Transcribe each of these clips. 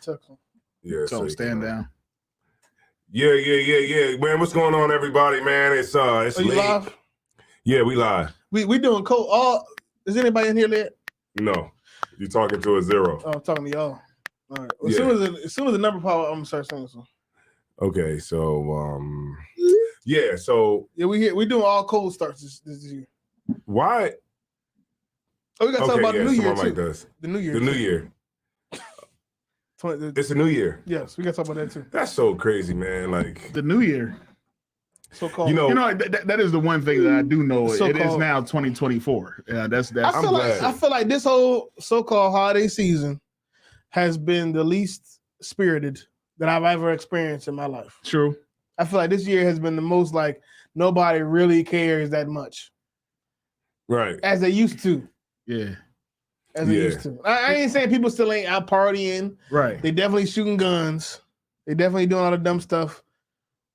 text him. Yeah, so stand down. Yeah. Man, what's going on, everybody? Man, it's Are you late. live? Yeah, we live. We doing cold. Is anybody in here yet? No, you're talking to a zero. Oh, I'm talking to y'all. All right. Well, Yeah. as soon as the number pop up, I'm gonna start singing some. Okay, so so Yeah, we doing all cold starts this year. why? Oh, we gotta talk about the new year someone too. like this. The new year. The new year. It's a new year. Yes, we gotta talk about that too. That's so crazy, man. Like The new year. So called. That is the one thing that I do know. So-called, it is now 2024. Yeah, that's. I feel like this whole so-called holiday season has been the least spirited that I've ever experienced in my life. True. I feel like this year has been the most like nobody really cares that much. Right. As they used to. Yeah. As they used to. I ain't saying people still ain't out partying. Right. They definitely shooting guns. They definitely doing all the dumb stuff.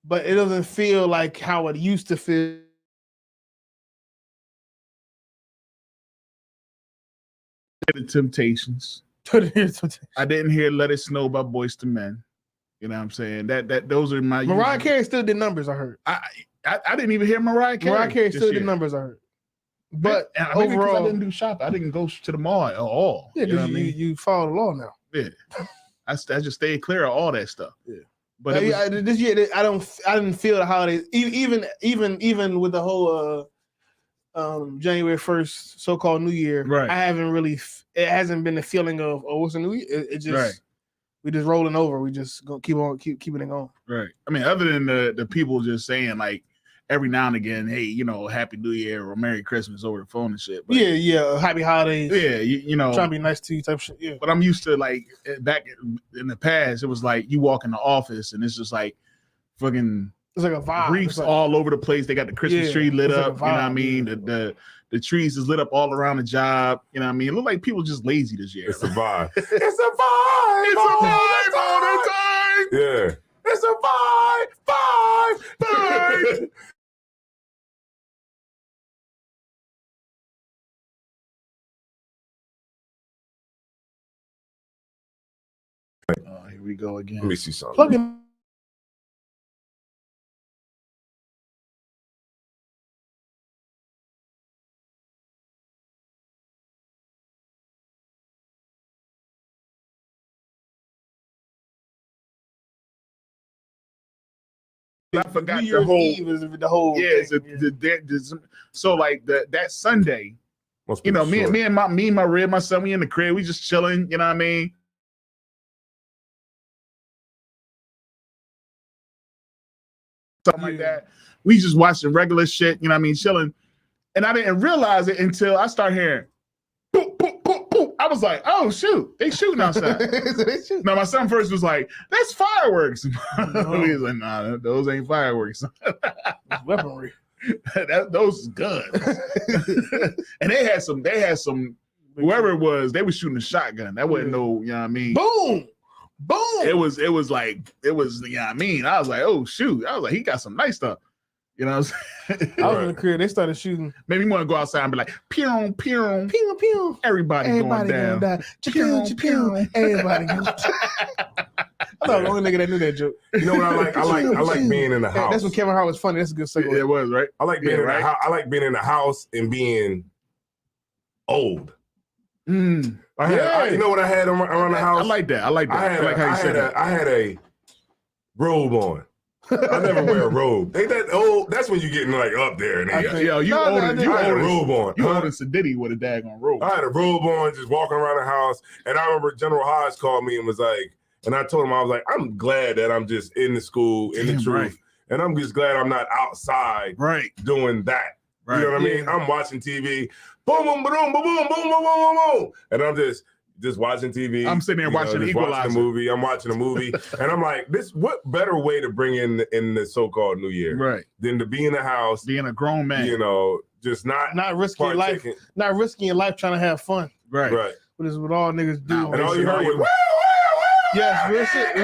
But it doesn't feel like how it used to feel. The Temptations. I didn't hear "Let It Snow" by Boyz II Men. You know what I'm saying? That those are my. Mariah Carey still did numbers. I heard. I didn't even hear Mariah Carey. Mariah Carey still did numbers. I heard. But overall, I didn't do shopping. I didn't go to the mall at all. Yeah, you know what I mean? You follow the law now. Yeah, I just stayed clear of all that stuff. Yeah, but this year I didn't feel the holidays. Even with the whole January 1st so-called New Year. Right. I haven't really. It hasn't been the feeling of what's a New Year. It just. Right. We just rolling over. We just gonna keep keeping it going. Right. I mean, other than the people just saying like every now and again, hey, Happy New Year or Merry Christmas over the phone and shit. But, yeah, Happy Holidays. Yeah, trying to be nice to you type shit. Yeah. But I'm used to like back in the past, it was like you walk in the office and it's just like fucking. It's like a vibe. Wreaths all over the place. They got the Christmas tree lit up. Like you know what I mean? The trees is lit up all around the job. You know what I mean? It looked like people just lazy this year. It's a vibe. It's a vibe. It's a vibe all the time. Yeah. It's a vibe. Here we go again. Let me see something. Plug in. I forgot New Year's Eve is the whole thing. So like that Sunday, me and my son, we in the crib, we just chilling, you know what I mean? Something like that. We just watching regular shit, you know what I mean, chilling. And I didn't realize it until I started hearing boop, boop, boop, boop. I was like, oh shoot, they shooting outside. Now my son first was like, that's fireworks. No. He was like, nah, those ain't fireworks. It's weaponry. Those is guns. And they had some whoever it was, they was shooting a shotgun. That wasn't no, you know what I mean? Boom. It was, you know what I mean? I was like, oh shoot. I was like, he got some nice stuff. You know what I'm saying? I was in the crib. They started shooting. Maybe want to go outside and be like, pew, pew, pew, pew. Everybody going down. Pew, pew. Everybody going down. I'm not the only nigga that knew that joke. You know what I like? I like being in the house. That's when Kevin Hart was funny. That's a good segue. Yeah, it was, right? I like being in the house. I like being in the house and being old. You know what I had around the house? I like that. I like how you said that. I had a robe on. I never wear a robe. Ain't that old? That's when you getting like up there. You had a robe on. You older Sadiddy with a daggone robe. I had a robe on, just walking around the house. And I remember General Hodge called me and was like, and I told him, I was like, I'm glad that I'm just in the school, in the truth. Right. And I'm just glad I'm not outside doing that. Right. You know what I mean? I'm watching TV. Boom, boom, boom, boom, boom, boom, boom, boom, boom. And I'm just watching TV. I'm sitting there watching the Equalizer. Watching the movie. I'm watching a movie. And I'm like, what better way to bring in the so-called New Year than to be in the house. Being a grown man. Just not risking your life. Not risking your life trying to have fun. Right. Which is what all niggas do. And all you heard was, yes, real shit.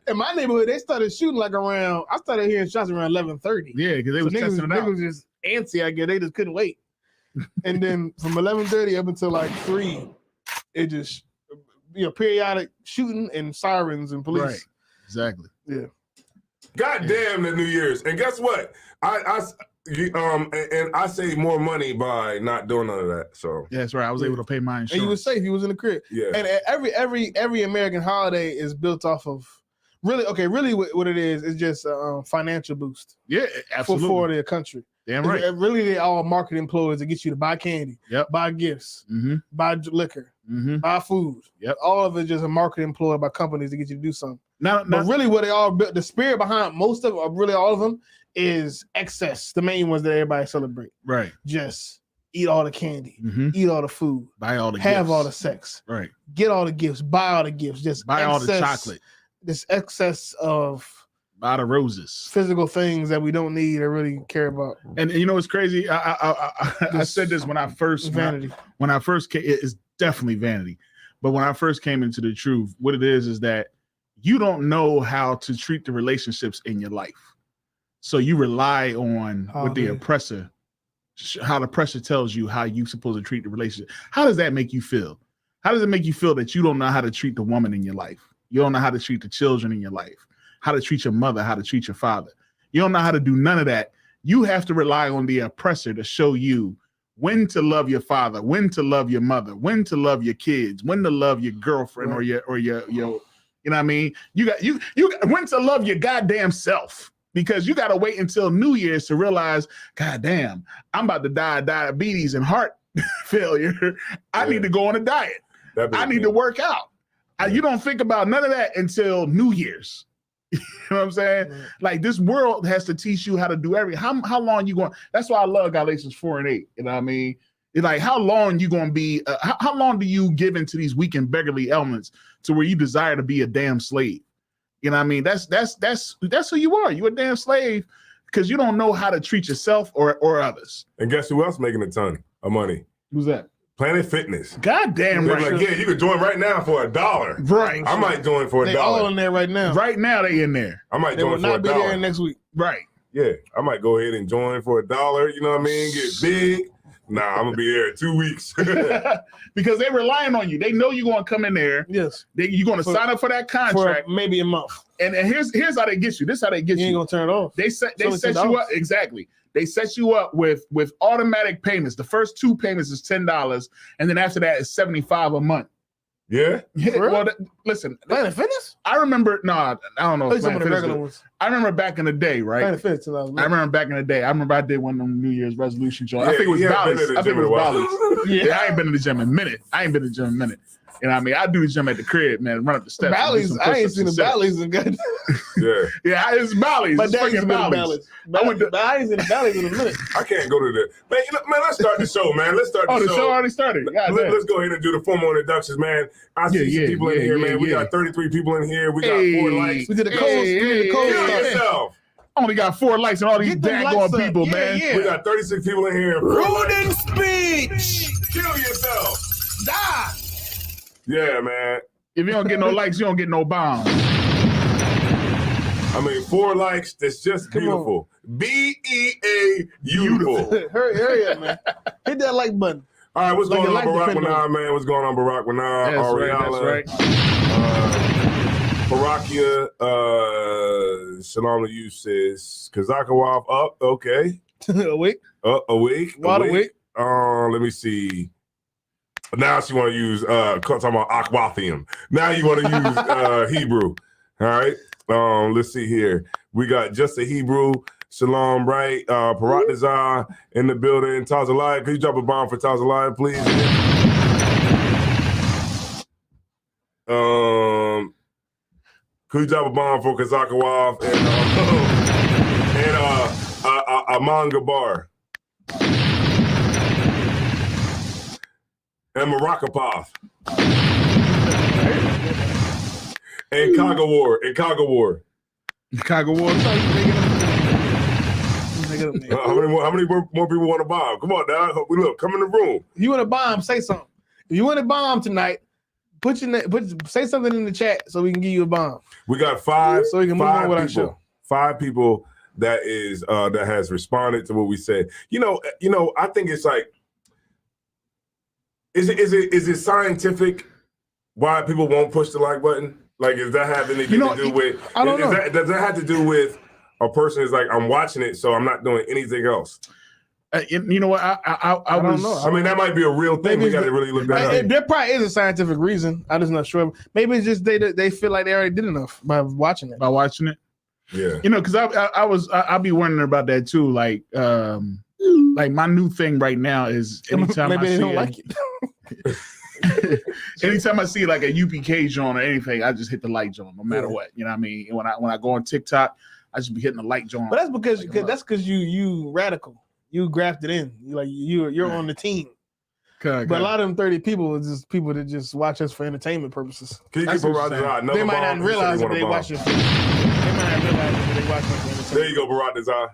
In my neighborhood, they started shooting like around. I started hearing shots around 11:30. Yeah, because they was testing it out. Niggas was just antsy. I guess they just couldn't wait. And then from 11:30 up until like 3, it just periodic shooting and sirens and police. Right. Exactly. Yeah. God damn the New Year's. And guess what? I saved more money by not doing none of that. So yeah, that's right. I was able to pay my insurance. And you was safe. You was in the crib. Yeah. And every American holiday is built off of really what it is just a financial boost. Yeah, absolutely. For the country. Damn right. Really, they all market employees to get you to buy candy, buy gifts, buy liquor, buy food. Yep. All of it just a market employed by companies to get you to do something. But really, what they all built, the spirit behind most of really all of them is excess. The main ones that everybody celebrate. Right. Just eat all the candy, eat all the food, buy all the have gifts. all the sex, right? Get all the gifts, buy all the gifts, just buy all the chocolate. This excess of buy the roses, physical things that we don't need or really care about. And you know what's crazy? I said this when I first vanity. When I first came, it's definitely vanity. But when I first came into the truth, what it is that you don't know how to treat the relationships in your life. So you rely on what the oppressor, how the oppressor tells you how you're supposed to treat the relationship. How does that make you feel? How does it make you feel that you don't know how to treat the woman in your life? You don't know how to treat the children in your life, how to treat your mother, how to treat your father. You don't know how to do none of that. You have to rely on the oppressor to show you when to love your father, when to love your mother, when to love your kids, when to love your girlfriend or your you know what I mean? You got when to love your goddamn self, because you got to wait until New Year's to realize, God damn, I'm about to die of diabetes and heart failure. I need to go on a diet. I need to work out. You don't think about none of that until New Year's. You know what I'm saying? Right. Like, this world has to teach you how to do how long you going. That's why I love Galatians 4:8. You know what I mean? It's like, how long you going to be? How long do you give into these weak and beggarly elements to where you desire to be a damn slave? You know what I mean? That's who you are. You're a damn slave because you don't know how to treat yourself or others. And guess who else making a ton of money? Who's that? Planet Fitness. Goddamn right. Like, yeah, you can join right now for $1. Right. I might join for $1. They all in there right now. Right now they in there. I might join for $1. They will not be there next week. Right. Yeah, I might go ahead and join for $1. You know what I mean? Get big. Nah, I'm gonna be there in 2 weeks. Because they're relying on you. They know you're gonna come in there. Yes. You're gonna sign up for that contract for maybe a month. And here's how they get you. This is how they get you. You ain't gonna turn it off. They set you up exactly. They set you up with automatic payments. The first 2 payments is $10, and then after that is $75 a month. Yeah. Well, listen, Planet Fitness. I remember. No, I don't know. Some of the regular ones. I remember back in the day, right? Planet Fitness. I remember back in the day. I remember I did one of them New Year's resolution shows. Yeah, I think it was Bally's. I think it was Bally's. Yeah, I ain't been in the gym in a minute. You know what I mean? I do the gym at the crib, man. Run up the steps. Bally's. I ain't seen the Bally's in good. Yeah, it's Bally's. My dad's been to Bally's. I ain't seen the Bally's in a minute. I can't go to the man. Let's start the show, man. Let's start the show. The show already started. Let's go ahead and do the formal introductions, man. I see some people in here, man. We got 33 people in here. We got 4 likes. We did a cold. Kill yourself. Only got 4 likes and all these daggone people, man. We got 36 people in here. Rude speech. Kill yourself. Die. Yeah, man. If you don't get no likes, you don't get no bombs. I mean, 4 likes, that's just beautiful. BEA beautiful. Hurry up, man. Hit that like button. All right, what's going on, Barack Manah, man? What's going on, Barack Manah? Ariala. That's right. Barakia, Shalom to you, sis. Kazakawaf up, okay. Awake. Awake. Wide awake. Let me see. Now she want to use talking about Aquathium. Now you want to use Hebrew. All right. Let's see here. We got just a Hebrew. Shalom, right? Parat Nazar in the building. Tazalai, could you drop a bomb for Tazalai, please? Could you drop a bomb for Kazakawaf and Aman Gabar? And Marakapoth. And Kaga War. How many more people want to bomb? Come on now. Look, come in the room. You want to bomb, say something. If you want to bomb tonight, say something in the chat so we can give you a bomb. We got 5 so we can move on with our show. 5 people that has responded to what we said. You know, I think it's like, is it scientific why people won't push the like button? Like, does that have anything to do with? I don't know. Does that have to do with a person is like, I'm watching it, so I'm not doing anything else? You know what? I don't know. I mean, that might be a real thing. Maybe We got to really look that up. There probably is a scientific reason. I'm just not sure. Maybe it's just they feel like they already did enough by watching it. Yeah. You know, because I'll be wondering about that too. Like my new thing right now is anytime maybe I they see don't like it. anytime I see like a UPK joint or anything, I just hit the like joint no matter what. You know what I mean? And when I go on TikTok, I just be hitting the like joint. But that's because you radical. You grafted in. You're on the team. Okay. But a lot of them 30 people is just people that just watch us for entertainment purposes. Can you keep Barat They might not realize that they watch us. They might not realize that they watch us for entertainment. There you go, Barat Desai.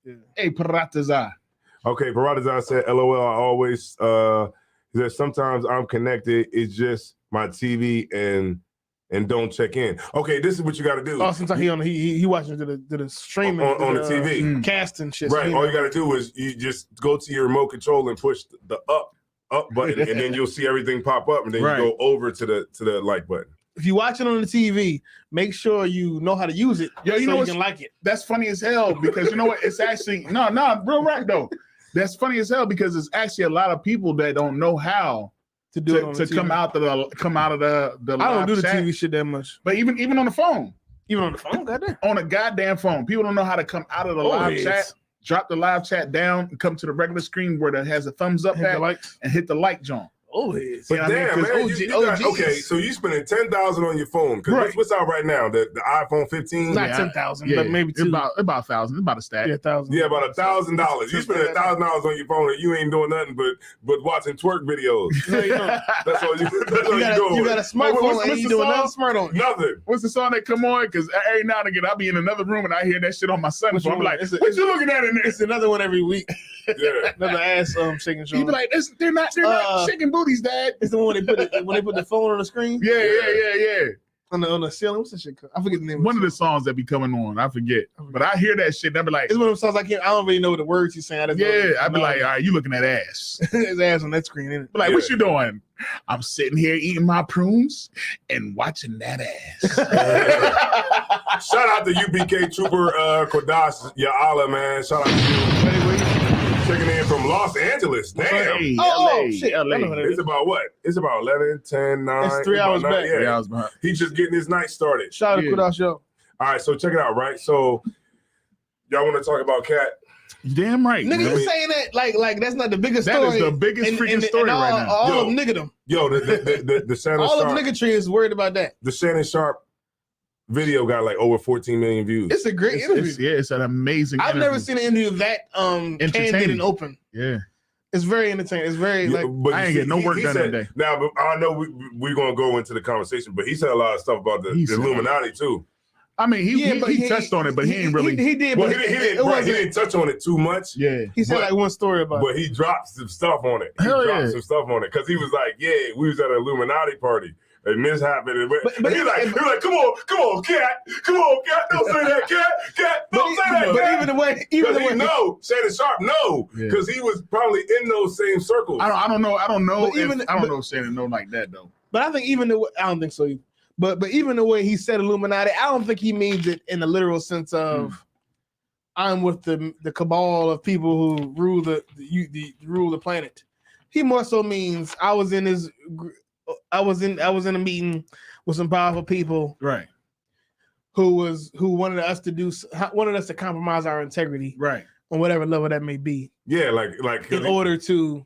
Yeah. Hey, Paratazar. Okay, Barat Desai said, LOL, I always, he said, sometimes I'm connected. It's just my TV and don't check in. Okay, this is what you got to do. Oh, sometimes he watching to the streaming on the TV, cast and shit. Right. All you got to do is you just go to your remote control and push the up button, and then you'll see everything pop up, and then you go over to the like button. If you watch it on the TV, make sure you know how to use it. Yo, you know you can like it. That's funny as hell because you know what? It's actually no, real right though. That's funny as hell because it's actually a lot of people that don't know how to do it on the come out of the. I don't do the chat. TV shit that much. But even on the phone, goddamn. On a goddamn phone, people don't know how to come out of the live chat, drop the live chat down, and come to the regular screen where it has a thumbs up and hit the like joint. But damn, man, okay, so you spending $10,000 on your phone because what's out right now? The iPhone 15, not 10,000, but maybe two. About 1,000, about a stack. Yeah, 1,000. Yeah, about $1,000. You spending $1,000 on your phone and you ain't doing nothing but watching twerk videos. No, you don't. That's all you. You got a smartphone and you doing nothing smart on it. Nothing. What's the song that come on? Because every now and again I'll be in another room and I hear that shit on my son's phone. I'm like, what you looking at in there? It's another one every week. Yeah, another ass shaking show. You be like, they're not shaking booties, Dad. It's the one when they put the phone on the screen. Yeah. On the ceiling. What's the shit called? I forget the name. One of the songs that be coming on, I forget. But I hear that shit. And I be like, it's one of the songs I don't really know what the words he's saying. I be like, all right, you looking at ass? His ass on that screen, isn't it? Be like, what you doing? I'm sitting here eating my prunes and watching that ass. Shout out to UPK Trooper Kodash Ya'ala, man. Shout out to you. Checking in from Los Angeles. Damn. Hey, LA. Shit. LA. It's about what? It's about 11, 10, 9. It's 3 hours back. Yeah. 3 hours behind. He's just getting his night started. Shout out to Kudos Show. All right, so check it out, right? So y'all want to talk about Cat? Damn right. Nigga, you saying that like that's not the biggest story. That is the biggest freaking story right now. All of them nigga them. Yo, the Shannon all Sharp. of niggatry is worried about that. The Shannon Sharp video got like over 14 million views. It's a great interview. It's an amazing I've never seen an interview that candid and open. Yeah. It's very entertaining. It's very but I ain't getting no work done that day. Now, but I know we're gonna go into the conversation, but he said a lot of stuff about the Illuminati too. I mean, he touched on it, but he ain't really. He did, well, but he didn't touch on it too much. Yeah, he said like one story about it. But he dropped some stuff on it. Some stuff on it because he was like, "Yeah, we was at an Illuminati party. A mishap and but he was like, come on, Cat, don't say that, Cat, don't say that. But even the way, Shannon Sharp, because he was probably in those same circles. I don't know if Shannon know like that though. But I think I don't think so. But even the way he said Illuminati, I don't think he means it in the literal sense of I'm with the cabal of people who rule the planet. He more so means I was in a meeting with some powerful people, right? Who wanted us to compromise our integrity, right, on whatever level that may be. Yeah, like in order to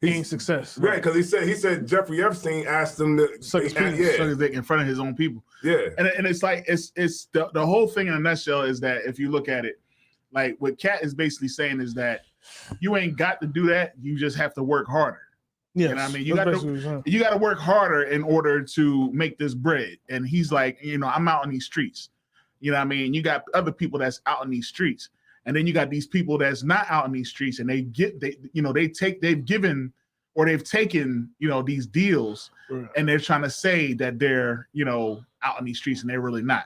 gain success, right? Because he said Jeffrey Epstein asked him to suck his dick in front of his own people. Yeah, and it's like it's the whole thing in a nutshell is that if you look at it, like what Cat is basically saying is that you ain't got to do that. You just have to work harder. Yeah, you know what I mean, you got to work harder in order to make this bread. And he's like, I'm out in these streets. You know what I mean? You got other people that's out in these streets, and then you got these people that's not out in these streets, and they've taken these deals, right, and they're trying to say that they're out in these streets, and they're really not.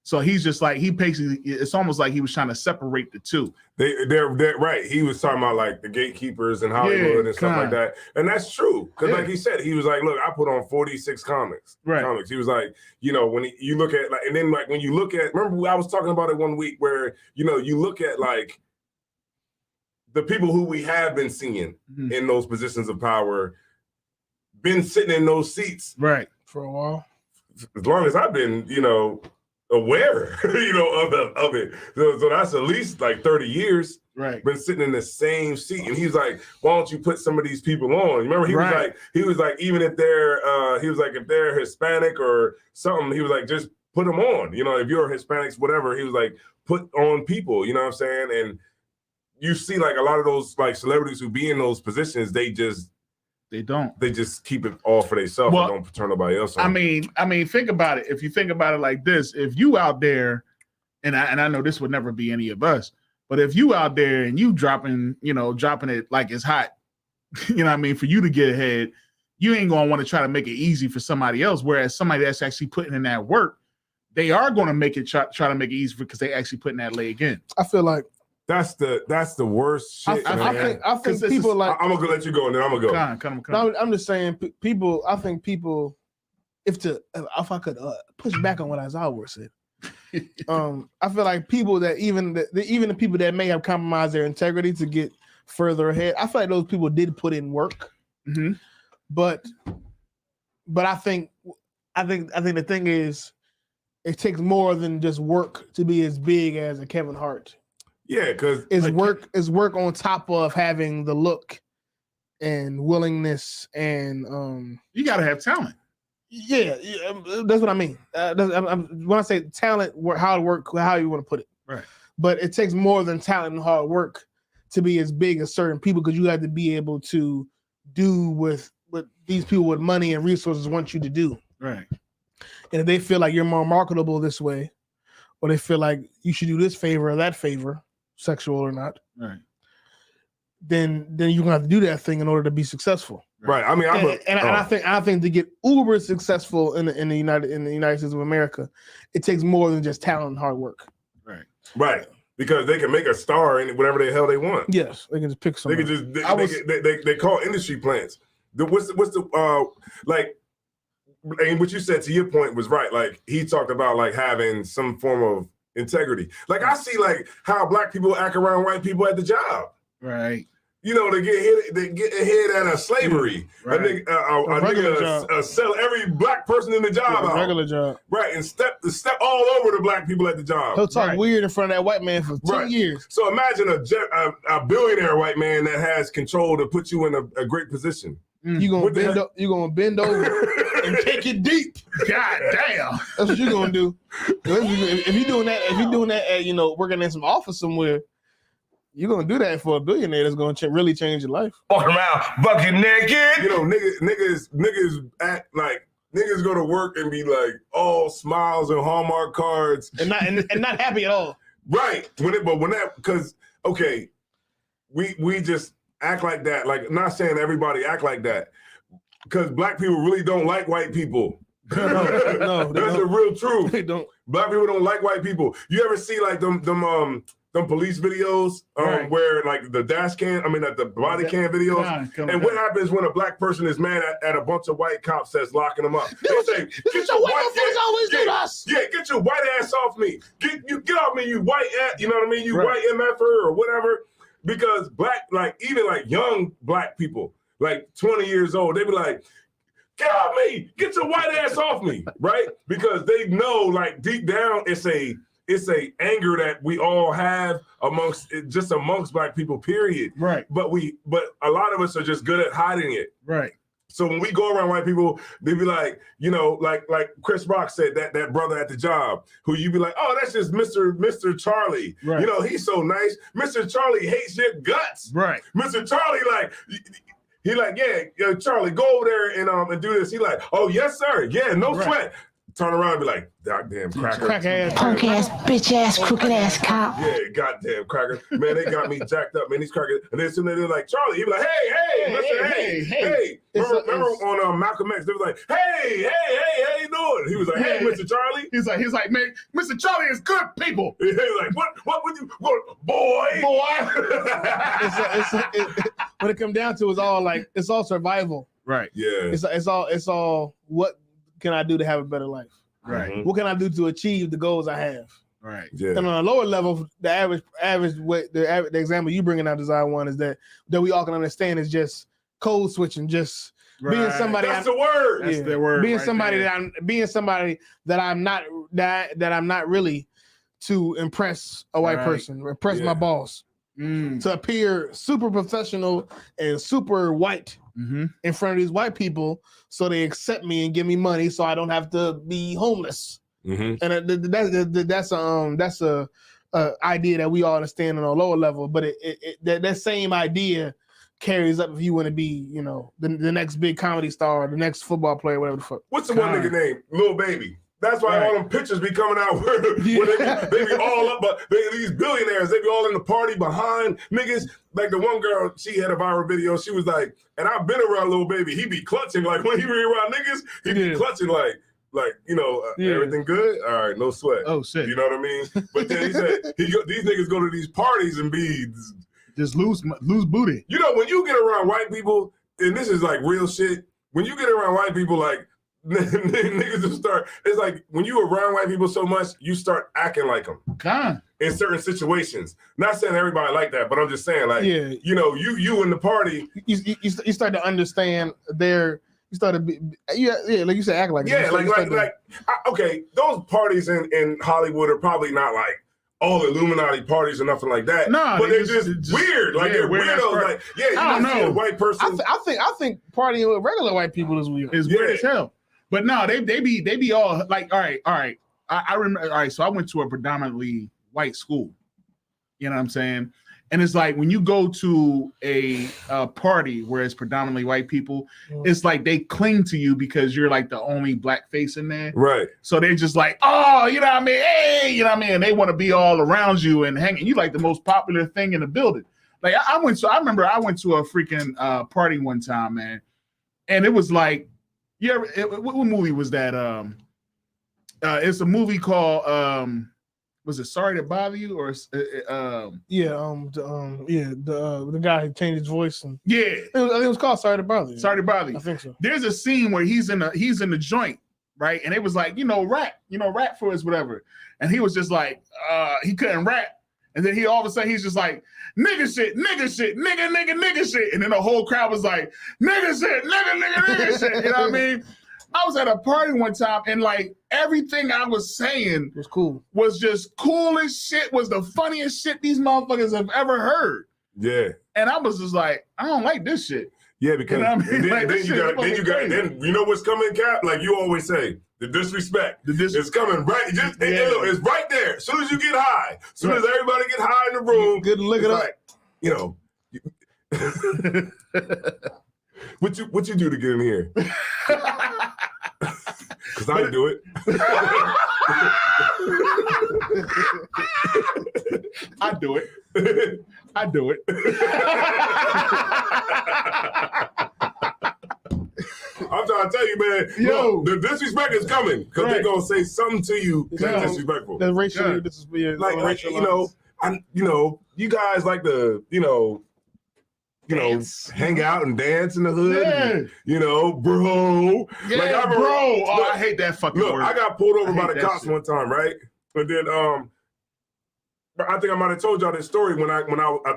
So he's just like, he basically, it's almost like he was trying to separate the two. They're right. He was talking about like the gatekeepers in Hollywood and stuff like that. And that's true. Because like he said, he was like, look, I put on 46 comics. He was like, you know, when you look at like, and then like when you look at, remember I was talking about it one week where, you know, you look at like the people who we have been seeing in those positions of power, been sitting in those seats. For a while. As long as I've been, you know, aware, you know, of it. So that's at least like 30 years. Been sitting in the same seat. And he's like, why don't you put some of these people on? Remember, he was like, even if they're he was like, if they're Hispanic or something, he was like, just put them on. You know, if you're Hispanics, whatever, he was like, put on people, you know what I'm saying? And you see like a lot of those like celebrities who be in those positions, they just keep it all for themselves and don't turn nobody else on. I mean, think about it. If you think about it like this, if you out there, and I know this would never be any of us, but if you out there and you dropping it like it's hot, you know what I mean, for you to get ahead, you ain't gonna want to try to make it easy for somebody else. Whereas somebody that's actually putting in that work, they are going to make it try to make it easy because they actually putting that leg in. I feel like that's the worst shit. I think people like. I'm gonna let you go, and then I'm gonna go. Come. No, I'm just saying, people. I think people, if I could push back on what Isaiah said, I feel like people that even the people that may have compromised their integrity to get further ahead, I feel like those people did put in work. But I think the thing is, it takes more than just work to be as big as a Kevin Hart. Yeah, because it's work on top of having the look and willingness and you got to have talent. Yeah, that's what I mean. When I say talent, how you want to put it. Right. But it takes more than talent and hard work to be as big as certain people, because you have to be able to do what these people with money and resources want you to do. Right. And if they feel like you're more marketable this way, or they feel like you should do this favor or that favor, sexual or not, right, then you're gonna have to do that thing in order to be successful. Right. I mean, I think to get uber successful in the United States of America, it takes more than just talent and hard work. Right. Because they can make a star in whatever the hell they want. Yes, they can just pick something. They call industry plants. What's the like? And what you said, to your point, was right. Like, he talked about like having some form of integrity. Like, I see like how black people act around white people at the job. Right. You know, they get ahead out of slavery. Right. A nigga sell every black person in the job out. Regular job. Right, and step all over the black people at the job. He'll talk weird in front of that white man for 10 years. So imagine a billionaire white man that has control to put you in a great position. You're gonna bend over and take it deep. God damn. That's what you're gonna do. If you're doing that at, working in some office somewhere, you're gonna do that for a billionaire that's gonna really change your life. Walking around bucket naked. You know, niggas act like niggas go to work and be like all smiles and Hallmark cards and not happy at all. Right. Because we just act like that. Like, not saying everybody act like that, because black people really don't like white people. No, that's the real truth. They don't. Black people don't like white people. You ever see like them police videos where like the the body cam videos? And what happens when a black person is mad at a bunch of white cops that's locking them up? They say, "Get your white ass always do us. Yeah, get your white ass off me. Get off me, you white ass. You know what I mean? You white MFer or whatever." Because even young black people, like 20 years old, they be like, "Get off me! Get your white ass off me!" Right? Because they know, like, deep down, it's a anger that we all have amongst black people. Period. Right. But a lot of us are just good at hiding it. Right. So when we go around white people, they be like, like Chris Rock said, that brother at the job, who you be like, "Oh, that's just Mr. Charlie. Right. You know, he's so nice. Mr. Charlie hates your guts. Right. Mr. Charlie, yeah, Charlie, go over there and do this." He like, "Oh, yes, sir. Yeah, no sweat." Turn around and be like, "Goddamn cracker. Punk ass, bitch ass, crooked ass cop." Yeah, goddamn cracker. Man, they got me jacked up, man. These crackers. And then soon they're like, Charlie, he be like, hey. Remember on Malcolm X, they was like, hey, how you doing? He was like, hey, Mr. Charlie. He's like, man, Mr. Charlie is good people. He's like, what would you, boy? When it comes down to it's all survival. Right. Yeah. It's all what can I do to have a better life? Right. Mhm. What can I do to achieve the goals I have? Right. Yeah. And on a lower level, the average way, the example you bringing out, Design One, is that we all can understand is just code switching, just being somebody. That's the word. That's the word. Being right somebody there. that I'm not really to impress a white Right. person, impress my Yeah. boss, to appear super professional and super white Mm-hmm. in front of these white people, so they accept me and give me money, so I don't have to be homeless. Mm-hmm. And that's a idea that we all understand on a lower level, but that same idea carries up if you want to be, the next big comedy star, the next football player, whatever the fuck. What's the one nigga name? Lil Baby. That's why Right. all them pictures be coming out where they be all up, but these billionaires, they be all in the party behind niggas. Like the one girl, she had a viral video. She was like, and I've been around Lil Baby. He be clutching like when he be around niggas, he be clutching like everything good. All right, no sweat. Oh shit. You know what I mean? But then he said these niggas go to these parties and be. Just lose booty. You know, when you get around white people, and this is like real shit, when you get around white people, like, niggas just start, it's like when you around white people so much, you start acting like them in certain situations. Not saying everybody like that, but I'm just saying, like, you in the party. You start to understand you start to be, like you said, act like Yeah, okay, those parties in Hollywood are probably not like all Illuminati parties or nothing like that. No, but they're just weird. Like they're weirdos. Like, you I don't know. A white person. I think partying with regular white people is weird. It's weird as hell. But no, they be all like, all right. I remember. All right, so I went to a predominantly white school. You know what I'm saying? And it's like when you go to a party where it's predominantly white people, it's like they cling to you because you're like the only black face in there. Right. So they're just like, oh, you know what I mean? Hey, you know what I mean? And they want to be all around you and hanging. You like the most popular thing in the building. Like I remember I went to a freaking party one time, man. And it was like, what movie was that? It's a movie called was it Sorry to Bother You or the guy who changed his voice and I think it was called Sorry to Bother You. Sorry to Bother You. I think so. There's a scene where he's in the joint, right? And it was like, rap for us, whatever. And he was just like, he couldn't rap. And then he all of a sudden he's just like, nigga shit, nigga shit, nigga shit. And then the whole crowd was like, nigga shit, nigga shit. You know what I mean? I was at a party one time and like everything I was saying was cool. Was just cool as shit, was the funniest shit these motherfuckers have ever heard. Yeah. And I was just like, I don't like this shit. Yeah, because then you know what's coming, Cap? Like you always say, the disrespect. It's coming right. It's right there. As soon as you get high, as soon as everybody get high in the room, good look it up. What you do to get in here? Because I do it. I do it. I do it. I'm trying to tell you, man. Yo, the disrespect is coming because they're gonna say something to you that's disrespectful. The racial, you guys like to, hang out and dance in the hood. Bro. Yeah, like, I hate that fucking word. I got pulled over by the cops one time, right? And then I think I might have told y'all this story when I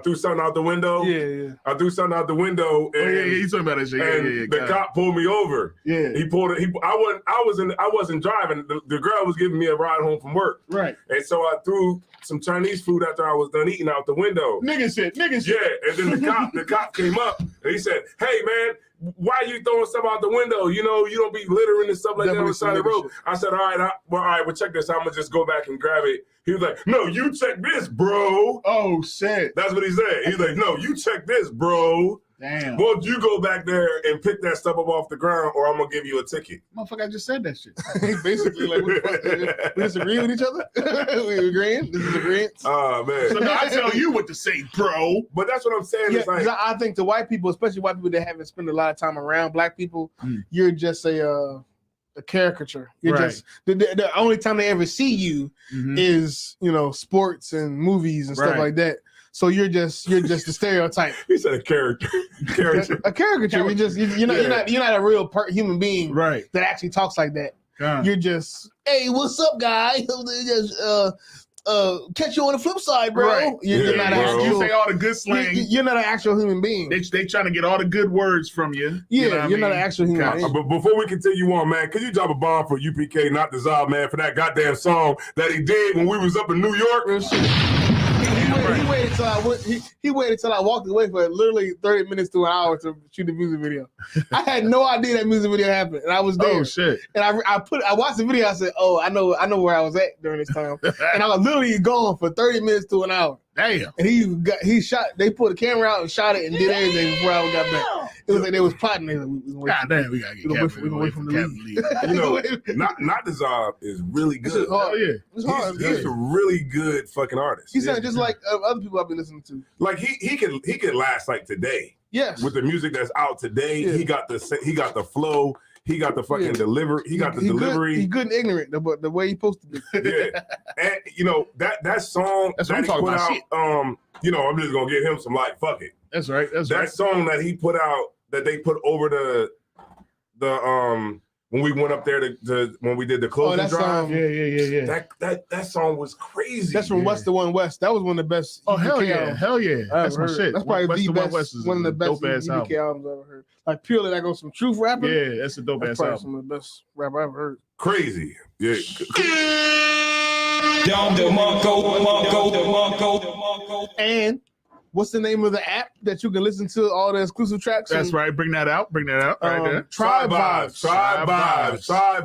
threw something out the window. Yeah. I threw something out the window, and you talking about that shit. And the cop pulled me over. Yeah, he pulled it. I wasn't driving. The girl was giving me a ride home from work. Right. And so I threw some Chinese food after I was done eating out the window. Nigga shit. Yeah, and then the cop came up and he said, "Hey man, why you throwing stuff out the window? You don't be littering and stuff like that on the side of the road." I said, all right, well, check this. I'm gonna just go back and grab it. He was like, "No, you check this, bro." Oh shit. That's what he said. He's like, "No, you check this, bro." Damn. Won't you go back there and pick that stuff up off the ground, or I'm gonna give you a ticket? Motherfucker, I just said that shit. Basically, like we disagree with each other. We agreeing. This is agreement. Oh man. So now I tell you what to say, bro. But that's what I'm saying. Yeah, it's like, I think the white people, especially white people that haven't spent a lot of time around black people, you're just a caricature. You're Right. just the only time they ever see you is sports and movies and stuff Right. like that. So you're just the stereotype. He said a character. A caricature. You're not a real human being Right. that actually talks like that. Yeah. You're just, hey, what's up, guy? Catch you on the flip side, bro. Right. You're Yeah, not an bro. You actual. say all the good slang. You're not an actual human being. They trying to get all the good words from you. Yeah, you're not an actual human Gotcha. being. But before we continue on, man, could you drop a bomb for UPK, not the Zob, man, for that goddamn song that he did when we was up in New York? Real shit. He waited till I walked away for literally 30 minutes to an hour to shoot the music video. I had no idea that music video happened, and I was there. Oh shit. And I watched the video. I said, "Oh, I know where I was at during this time." And I was literally gone for 30 minutes to an hour. Damn. And he shot. They pulled the camera out and shot it and did everything before I got back. It was like they was plotting. They was like, God damn, we gotta get we gonna wait from the league. You know, not the Zob is really This is good. hard. Oh yeah. It's hard. He's a really good fucking artist. He sounded just like other people I've been listening to. Like he could last like today Yes. with the music that's out today. Yeah. He got the flow. He got the fucking delivery. He got the delivery. He's good and ignorant, but the way he posted it. Yeah, and that song That's what that I'm he talking put about, out. shit. I'm just gonna give him some like fuck it. That's right. That's That right. song that he put out that they put over the when we went up there to when we did the closing that's, drive. Yeah. That song was crazy. That's from West to One West. That was one of the best. Oh hell EBK yeah. albums Hell yeah. I That's ever my heard. shit. That's probably West the to One best. West is One of the a best dope-ass EBK albums I ever heard. Like purely like on some truth rapping. Yeah, that's a dope That's ass probably album. some of the best rap I ever heard. crazy. Yeah. And what's the name of the app that you can listen to all the exclusive tracks? That's right. Bring that out. Right there. Tribe Vibes. Tribe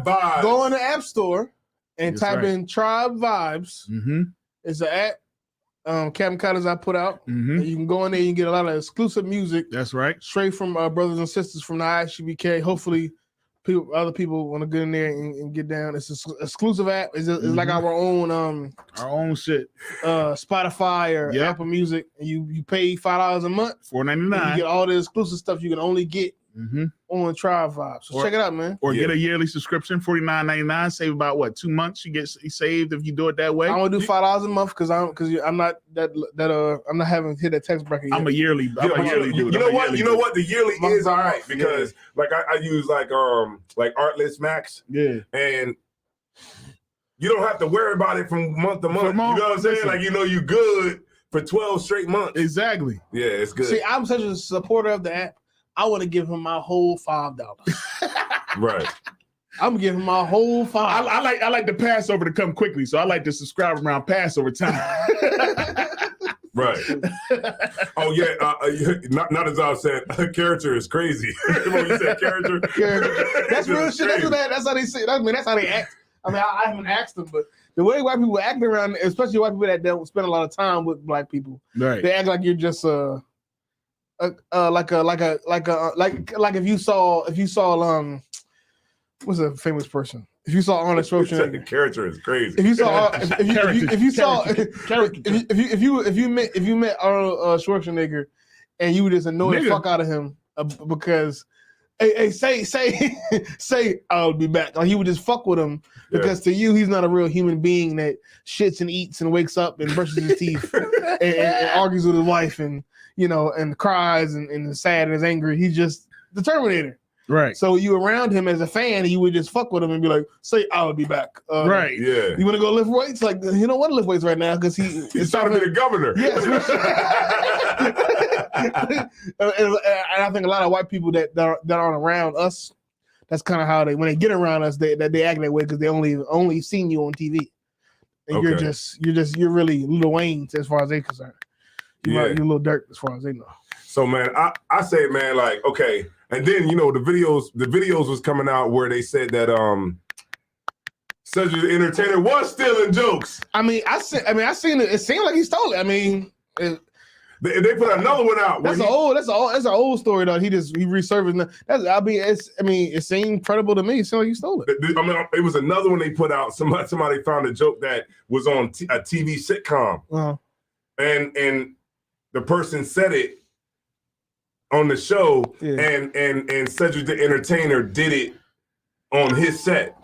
Vibes. Go on the App Store and That's type right. in Tribe Vibes. Mm-hmm. It's an app. Captain Cutters I put out. Mm-hmm. And you can go in there. You can get a lot of exclusive music That's right. straight from brothers and sisters from the ISUBK. Hopefully, other people want to get in there and get down. It's an exclusive app. It's like our own Our own shit. Spotify or Yep. Apple Music. And you pay $5 a month. And you $4.99. get all the exclusive stuff you can only get Mm-hmm. on Tribe Vibes. So Or- check it out, man. Or Yeah. get a yearly subscription, $49.99. Save about what 2 months. You get saved if you do it that way. I'm gonna do $5 a month because I'm not I'm not having hit that text bracket yet. I'm a yearly. I'm a yearly dude. You know what? You know what? The yearly My is all God. right because like I use like Artlist Max Yeah. and you don't have to worry about it from month to month. You know month, what I'm saying? listen. Like you good for 12 straight months. Exactly. Yeah, it's good. See, I'm such a supporter of the app. I want to give him my whole $5. Right. I'm gonna give him my whole $5. I like the Passover to come quickly, so I like to subscribe around Passover time. Right. Oh yeah. Not as I said. Character is crazy. When you said character, That's real shit. That's how they say. That's how they act. I mean, I haven't asked them, but the way white people act around, especially white people that don't spend a lot of time with black people, Right. they act like you're just like if you saw what's a famous person? If you saw Arnold Schwarzenegger, the character is crazy. if you saw if you met Arnold Schwarzenegger and you would just annoy the Nigga. fuck out of him because hey say I'll be back, like he would just fuck with him because to you he's not a real human being that shits and eats and wakes up and brushes his teeth and argues with his wife and and cries and is sad and is angry. He's just the Terminator. Right. So you around him as a fan, you would just fuck with him and be like, "Say I'll be back." Right. Yeah. You want to go lift weights? Like he don't want to lift weights right now because He's trying to be the governor. Yes. and I think a lot of white people that aren't around us, that's kind of how when they get around us, they act that way because they only seen you on TV, and Okay. you're really Lil Wayne as far as they concerned. You're Yeah. Lil Durk as far as they know. So man, I say, man, like, okay. And then the videos was coming out where they said that Cedric the Entertainer was stealing jokes. I mean, I seen it. It seemed like he stole it. I mean, They put another one out. that's an old story though. He resurfaced. It seemed credible to me. It seemed like he stole it. It was another one they put out. Somebody found a joke that was on a TV sitcom, and the person said it on the show, Yeah. and Cedric the Entertainer did it on his set.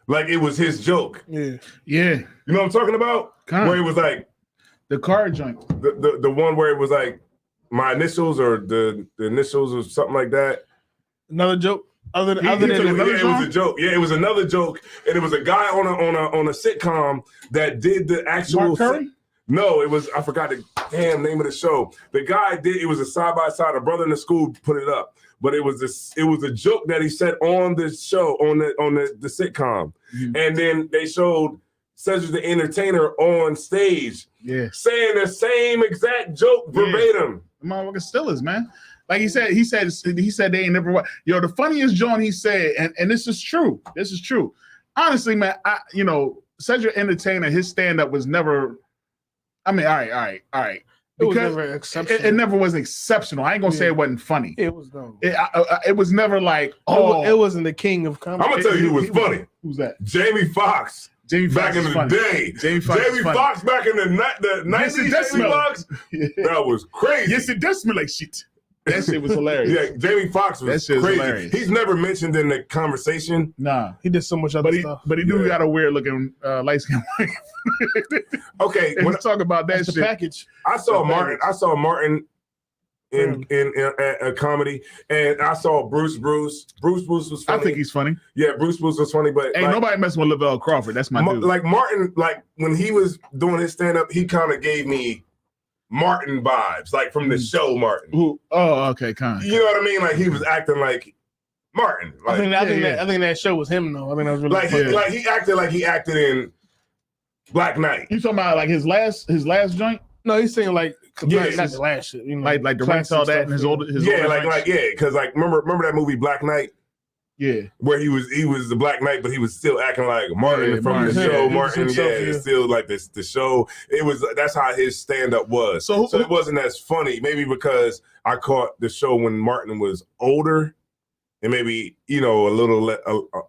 Like it was his joke. Yeah. Yeah. You know what I'm talking about? Where it was like the car joint. The one where it was like my initials or the initials or something like that. Another joke. Other than it was a joke. Yeah, it was another joke, and it was a guy on a sitcom that did the actual. Mark Curry? No, it was I forgot the damn name of the show. The guy did it was a side by side. A brother in the school put it up, but it was a joke that he said on the show on the sitcom, and then they showed Cedric the Entertainer on stage, saying the same exact joke verbatim. The motherfucker still is, man. Like he said they ain't never. Yo, the funniest joint he said, and this is true. This is true. Honestly, man, Cedric Entertainer, his stand up was never. I mean, all right. It was never exceptional. It never was exceptional. I ain't gonna say it wasn't funny. It was no. It was never like it wasn't the king of comedy. I'm gonna tell you who was funny. Who's that? Jamie Foxx. Jamie Foxx back in the day. Jamie Foxx back in the 90s. Jamie Foxx. That was crazy. Yes, it does smell like shit. That shit was hilarious. Yeah, Jamie Foxx was crazy. Hilarious. He's never mentioned in the conversation. Nah, he did so much other stuff. But he do got a weird looking light skin wife. Okay, when I talk about that shit, the package. I saw Martin in a comedy, and I saw Bruce. Bruce was funny. I think he's funny. Yeah, Bruce was funny, but ain't nobody messing with Lavelle Crawford. That's my dude. Like Martin, like when he was doing his stand up, he kind of gave me Martin vibes, like from the show Martin. Oh, okay, kind. You know what I mean? Like he was acting like Martin. Like, I think that show was him though. I mean, that was really like he acted in Black Knight. You talking about like his last joint? No, he's saying like not the last shit. You know, like the Rinse all that and his older because remember that movie Black Knight? Yeah, where he was the Black Knight, but he was still acting like Martin from the show. Martin, it's still like this. The show. That's how his stand up was. So it wasn't as funny. Maybe because I caught the show when Martin was older, and maybe a little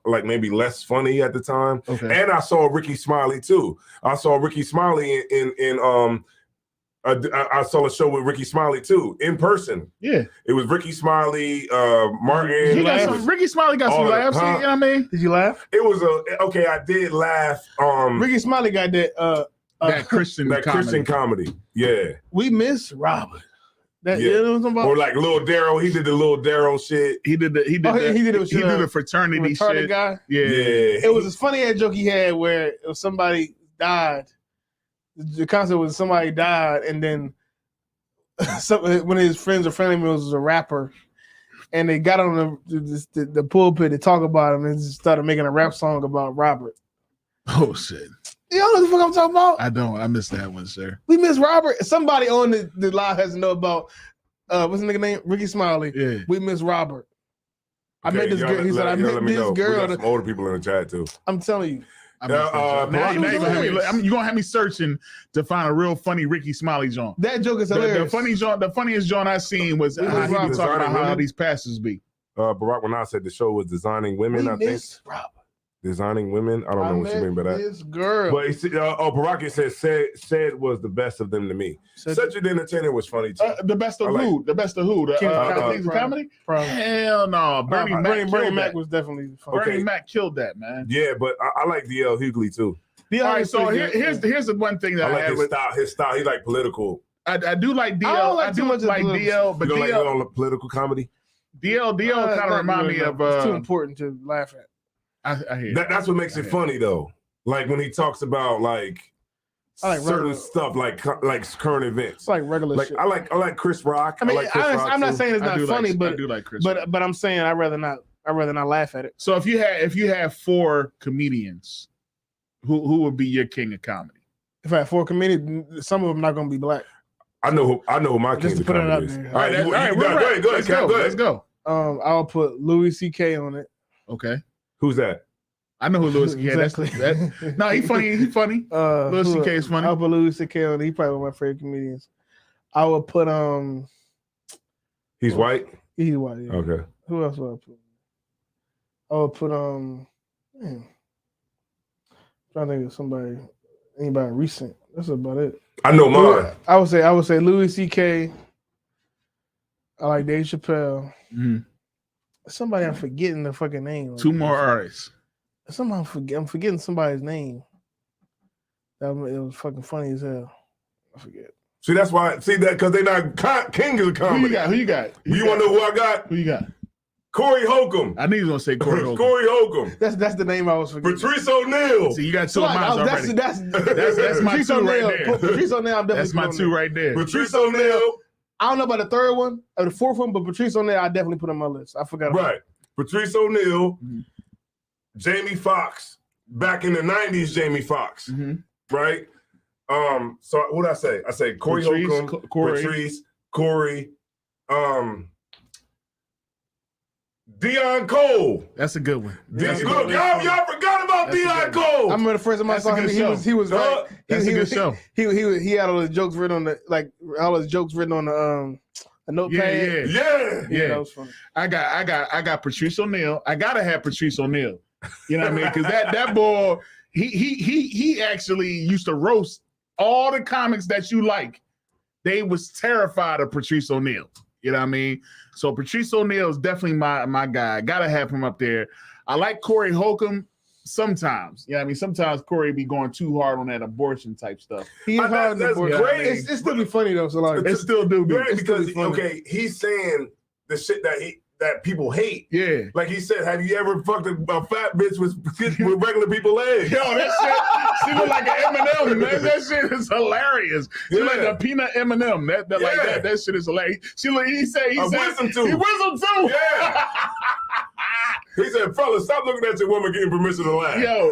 like maybe less funny at the time. Okay. And I saw Ricky Smiley too. I saw Ricky Smiley in I saw a show with Ricky Smiley too in person. Yeah, it was Ricky Smiley, Martin. Ricky Smiley got some laughs. You know what I mean? Did you laugh? It was okay. I did laugh. Ricky Smiley got that Christian comedy. Yeah, we miss Robert. You know what I'm talking about? Or like Lil Daryl. He did the Lil Daryl shit. He did the fraternity shit. Guy. Yeah. It was a funny ass joke he had where somebody died. The concept was somebody died, and then one of his friends or family members was a rapper, and they got on the pulpit to talk about him and just started making a rap song about Robert. Oh shit! You know what the fuck I'm talking about? I don't. I missed that one, sir. We miss Robert. Somebody on the live has to know about what's the nigga name? Ricky Smiley. Yeah. We miss Robert. Okay, I met this girl. He said I met this girl. We got some older people in the chat too. I'm telling you. You're gonna have me searching to find a real funny Ricky Smiley joint. That joke is hilarious. The funniest joint I seen was how he was talking about how these pastors be. Barack when I said the show was designing women, I think. Robert. Designing women. I don't know what you mean by that. This girl. But Barack said was the best of them to me. Cedric the Entertainer was funny too. The best of who? The best of who? The Kings of Comedy? Hell no. Bernie Mac was definitely funny. Bernie Mac killed that, man. Yeah, but I like D.L. Hughley too. All right, so here's the one thing that I like his style. He's like political. I do like DL. I do like DL, but you don't DL like political comedy. DL kind of remind me of. It's too important to laugh at. I hear that's what makes it funny though. Like when he talks about like certain stuff, like current events, it's like regular shit. I like Chris Rock. I mean, I'm not saying it's not funny, but I do like Chris. But I'm saying I'd rather not laugh at it. So if you had 4 comedians, who would be your king of comedy? If I had 4 comedians, some of them not gonna be black. I know who my king of comedy is. All right, go ahead. Let's go. I'll put Louis C.K. on it. Okay. Who's that? I know who Louis C.K. Exactly. No, he's funny. He's funny. Louis C.K. is funny. I'll put Louis C.K. on it. He's probably one of my favorite comedians. I would put He's white? He's white, yeah. Okay. Who else would I put? I would put I'm trying to think of anybody recent. That's about it. I know mine. I would say Louis C.K. I like Dave Chappelle. Mm-hmm. Somebody I'm forgetting the fucking name. Two more artists. I'm forgetting somebody's name. It was fucking funny as hell. I forget. See, that's why. See that because they're not king of the comedy. Who you got? You want to know who I got? Who you got? Corey Holcomb. I knew you was gonna say Corey Holcomb. Corey Holcomb. That's the name I was forgetting. Patrice O'Neal. See, you got two of mine already. That's my Patrice two O'Neal. right there. Patrice O'Neal, I'm definitely That's my two right there. Patrice O'Neal. I don't know about the third one or the fourth one, but Patrice O'Neal, I definitely put on my list. I forgot about Right. Patrice O'Neal, Jamie Foxx. Back in the 90s, Jamie Foxx. Right? So what did I say? I say Corey Holcomb, Patrice, Corey, Deion Cole. That's a good one. Y'all forgot about Deion Cole. I remember the first time I saw him, he was right. That's a good show. He had all his jokes written on the a notepad. Yeah. That was funny. I got Patrice O'Neal. I gotta have Patrice O'Neal. You know what I mean? Because that boy, he actually used to roast all the comics that you like. They was terrified of Patrice O'Neal. You know what I mean? So Patrice O'Neal is definitely my guy. I gotta have him up there. I like Corey Holcomb sometimes. You know what I mean? Sometimes Corey be going too hard on that abortion type stuff. He is hard on the abortion. Great. It's still be funny though. So like, It still do be. Great because he's saying the shit that people hate. Yeah. Like he said, have you ever fucked a fat bitch with regular people legs? Yo, that shit, she look like an M&M, man. That shit is hilarious. She like a peanut M&M. That shit is hilarious. He said wisdom tooth. He wisdom tooth. Yeah. He said, fellas, stop looking at your woman getting permission to laugh. Yo,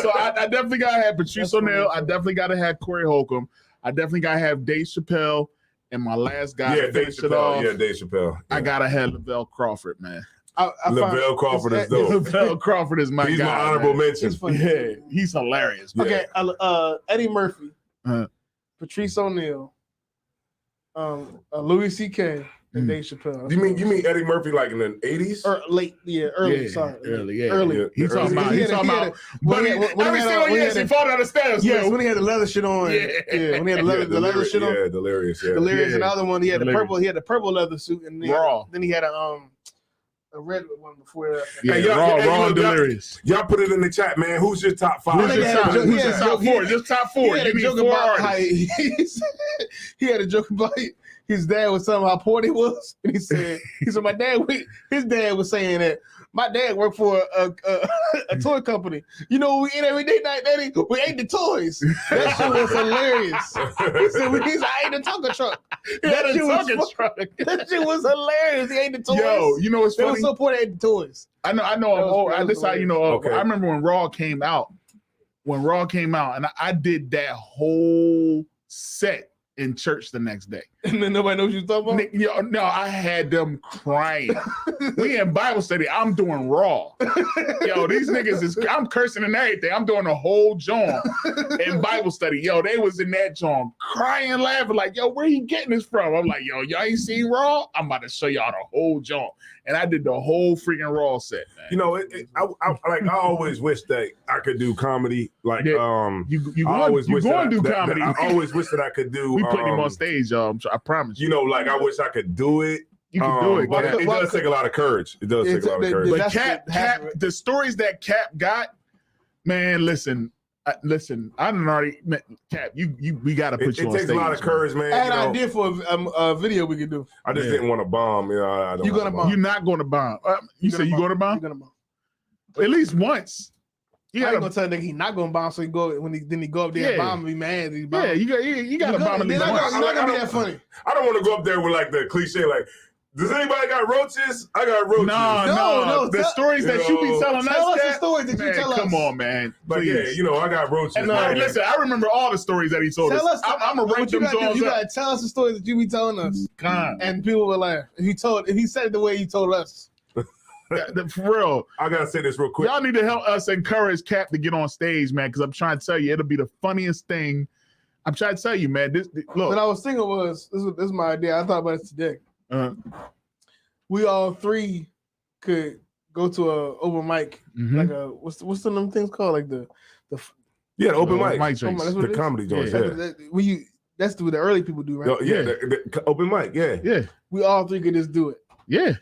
so I definitely gotta have Patrice O'Neal. I definitely gotta have Corey Holcomb. I definitely gotta have Dave Chappelle. And my last guy, Dave Chappelle. Dave Chappelle. I gotta have Lavelle Crawford, man. Lavelle Crawford is dope. Lavelle Crawford is my guy. He's my honorable mention. Yeah, he's hilarious. Man. Okay, Eddie Murphy, Patrice O'Neal, Louis C.K. and Dave Chappelle. You mean Eddie Murphy like in the 80s? Or late, early. Sorry, early. He's talking about. But every single year he fought out the stairs. Yes, when he had the leather shit on. Yeah, when he had the leather shit on. Yeah, Delirious. Yeah, Delirious. Another one. He had the purple. He had the purple leather suit, and then he had a red one before that. Yeah, raw and Delirious. Y'all put it in the chat, man. Who's your top 5? Who's your top 4? Just top 4. He had a joke about how he had a joke about his dad was telling him how poor he was, and he said, my dad. His dad was saying that my dad worked for a toy company. You know what we eat every day, Daddy? We ate the toys. That shit was hilarious. He said, I ate the Tonka truck. That shit was hilarious. He ate the toys. Yo, you know what's funny? They were so poor they ate the toys. I know. I'm old. This how you know. Okay. I remember when Raw came out. And I did that whole set in church the next day. And then nobody knows what you're talking about? No, I had them crying. We in Bible study. I'm doing Raw. Yo, these niggas I'm cursing and everything. I'm doing a whole John in Bible study. Yo, they was in that John crying, laughing like, yo, where you getting this from? I'm like, yo, y'all ain't seen Raw? I'm about to show y'all the whole John. And I did the whole freaking Raw set, man. You know, I always wish that I could do comedy. Like, you always wish going to do comedy. I always wish that I could do. We putting him on stage, y'all. I promise you. You know, like I wish I could do it. You can do it, but it does take a lot of courage. It does take a lot of courage. But Cap, the stories that Cap got, man. Listen. I didn't already. Cap, we got to put you on stage. It takes a lot of courage, man. I had an idea for a video we could do. I just didn't want to bomb. You know, you're gonna bomb. You're not going to bomb. You said you're going to bomb. You're gonna bomb. At least once. I ain't gonna tell nigga he not gonna bomb, so he go up there and bomb and be mad. You got to bomb at least once. It's not gonna be that funny. I don't want to go up there with like the cliche, like, does anybody got roaches? I got roaches. No. The stories that you be telling us. Tell us the stories that you tell us. Come on, man. But yeah, I got roaches. And listen, I remember all the stories that he told us. I'm gonna rank them songs. You gotta tell us the stories that you be telling us. And people will laugh. If he said it the way he told us. For real. I gotta say this real quick. Y'all need to help us encourage Cap to get on stage, man, because I'm trying to tell you, it'll be the funniest thing. I'm trying to tell you, man. Look. What I was thinking was, this is my idea. I thought about it today. We all three could go to a open mic, like a what's some of them things called, like the open mic, the comedy joints. That's what the early people do, right? The open mic, yeah. We all three could just do it. Yeah.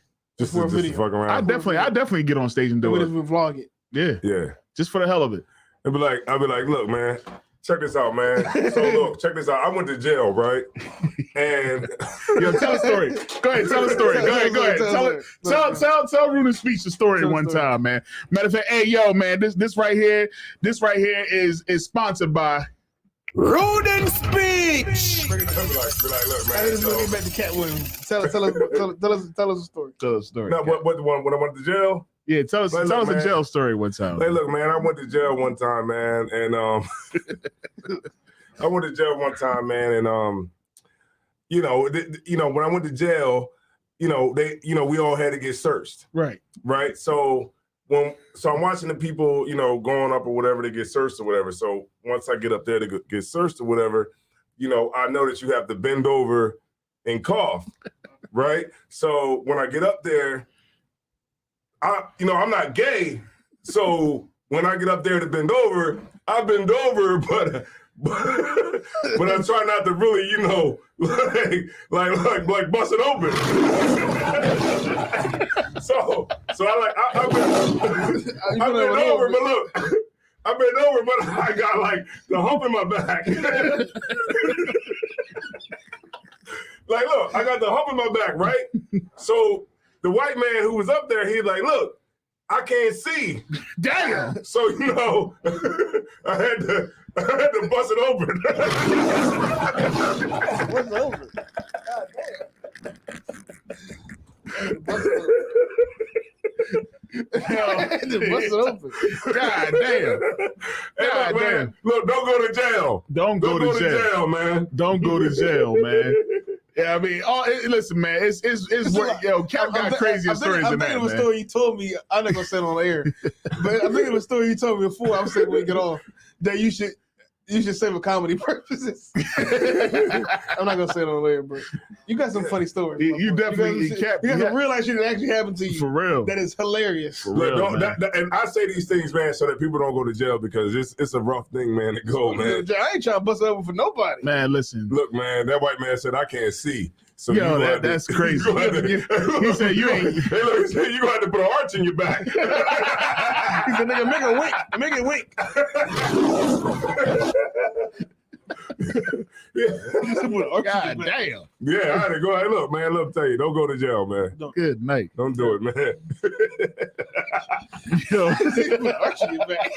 Just For a to video. fuck around. I definitely get on stage and do We it. vlog it. Yeah, Yeah. just for the hell of it. I'll be like, look, man, check this out, man. So look, check this out. I went to jail, right? And Yo, tell a story. Go ahead, tell a story. Go ahead. Tell Ruben Speech the story one time, man. Matter of fact, hey, yo, man, this right here is sponsored by Ruden Speech. be like, look, I man. just want to get back to Cat Williams. Tell us a story. Tell a story. No, what the one when I went to jail? Yeah, tell us Look, a man. jail story one time. Hey, look, man, I went to jail one time, man, and I went to jail one time, man, and when I went to jail, we all had to get searched, Right. right? So I'm watching the people, going up or whatever to get searched or whatever. So once I get up there to get searched or whatever, I know that you have to bend over and cough, right? So when I get up there, I'm not gay, so when I get up there to bend over, I bend over, but I try not to really, like bust it open. so I bend over, but look, I bend over, but I got like the hump in my back. Like, look, I got the hump in my back, right? So the white man who was up there, he's like, look, I can't see. Damn. So, I had to bust it open. What's over? Bust it open. God damn. Hey, God look, man, damn. look, don't go to jail. Don't go to jail, man. Don't go to jail, man. Yeah, I mean, listen, man, it's Cap got crazier stories than that, I'm thinking of a man. story you told me. I'm not gonna say it on air, but I'm thinking of a story you told me before. I'm saying we get off that you should say for comedy purposes. I'm not gonna say it on air, but you got some funny stories. You definitely you got some real life shit that actually happened to you. For real. That is hilarious. For real, Look, man. and I say these things, man, so that people don't go to jail because it's a rough thing, man, to go, man. I ain't trying to bust it open for nobody. Man, listen. Look, man, that white man said I can't see. So Yo, that's crazy. He said you ain't. Hey, look, he said you gonna have to put an arch in your back. He said, "Nigga, make it wink. Make it wink." God damn. Yeah, I had to go. Hey, look, man, let me tell you, don't go to jail, man. Good night. Don't do it, man. Yo. Arch in your back.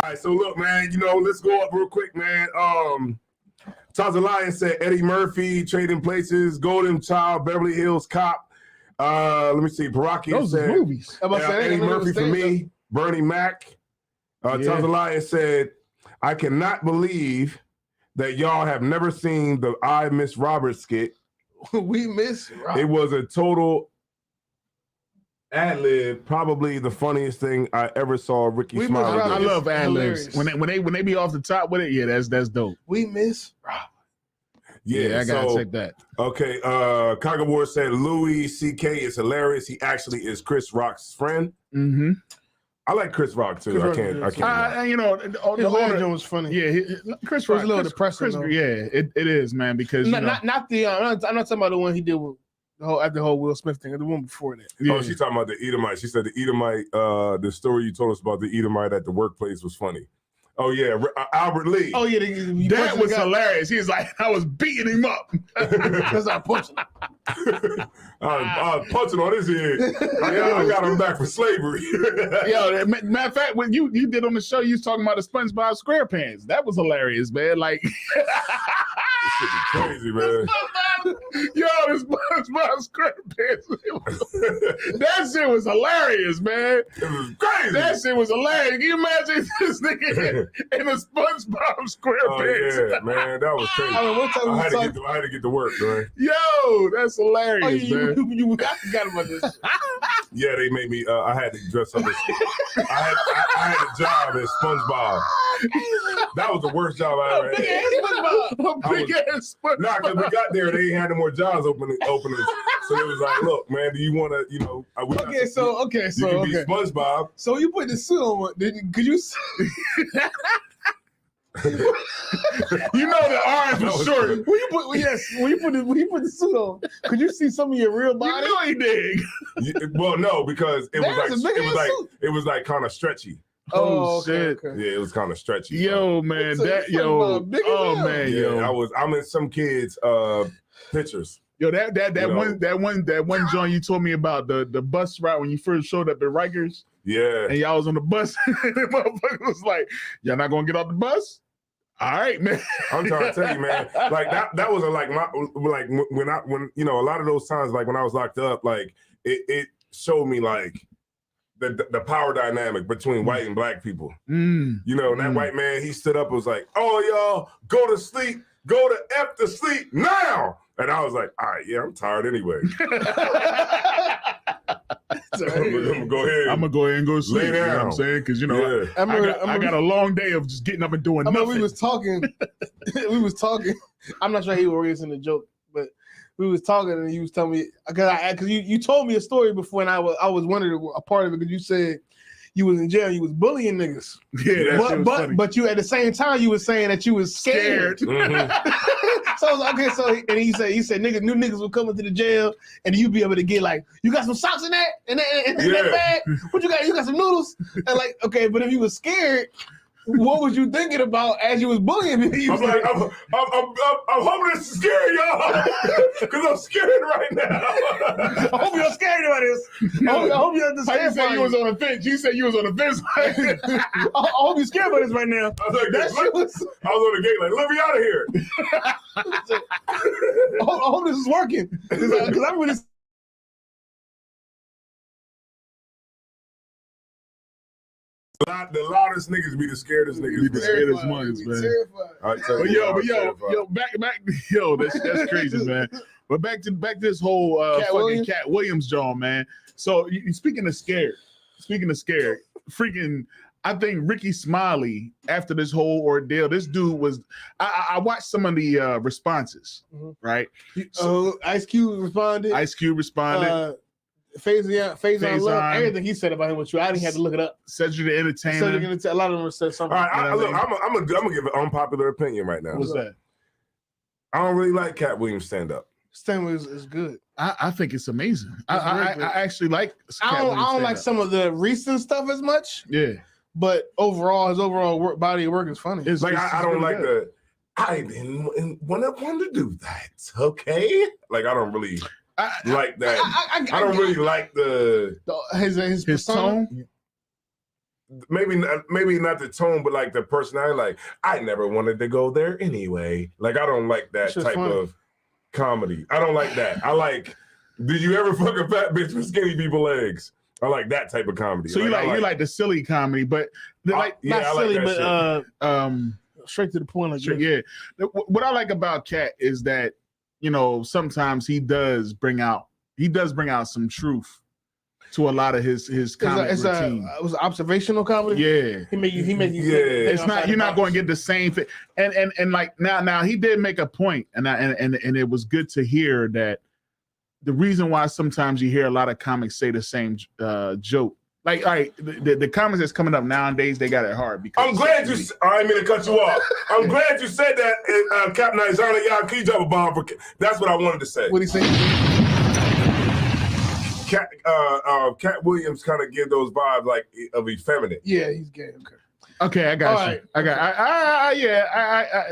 All right, so look, man, let's go up real quick, man. Taza Lion said Eddie Murphy, Trading Places, Golden Child, Beverly Hills Cop. Let me see. Paraki Those said are movies. Eddie Murphy for me. Bernie Mac. Taza Lion said, I cannot believe that y'all have never seen the I Miss Robert skit. We miss Robert. It was a total ad-lib, probably the funniest thing I ever saw Ricky We Smiley miss do. I Robert. love ad libs. Hilarious. When they be off the top with it, yeah, that's dope. We miss Robert. Yeah, I gotta so, check that. Okay, Kaga Ward said Louis C.K. is hilarious. He actually is Chris Rock's friend. Mm-hmm. I like Chris Rock too. Chris I Rock, can't. lie. The His older, origin was funny. yeah, Chris It was Rock. a little Chris, depressing, though. yeah, it is, man, because Not the. I'm not talking about the one he did with after the whole Will Smith thing. The one before that. Oh, she's talking about the Edomite. She said the Edomite. The story you told us about the Edomite at the workplace was funny. Oh yeah, Albert Lee. Oh yeah, that was hilarious. He's like, I was beating him up. That's not punching. I was punching on his head. I got him back for slavery. Yo, matter of fact, when you did on the show, you was talking about the SpongeBob SquarePants. That was hilarious, man. Like, This shit be crazy, man. yo, the SpongeBob SquarePants. That shit was hilarious, man. It was crazy. That shit was hilarious. Can you imagine this nigga in a SpongeBob SquarePants? Oh yeah, man, that was crazy. I mean, one time I we had talked. to get to work, man. Yo, that's hilarious, Oh, man. I forgot about this. Yeah, they made me. I had to dress up as. I had a job as SpongeBob. That was the worst job I ever had. Big ass SpongeBob. Nah, because we got there, they ain't had no more jobs openings. So it was like, look, man, do you want to, you can be Okay. SpongeBob. So you put the suit on. Could you? You know the arms was short. When you put the suit on, could you see some of your real body? You know he did. Well, no, because it That was a big ass suit. it was like kind of stretchy. Oh, shit. Okay. Yeah, it was kind of stretchy. Yo, man, So that you yo. talking about big as Oh hell. man, Yeah, yo. I'm in some kids' pictures. Yo, that You one joint you told me about the bus route when you first showed up at Rikers Yeah. and y'all was on the bus and the motherfucker was like, y'all not gonna get off the bus? All right, man. I'm trying to tell you, man. Like that was like when you know, a lot of those times, like when I was locked up, like it showed me like the power dynamic between white and black people. You know, and that white man, he stood up and was like, "Oh, y'all, go to sleep, go to F to sleep now." And I was like, "All right, yeah, I'm tired anyway. I'm gonna go ahead. I'm gonna go ahead and go to sleep. Lay You know what I'm down. saying? Because you know, Yeah. I got a long day of just getting up and doing I nothing. mean, we was talking. I'm not sure he was raising the joke, but we was talking, and you was telling me because you told me a story before, and I was wondering a part of it because you said you was in jail, you was bullying niggas, Yeah, that shit was funny. but you at the same time you was saying that you was scared. Mhm. So I was like, okay, so and he said niggas, new niggas will come into the jail, and you be able to get like, you got some socks in that in that Yeah. bag. What you got? You got some noodles? And like, okay, but if you was scared, what was you thinking about as you was bullying me? You I'm was like, I'm hoping this is scary, y'all, because I'm scared right now. I hope you're scared about this. I hope you How you understand. said you was on the fence? You said you was on the fence. I hope you're scared about this right now. I was like, That shit was. I was on the gate like, let me out of here. I hope this is working because I'm really. The loudest niggas be the scaredest niggas. Be the man. scaredest ones, man. I tell But you, yo, I'm but yo, terrified. yo, back, that's crazy, man. But back to this whole Cat fucking Williams? Cat Williams John, man. So speaking of scared, freaking, I think Ricky Smiley, after this whole ordeal, this dude was. I watched some of the responses, Mhm. right? Ice Cube responded. Ice Cube responded. Faison Love, Faison. everything he said about him was true. I didn't have to look it up. Cedric the Entertainer. A lot of them said something. All right, You know look, what I I'm gonna give an unpopular opinion right now. What's that? I don't really like Cat Williams stand up. Stanley is good. I think it's amazing. It's I very good. actually like. Cat I Williams don't like stand-up. some of the recent stuff as much, Yeah, but overall, his overall body of work is funny. it's Like I don't really like good. I didn't want to do that. Okay, like I don't really like that. I don't really like his his persona. tone. maybe not the tone, but like the personality. Like I never wanted to go there anyway. Like I don't like that Shit's type funny. of comedy. I don't like that. I like. Did you ever fuck a fat bitch with skinny people legs? I like that type of comedy. So you like the silly comedy, but like yeah, Not I like silly, that but shit. straight to the point. Like sure, this. yeah. What I like about Cat is that sometimes he does bring out some truth to a lot of his comic routine. It was observational comedy. Yeah. He made you. Yeah. It's not you're not going to get the same thing, and like now he did make a point, and it was good to hear that the reason why sometimes you hear a lot of comics say the same joke, like all right, the comics that's coming up nowadays, they got it hard because I'm glad you. I ain't mean to cut you off. I'm glad you said that, Captain Isaiah. Y'all, can you drop a bomb for? That's what I wanted to say. What he say? Cat Williams kind of give those vibes like of effeminate. Yeah, he's gay. Okay. Okay, I got All you. right.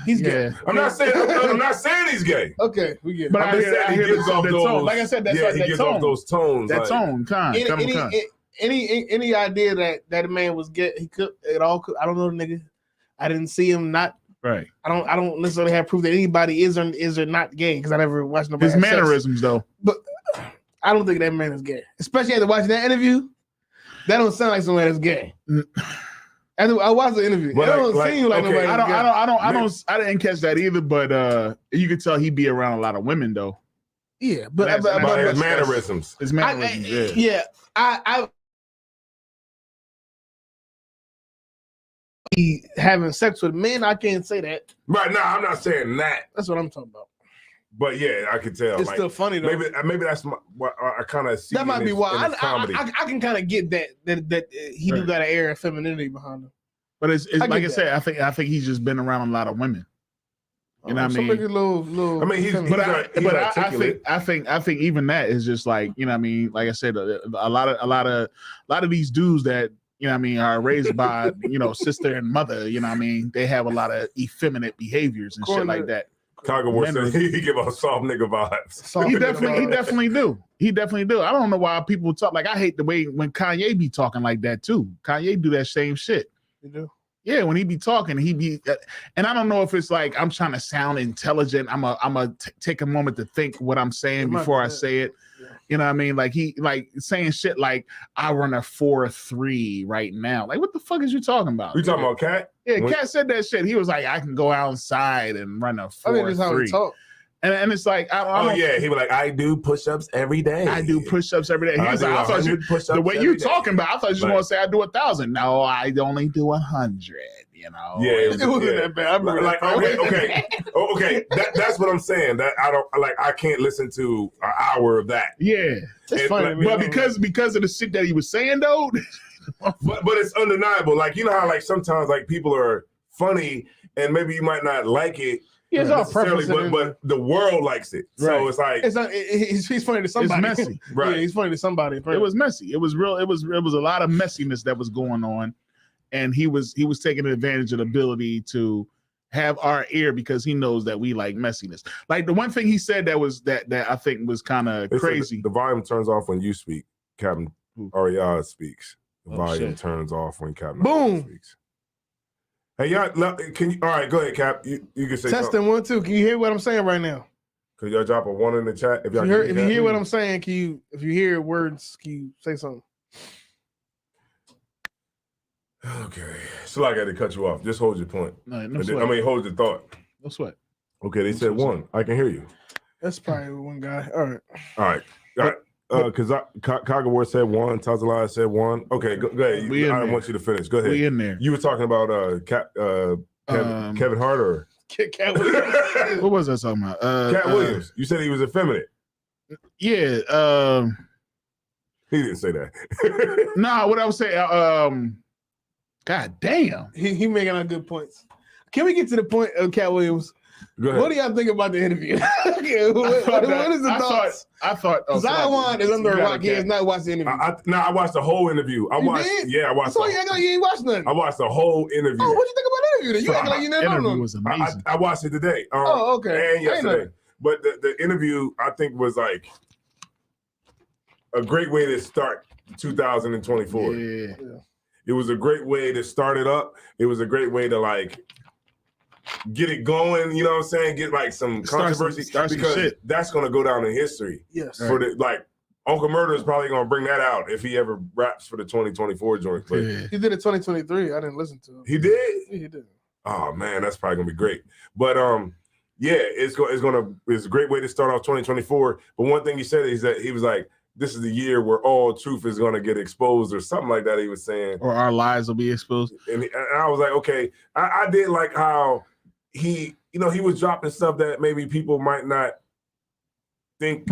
He's gay. I'm not saying he's gay. Okay, we get it. But I'm just saying he gives off the those. tone. Like I said, that's yeah, like he that gives tone. off those tones. That like, tone, any idea that a man was gay, he could it all could. I don't know the nigga. I didn't see him. Not. right. I don't necessarily have proof that anybody is or not gay because I never watched nobody. His have sex. mannerisms, though. But I don't think that man is gay. Especially after watching that interview. That don't sound like someone that's gay. After I watched the interview. But It don't like, seem like okay, nobody. I didn't catch that either, but you could tell he'd be around a lot of women though. Yeah, but his mannerisms. His mannerisms, yeah. I he having sex with men. I can't say that. Right now, I'm not saying that, That's what I'm talking about. but yeah, I could tell. It's like, still funny though. maybe that's what I kind of see. That might in be his- why in his comedy. I can kind of get that he do got an air of femininity behind him. But it's I like get I said, I think he's just been around a lot of women. You know what I mean? I mean, he's I think even that is just like, you know what I mean? Like I said, a lot of these dudes that, you know what I mean, are raised by, you know, sister and mother, you know what I mean? They have a lot of effeminate behaviors and shit like that. Kagawar says he give off soft nigga vibes. He definitely do. He definitely do. I don't know why people talk like, I hate the way when Kanye be talking like that too. Kanye do that same shit. You do? Yeah, when he be talking, he be, and I don't know if it's like I'm trying to sound intelligent. I'm a take a moment to think what I'm saying before I say it. Yeah. You know what I mean? Like he like saying shit like I run a 4.3 right now. Like what the fuck is you talking about? You talking about Cat? Yeah, Cat said that shit. He was like, I can go outside and run a 4.3. I think that's how he talk. And it's like, he was like, I do push-ups every day. I do push-ups every day. He was like, I thought the way you talking about, I thought you just want to say I do 1,000. No, I only do 100. You know, yeah, it wasn't that bad. I remember like, okay. That's what I'm saying. That I don't like. I can't listen to an hour of that. Yeah, it's funny, but because of the shit that he was saying though. but it's undeniable. Like you know how like sometimes like people are funny and maybe you might not like it. Yeah, it's all preference, but the world likes it. Right. So it's like he's funny to somebody. It's messy. Right. Yeah, he's funny to somebody. It was messy. It was real. It was a lot of messiness that was going on, and he was taking advantage of the ability to have our ear because he knows that we like messiness. Like the one thing he said that I think was kind of crazy. The volume turns off when you speak. Captain Ariad speaks. The volume turns off when Captain Boom speaks. Hey, y'all, can you? All right, go ahead, Cap. You can say testing something. 1, 2. Can you hear what I'm saying right now? Could y'all drop a 1 in the chat if y'all if you hear what I'm saying? Can you? If you hear words, can you say something? Okay, so I got to cut you off. Just hold your point. No sweat. Hold your thought. No sweat. Okay, they said 1. I can hear you. That's probably one guy. All right. Because Kagawar said 1, Tazalai said 1. Okay, go ahead. I don't want you to finish. Go ahead. We in there. You were talking about Kevin Hart or Cat Williams. What was I talking about? Cat Williams. You said he was effeminate. Yeah. He didn't say that. Nah, what I was saying. God damn. He making out good points. Can we get to the point of Cat Williams? Go ahead. What do y'all think about the interview? Okay, what is the thoughts? I thought Zion is under a rock. He has not watched the interview. I watched the whole interview. I watched So you act like you ain't watched nothing. I watched the whole interview. Oh, what you think about the interview? You act like you never know. Was amazing. I watched it today. Okay. And yesterday. But the interview, I think, was like a great way to start 2024. Yeah. It was a great way to start it up. It was a great way to like get it going, you know what I'm saying? Get like some controversy because that's gonna go down in history. Yes. For the like Uncle Murder is probably gonna bring that out if he ever raps for the 2024 joint. But he did it 2023. I didn't listen to him. He did? Yeah, he did. Oh man, that's probably gonna be great. But yeah, it's a great way to start off 2024. But one thing he said is that he was like, this is the year where all truth is going to get exposed or something like that he was saying. Or our lives will be exposed. And I was like, okay. I did like how he was dropping stuff that maybe people might not think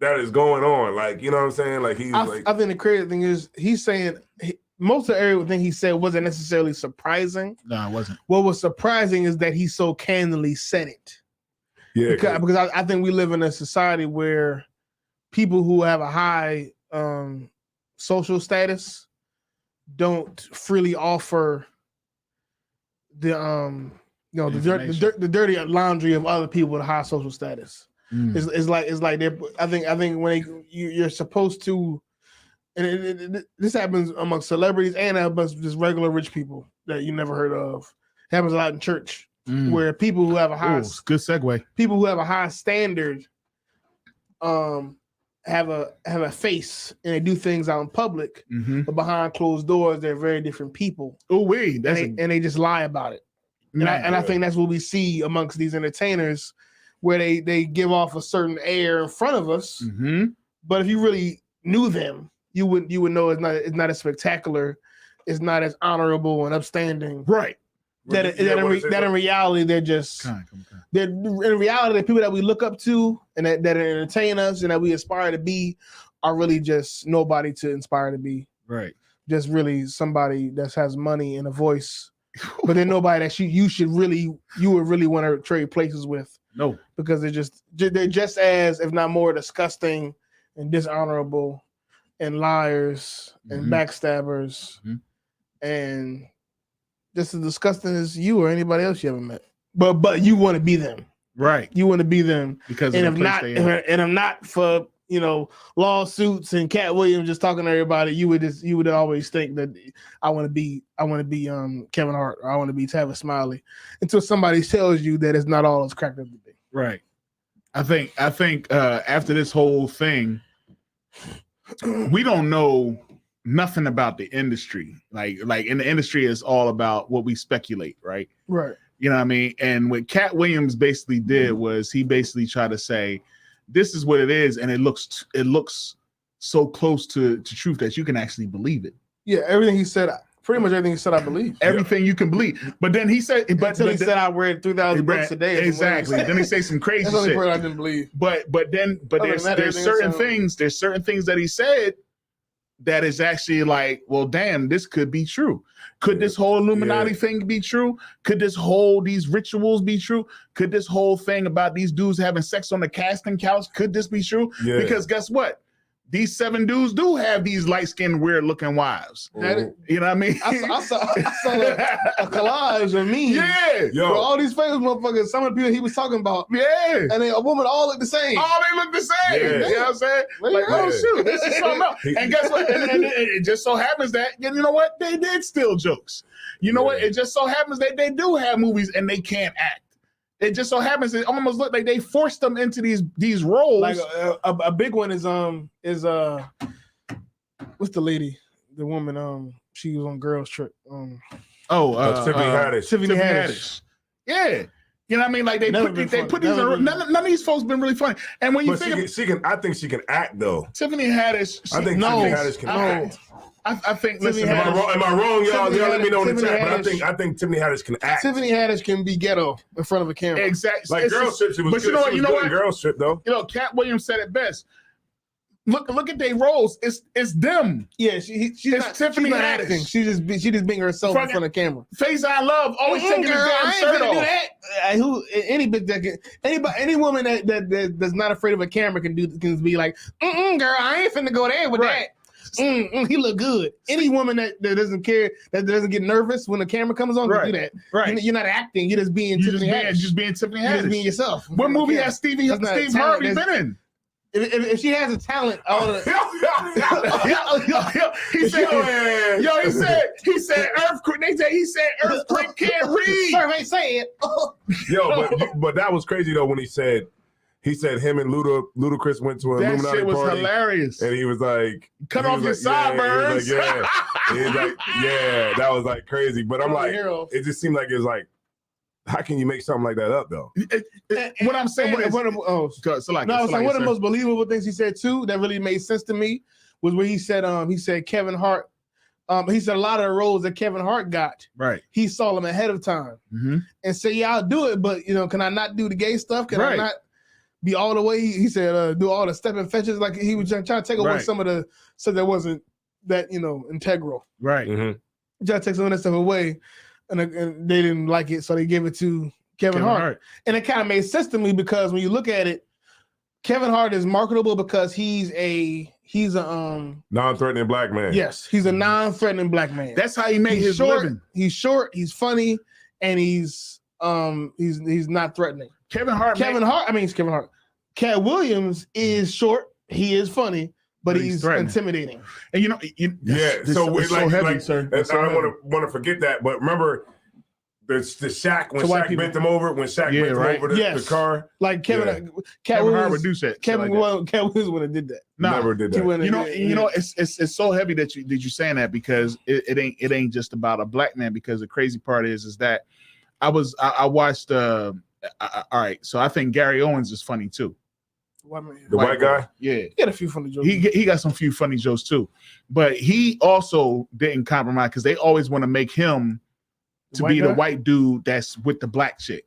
that is going on. Like, you know what I'm saying? Like I think the crazy thing is he's saying most of everything he said wasn't necessarily surprising. No, it wasn't. What was surprising is that he so candidly said it. Yeah. Because I think we live in a society where people who have a high social status don't freely offer the dirty laundry of other people with a high social status. It's like they're. I think when you're supposed to, and this happens among celebrities and amongst just regular rich people that you never heard of. It happens a lot in church where people who have a high good segue. People who have a high standard, have a face and they do things out in public, but behind closed doors they're very different people. Oh wait, and they just lie about it. I think that's what we see amongst these entertainers, where they give off a certain air in front of us. But if you really knew them, you would know it's not as spectacular, it's not as honorable and upstanding. Right. That in reality they're just they're in reality the people that we look up to and that entertain us and that we aspire to be are really just nobody to inspire to be. Right. just really somebody that has money and a voice, but they're nobody that you would really want to trade places with. No, because they're just as, if not more, disgusting and dishonorable and liars and backstabbers and just as disgusting as you or anybody else you ever met. But you want to be them, right? You want to be them because and if not for lawsuits and Cat Williams just talking to everybody, you would always think that I want to be Kevin Hart or I want to be Tavis Smiley until somebody tells you that it's not all it's cracked up to be. Right. I think after this whole thing, we don't know nothing about the industry. Like in the industry, it's all about what we speculate, right? Right. You know what I mean? And what Cat Williams basically did was he basically tried to say, this is what it is, and it looks so close to truth that you can actually believe it. Yeah, everything he said, pretty much everything he said, I believe. Everything you can believe. But then he said, he said I read 3,000 books a day. Exactly. Then he say some crazy That's the only shit. part I didn't believe. But there's certain things that he said that is actually like, well, damn, this could be true. Could this whole Illuminati thing be true? Could these rituals be true? Could this whole thing about these dudes having sex on the casting couch, could this be true? Yeah. Because guess what? These 7 dudes do have these light-skinned, weird-looking wives. You know what I mean? I saw a collage of me. Yeah. Yo. All these famous motherfuckers, some of the people he was talking about. Yeah. And a woman all look the same. All they look the same. Yeah. You know what I'm saying? Like, oh, shoot, this is something else. And guess what? And it just so happens that, you know what? They did steal jokes. You know what? It just so happens that they do have movies and they can't act. It just so happens it almost looked like they forced them into these roles. Like a big one is what's the lady, the woman she was on Girls Trip. Tiffany Haddish. Tiffany Haddish. Yeah. You know what I mean? Like they put these. None of these folks been really funny. And when you think I think she can act though. Tiffany Haddish. Tiffany Haddish can act. I think. Listen, am I wrong, y'all? Y'all let me know in the chat. But I think Tiffany Haddish can act. Tiffany Haddish can be ghetto in front of a camera. Exactly. Like Girls Trip, she was. But good. You know what? Girls Trip though. You know, Cat Williams said it best. Look at their roles. It's them. Yeah, she's not Tiffany Haddish. Acting. She just being herself in front of camera. Face I love, always taking his damn shirt off. Any woman that's not afraid of a camera can be like, girl, I ain't finna go there with that. He look good. Any woman that doesn't care, that doesn't get nervous when the camera comes on, can do that. Right. You're not acting. You're just being Tiffany Haddish. Just being Tiffany Haddish. You're just being yourself. What movie has Steve Harvey been in? If she has a talent, he said earthquake. He said earthquake can't read. Sir ain't saying. But that was crazy though when he said him and Ludacris went to an Illuminati party. That shit was hilarious. And he was like, cut off your sideburns. He was like, that was like crazy. But I'm like, it just seemed like it was like, how can you make something like that up though? What I'm saying is, one of the most believable things he said too that really made sense to me was where he said Kevin Hart. He said a lot of the roles that Kevin Hart got, right? He saw them ahead of time and said, "Yeah, I'll do it, but can I not do the gay stuff? Can I not be all the way?" He said, "Do all the step and fetches." Like he was trying to take away some of the stuff that wasn't that integral, right? Trying to take some of that stuff away. And they didn't like it, so they gave it to Kevin Hart. And it kind of made sense to me because when you look at it, Kevin Hart is marketable because he's a non-threatening black man. Yes, he's a non-threatening black man. That's how he made his living. He's short, he's funny, and he's not threatening. Kevin Hart. Cat Williams is short, he is funny, but he's intimidating. And so it's so heavy, sir. I don't want to forget that, but remember the Shaq when Shaq bent him over the car. Like Cat Hart would do that. Cat Williams would have did that. Never did that. It's so heavy that you're saying that because it ain't just about a black man. Because the crazy part is that I watched. All right, so I think Gary Owens is funny too. The white guy? Yeah. He got a few funny jokes. He got some few funny jokes too. But he also didn't compromise because they always want to make him to be the white dude that's with the black chick.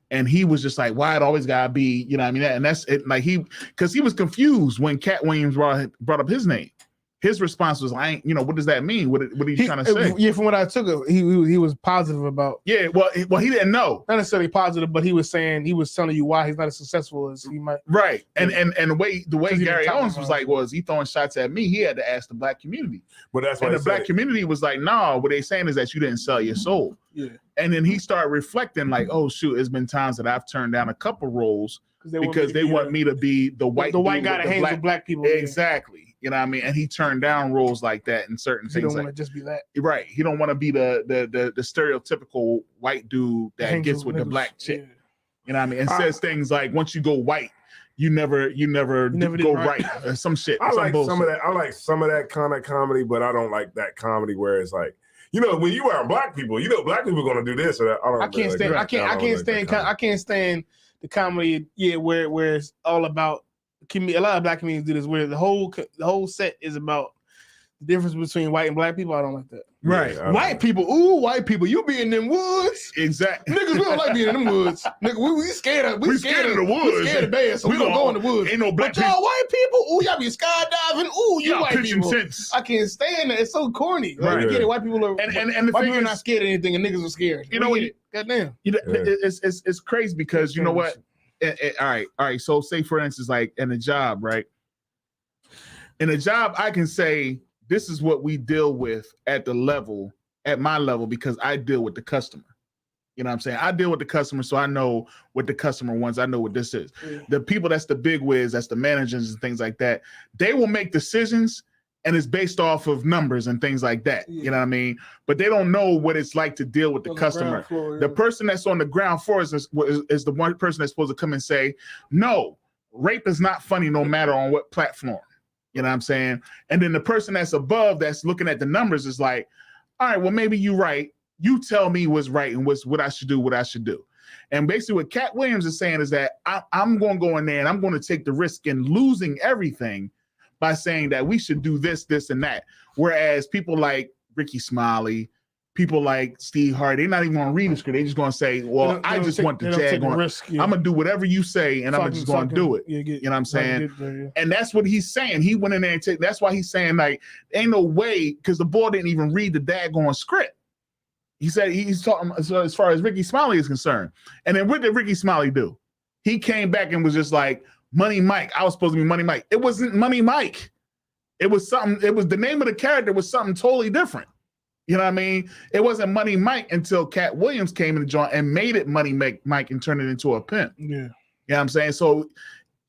And he was just like, why it always gotta be, and that's it. Like because he was confused when Cat Williams brought up his name. his response was, "I ain't, what does that mean? What are you trying to say?" Yeah, from what I took it, he was positive about. Yeah, well, he didn't know. Not necessarily positive, but he was telling you why he's not as successful as he might. Right, and the way Gary Owens was like, was he throwing shots at me? He had to ask the black community. But that's why and the black community was like, "No, what they saying is that you didn't sell your soul." Yeah, and then he started reflecting, like, "Oh shoot, it's been times that I've turned down a couple roles because they want me to be the white guy that hangs with black people." Exactly. You know what I mean? And he turned down roles like that and certain things. He don't like, want to just be that. Right. He don't want to be the stereotypical white dude that gets with the black chick. Yeah. You know what I mean? And says things like, once you go white, you never go right. Or some shit. I like bullshit. some of that. I like some of that kind of comedy, but I don't like that comedy where it's like, when you are black people, black people are gonna do this or that. I can't stand the comedy. Yeah, where it's all about. A lot of black comedians do this, where the whole set is about the difference between white and black people. I don't like that. Right. Yeah, white people, you be in them woods. Exactly. Niggas, we don't like being in them woods. Nigga, we scared of the woods. We scared of bears, so we gonna go in the woods. Ain't no black people. Y'all white people, y'all be skydiving. You white people. Tents. I can't stand that. It's so corny. Right. I get it. White people are and the white thing people are not scared of anything, and niggas are scared. Goddamn. It's crazy because you know what? All right. So say for instance, like in a job, right? In a job, I can say this is what we deal with at my level, because I deal with the customer. You know what I'm saying? I deal with the customer, so I know what the customer wants. I know what this is. Yeah. The people that's the big wiz, that's the managers and things like that, they will make decisions and it's based off of numbers and things like that. Yeah. You know what I mean? But they don't know what it's like to deal with the customer. The person that's on the ground floor is the one person that's supposed to come and say, no, rape is not funny no matter on what platform. You know what I'm saying? And then the person that's above that's looking at the numbers is like, all right, well, maybe you're right. You tell me what's right and what I should do, And basically what Cat Williams is saying is that I'm going to go in there and I'm going to take the risk in losing everything by saying that we should do this, this, and that. Whereas people like Ricky Smiley, people like Steve Harvey, they're not even going to read the script. They're just going to say, well, I just want the jag on. I'm going to do whatever you say and I'm just going to do it. You know what I'm saying? And that's what he's saying. He went in there and that's why he's saying, like, ain't no way, because the boy didn't even read the daggone script. He said he's talking as far as Ricky Smiley is concerned. And then what did Ricky Smiley do? He came back and was just like, Money Mike. I was supposed to be Money Mike. It wasn't Money Mike. It was something. It was the name of the character was something totally different. You know what I mean? It wasn't Money Mike until Cat Williams came in the joint and made it Money Mike and turned it into a pimp. Yeah. You know what I'm saying? So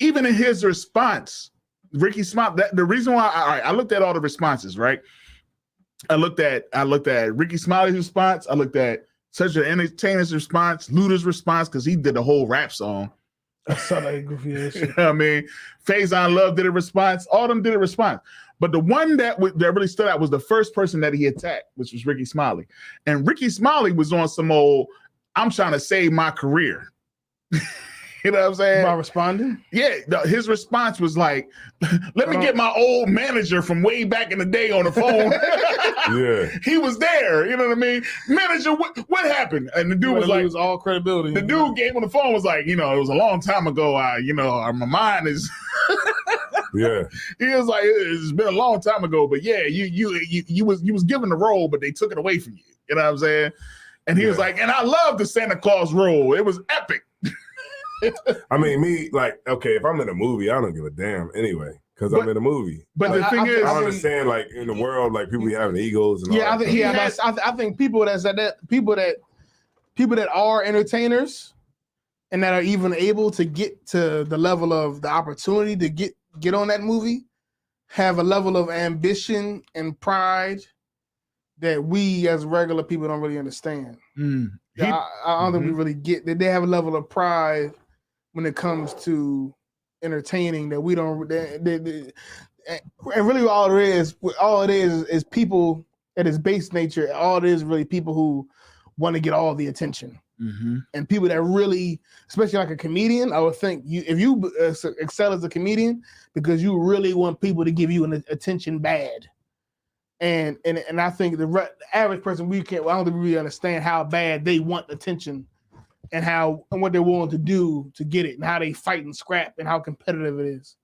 even in his response, Ricky Smiley, the reason why I looked at all the responses, right? I looked at Ricky Smiley's response. I looked at Such an Entertainer's response, Luda's response, because he did the whole rap song. I saw that goofy ass shit. I mean, Faison Love did a response. All of them did a response. But the one that really stood out was the first person that he attacked, which was Ricky Smiley. And Ricky Smiley was on some old, I'm trying to save my career. You know what I'm saying? By responding? Yeah, his response was like, let me get my old manager from way back in the day on the phone. Yeah. He was there, you know what I mean? Manager, what happened? And the dude was like, all credibility. The dude came on the phone was like, it was a long time ago. My mind is Yeah. He was like, it's been a long time ago, but yeah, you was given the role, but they took it away from you. You know what I'm saying? And he was like, and I love the Santa Claus role. It was epic. I mean, if I'm in a movie, I don't give a damn anyway, because I'm in a movie. But the thing is, I understand, like, in the world, like, people be having egos and all that. I think people that are entertainers and that are even able to get to the level of the opportunity to get on that movie have a level of ambition and pride that we as regular people don't really understand. I don't think we really get that. They have a level of pride when it comes to entertaining that we don't. And really, all it is people at its base nature. All it is really people who want to get all the attention, and people that really, especially like a comedian. I would think if you excel as a comedian because you really want people to give you an attention bad. And I think the average person I don't think we really understand how bad they want attention and what they're willing to do to get it and how they fight and scrap and how competitive it is.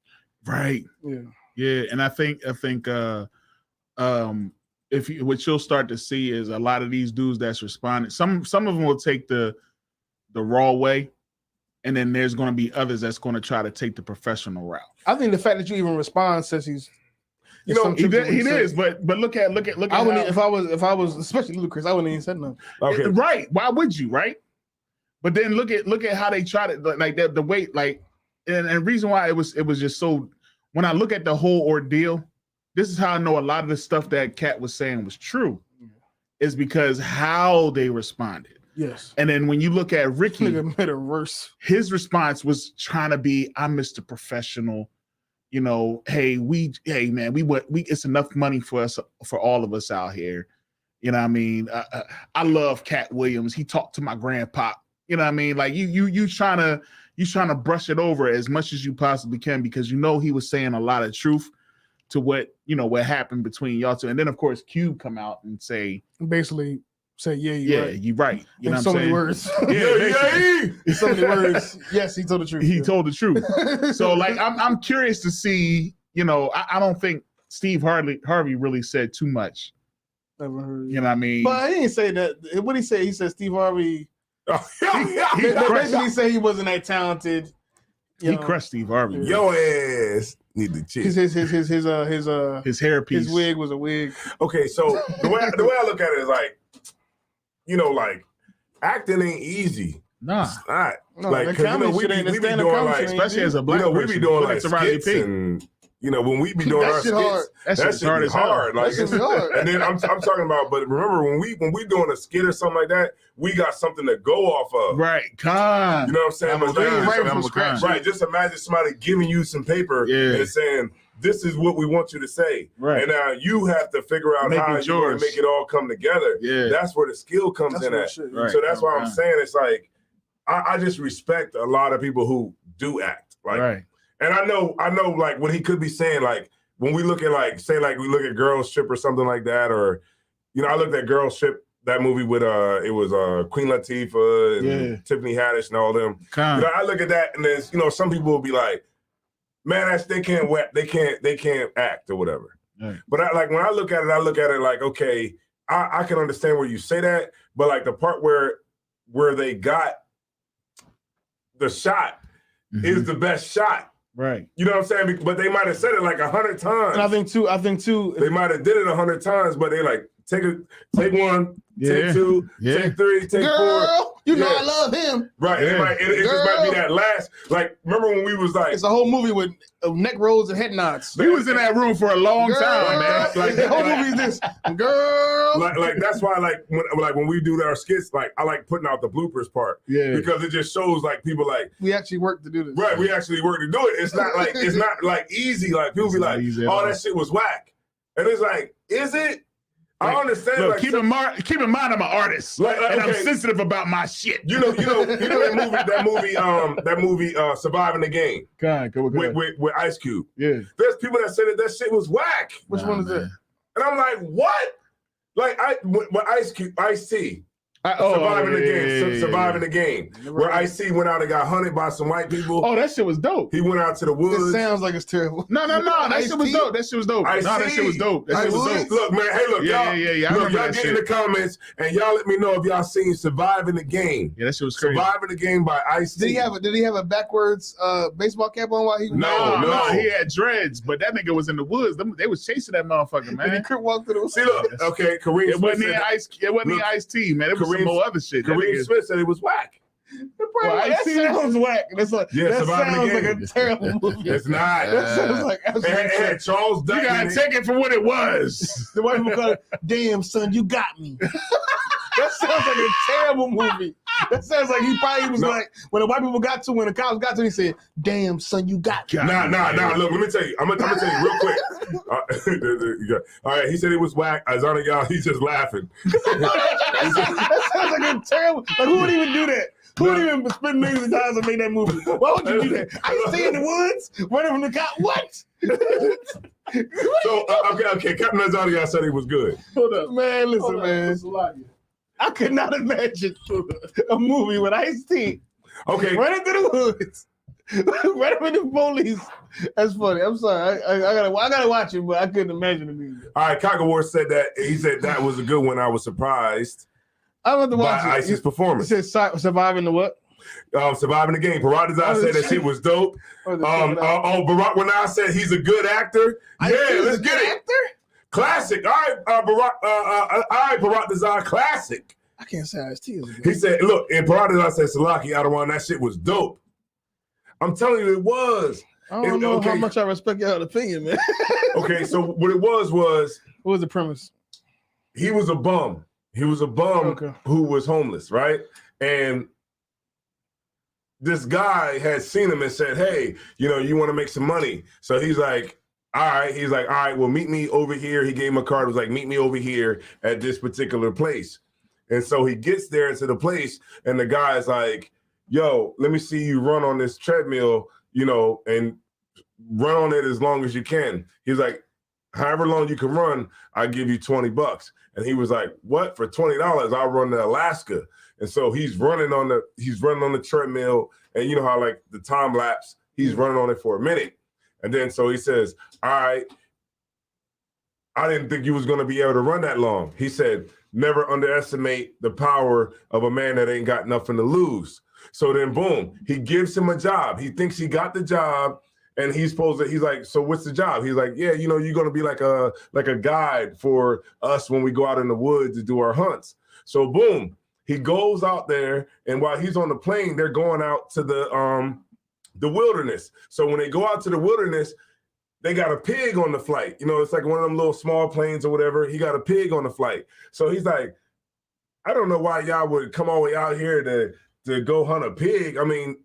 Right. Yeah. Yeah, and I think what you'll start to see is a lot of these dudes that's responding. Some of them will take the raw way, and then there's going to be others that's going to try to take the professional route. I think the fact that you even respond says he's. He is, but look at. I wouldn't if I was especially Ludacris, I wouldn't even said nothing. Okay, right? Why would you, right? But then look at how they try to like the way like, and the reason why it was just so. When I look at the whole ordeal, this is how I know a lot of the stuff that Cat was saying was true, is because how they responded. Yes. And then when you look at Ricky, made it worse. His response was trying to be, I'm Mr. Professional. You know, hey man, it's enough money for us, for all of us out here. You know what I mean? I love Cat Williams. He talked to my grandpa. You know what I mean? Like you trying to brush it over as much as you possibly can, because you know he was saying a lot of truth to what happened between y'all two. And then of course Cube come out and basically say, you're right. You're right. You know what I'm so saying? many words. So many words. Yes, he told the truth. He told the truth. So like I'm curious to see, I don't think Steve Harvey really said too much. Never heard. You know what I mean? But he didn't say that. What did he say? He said Steve Harvey. He basically said he wasn't that talented. He crushed Steve Harvey. Your ass need to chill. His hairpiece. His wig was a wig. Okay, so the way I look at it is like, like acting ain't easy. Nah, it's not. No, like, we be doing like, especially as a black person, we be doing like skits skits and when we be doing our skits, that shit's hard. Like, that hard. And then I'm talking about, but remember when we doing a skit or something like that, we got something to go off of. Right, you know what I'm saying? Right from scratch. Right, just imagine somebody giving you some paper and saying, this is what we want you to say. Right. And now you have to figure out how you're going to make it all come together. Yeah. That's where the skill comes in at. Right. So that's why I'm saying it's like, I just respect a lot of people who do act. Like, right. And I know like what he could be saying, like when we look at like, say like we look at Girls Trip or something like that, or, I looked at Girls Trip, that movie with it was Queen Latifah and Tiffany Haddish and all them. I look at that and then some people will be like, man, they can't act or whatever. Right. But when I look at it like, okay, I can understand where you say that, but like the part where they got the shot is the best shot. Right. You know what I'm saying? But they might have said it like 100 times. And I think too, they might have did it 100 times, but they like take one, take two, take three, take four. You know I love him. Right. It just might be that last. Like, remember when we was like, it's a whole movie with neck rolls and head nods. We was in that room for a long time, man. Like the whole movie is this. Girl. Like that's why when we do our skits, like I like putting out the bloopers part. Yeah. Because it just shows like people like we actually work to do this. Right. We actually work to do it. It's not like easy. Like people be like, oh, that shit was whack. And it's like, is it? I understand. Look, like, keep in mind, I'm an artist, and I'm sensitive about my shit. You know that movie, Surviving the Game. With Ice Cube. Yeah. There's people that said that shit was whack. Which one is it? And I'm like, what? Like with Ice-T. Surviving the Game. Where Ice-T went out and got hunted by some white people. Oh, that shit was dope. He went out to the woods. It sounds like it's terrible. No. That shit was dope. That shit was dope. That shit was dope. Look, man. Hey, look, y'all. Look, y'all get in the comments and y'all let me know if y'all seen Surviving the Game. Yeah, that shit was crazy. Surviving the Game by Ice-T. Did he have a backwards baseball cap on while he was? No. He had dreads, but that nigga was in the woods. They was chasing that motherfucker, man. And he could walk through the woods. See, look. Okay, Kareem. It wasn't Ice-T, man. It was some more other shit. Kareem Smith said it was whack. That sounds whack. That's like, that sounds like a terrible movie. It's not. That sounds like it had Charles Dutton. You gotta take it for what it was. The white people call it, damn son, you got me. That sounds like a terrible movie. That sounds like he probably was like, when the white people got to, when the cops got to, he said, damn son, you got me. Nah. Look, let me tell you. I'm gonna tell you real quick. All right, he said it was whack. Azana, y'all, he's just laughing. That sounds like a terrible. Like, who would even do that? Who would even spend millions of dollars to make that movie? Why would you do that? I stay in the woods, running from the cop. What? So okay. Captain Azana said it was good. Hold up, man. Listen, man. I could not imagine a movie with Ice-T running through the woods Right up in the police. That's funny. I'm sorry. I gotta watch it, but I couldn't imagine it either. All right, Cockawar said that. He said that was a good one. I was surprised I'm going to watch by it. Ice's performance. It says surviving the what? Surviving the game. Paradizai said that shit was dope. Barack Wanai said he's a good actor. Yeah, let's get it. Classic. All right, Paradizai, classic. I can't say Ice-T is a good He said, look, and Paradizai said Salaki Adawan, that shit was dope. I'm telling you, it was. I don't know how much I respect your opinion, man. Okay, so what it was what was the premise? he was a bum. He was a bum who was homeless, right? And this guy had seen him and said, hey, you want to make some money. So he's like, all right. He's like, all right, well, meet me over here. He gave him a card. Was like, meet me over here at this particular place. And so he gets there into the place, and the guy's like, yo, let me see you run on this treadmill, and run on it as long as you can. He's like, however long you can run, I'll give you $20. And he was like, what? For $20, I'll run to Alaska. And so he's running on the treadmill, and you know how like the time lapse, he's running on it for a minute. And then so he says, all right, I didn't think you was going to be able to run that long. He said, never underestimate the power of a man that ain't got nothing to lose. So then boom, he gives him a job. He thinks he got the job, and he's like, so what's the job? He's like, yeah, you're going to be like a guide for us when we go out in the woods to do our hunts. So boom, he goes out there, and while he's on the plane, they're going out to the wilderness. So when they go out to the wilderness, they got a pig on the flight. It's like one of them little small planes or whatever. He got a pig on the flight. So he's like, I don't know why y'all would come all the way out here to go hunt a pig. I mean,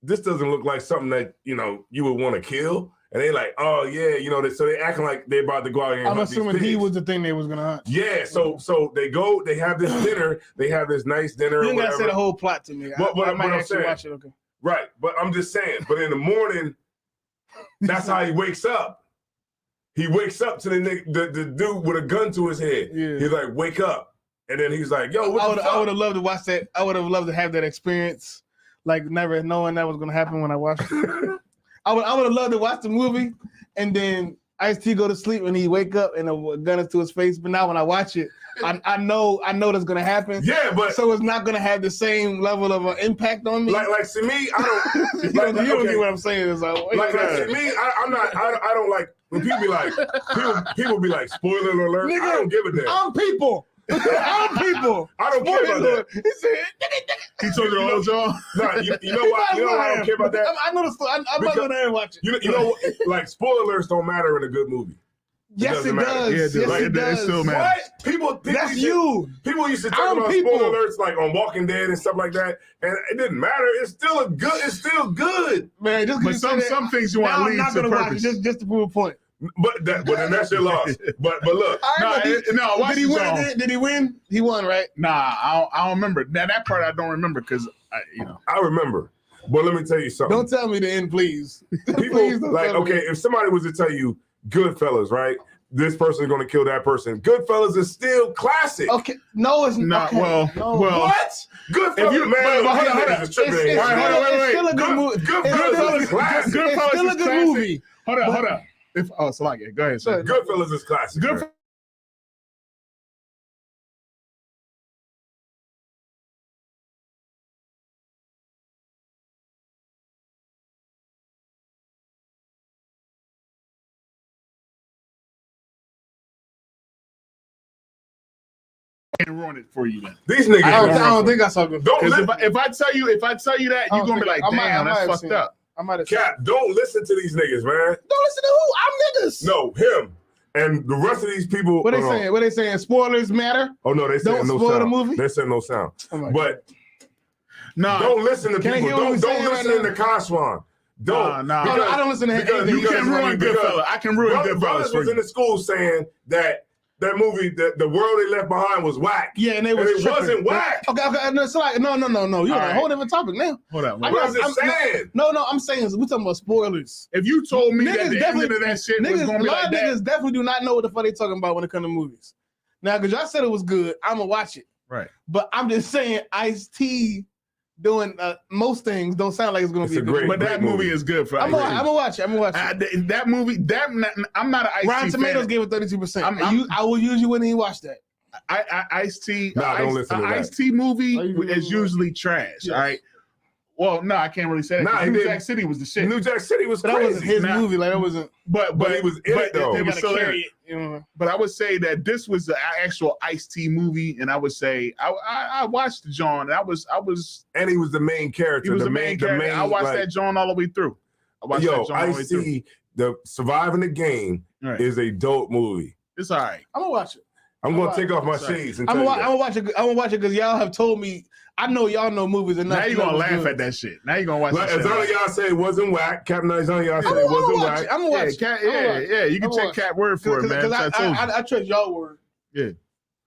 this doesn't look like something that, you would want to kill. And they like, oh yeah, so they acting like they're about to go out here and I'm hunt assuming these pigs. he was the thing they was gonna hunt. Yeah, so they go, they have this dinner, they have this nice dinner. You ain't gotta say the whole plot to me. I might actually watch it. Okay. Right, but I'm just saying. But in the morning, that's how he wakes up. He wakes up to the dude with a gun to his head. Yeah. He's like, wake up. And then he's like, yo, what the fuck? I would have loved to watch that. I would have loved to have that experience, like never knowing that was going to happen when I watched it. I would have loved to watch the movie, and then Ice-T go to sleep and he wake up and a gun is to his face. But now when I watch it, I know that's going to happen. Yeah, but so it's not going to have the same level of impact on me. Like to me, I don't. you don't get what I'm saying. It's like to me, I'm not. I don't like when people be like people be like, spoiler alert. Nigga, I don't give a damn. I'm people. I'm people. I don't care about that. He said, he told you the whole job. No, you know why? You know why I don't care about that? I know the story. I'm not going to watch it. You know what? Like spoilers don't matter in a good movie. Yes, it does. Yeah, it does. It still matters. What? People That's you. People used to talk about spoiler alerts like on Walking Dead and stuff like that, and it didn't matter. It's still good. Man, but some things you want to leave to purpose. Just to prove a point. But then that's your loss. But look, did he win? He won, right? Nah, I don't remember. That part I don't remember because I remember. But let me tell you something. Don't tell me the end, please. People please like, okay, if somebody was to tell you Goodfellas, right? This person is going to kill that person. Goodfellas is still classic. Okay, no, it's not. Okay. Well, what? Goodfellas, man. Hold on. It's still a good movie. Goodfellas is classic. It's still a good movie. Hold on. Salaki, go ahead, sir. Goodfellas is classic. Can't ruin it for you then. These niggas. I don't think I saw good. If I tell you that, you're gonna be like, damn, that's fucked up. I might have. Cap, don't listen to these niggas, man. Don't listen to who? I'm niggas. No, him. And the rest of these people. What they saying? What they saying? Spoilers matter? Oh no, they saying no sound. The movie? They saying no sound. Oh but no, don't listen to people. Don't listen to Kashwan. Don't. No, I don't listen to him. You can ruin Goodfellas. I can ruin Goodfellas. Brothers was in the school saying that movie, the world they left behind was whack. Yeah, and it wasn't whack. Okay. No, it's like no. You're on a whole different topic now. Hold on. I'm saying. No, I'm saying we're talking about spoilers. If you told me that the end of that shit was gonna be like that, niggas definitely do not know what the fuck they talking about when it comes to movies. Now, because y'all said it was good, I'm gonna watch it. Right. But I'm just saying, Ice-T doing most things don't sound like it's going to be It's a great- But that movie is good for I'm gonna watch it. I'm gonna watch it. that movie. I'm not an Ice-T Rotten Tomatoes fan. gave it 32%. I'm- I will usually wouldn't even watch that. Ice-T. Nah, don't listen to that. Ice-T movie Oh, you is usually trash. Yes. All right. Well, no, I can't really say that. Nah, 'cause he New did- Jack City was the shit. New Jack City was But that wasn't crazy. his Nah. movie. Like that wasn't. but he was in it, though. It You was gotta still in carry it. it. You know. But I would say that this was the actual Ice-T movie, and I would say I watched the John. And I was And he was the main character. he was the main character. I watched that John all the way through. I watched that John all the way through. Ice-T, the Surviving the Game Right. is a dope movie. It's all right. I'm gonna watch it. I'm gonna take off my Sorry. shades and I'm tell gonna, you I'm that. gonna watch it. I'm gonna watch it because y'all have told me. I know y'all know movies enough. Now you're to know gonna what's laugh good. at that shit. Now you're gonna watch Like, that as shit. long as y'all say it wasn't whack, Captain Isaiah said I'm it gonna wasn't watch whack. it. I'm gonna watch it. Yeah, I'm gonna watch it. yeah. You can I'm take watch- Cat word for it, man. Because I told you. I trust y'all word. Yeah.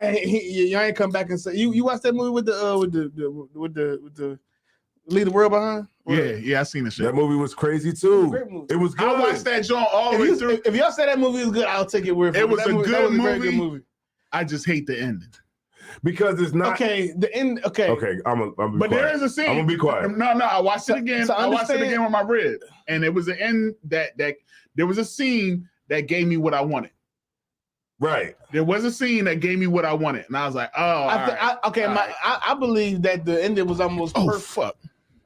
And y'all ain't come back and say you watched that movie with the Leave the World Behind. Yeah, I seen the shit. That movie was crazy too. Great movie. It was good. I watched that joint all the way through. If y'all say that movie is good, I'll take it word for It was that a movie, good that was a very good movie. movie. I just hate the ending. because it's not Okay, the end. Okay, Okay, I'm But there is a scene. I'm gonna be quiet. No, I watched it again. So I watched it understand- again with my rib, and it was the end that there was a scene that gave me what I wanted. Right. There was a scene that gave me what I wanted, and I was like, oh, I believe that the ending was almost oh perfect. fuck,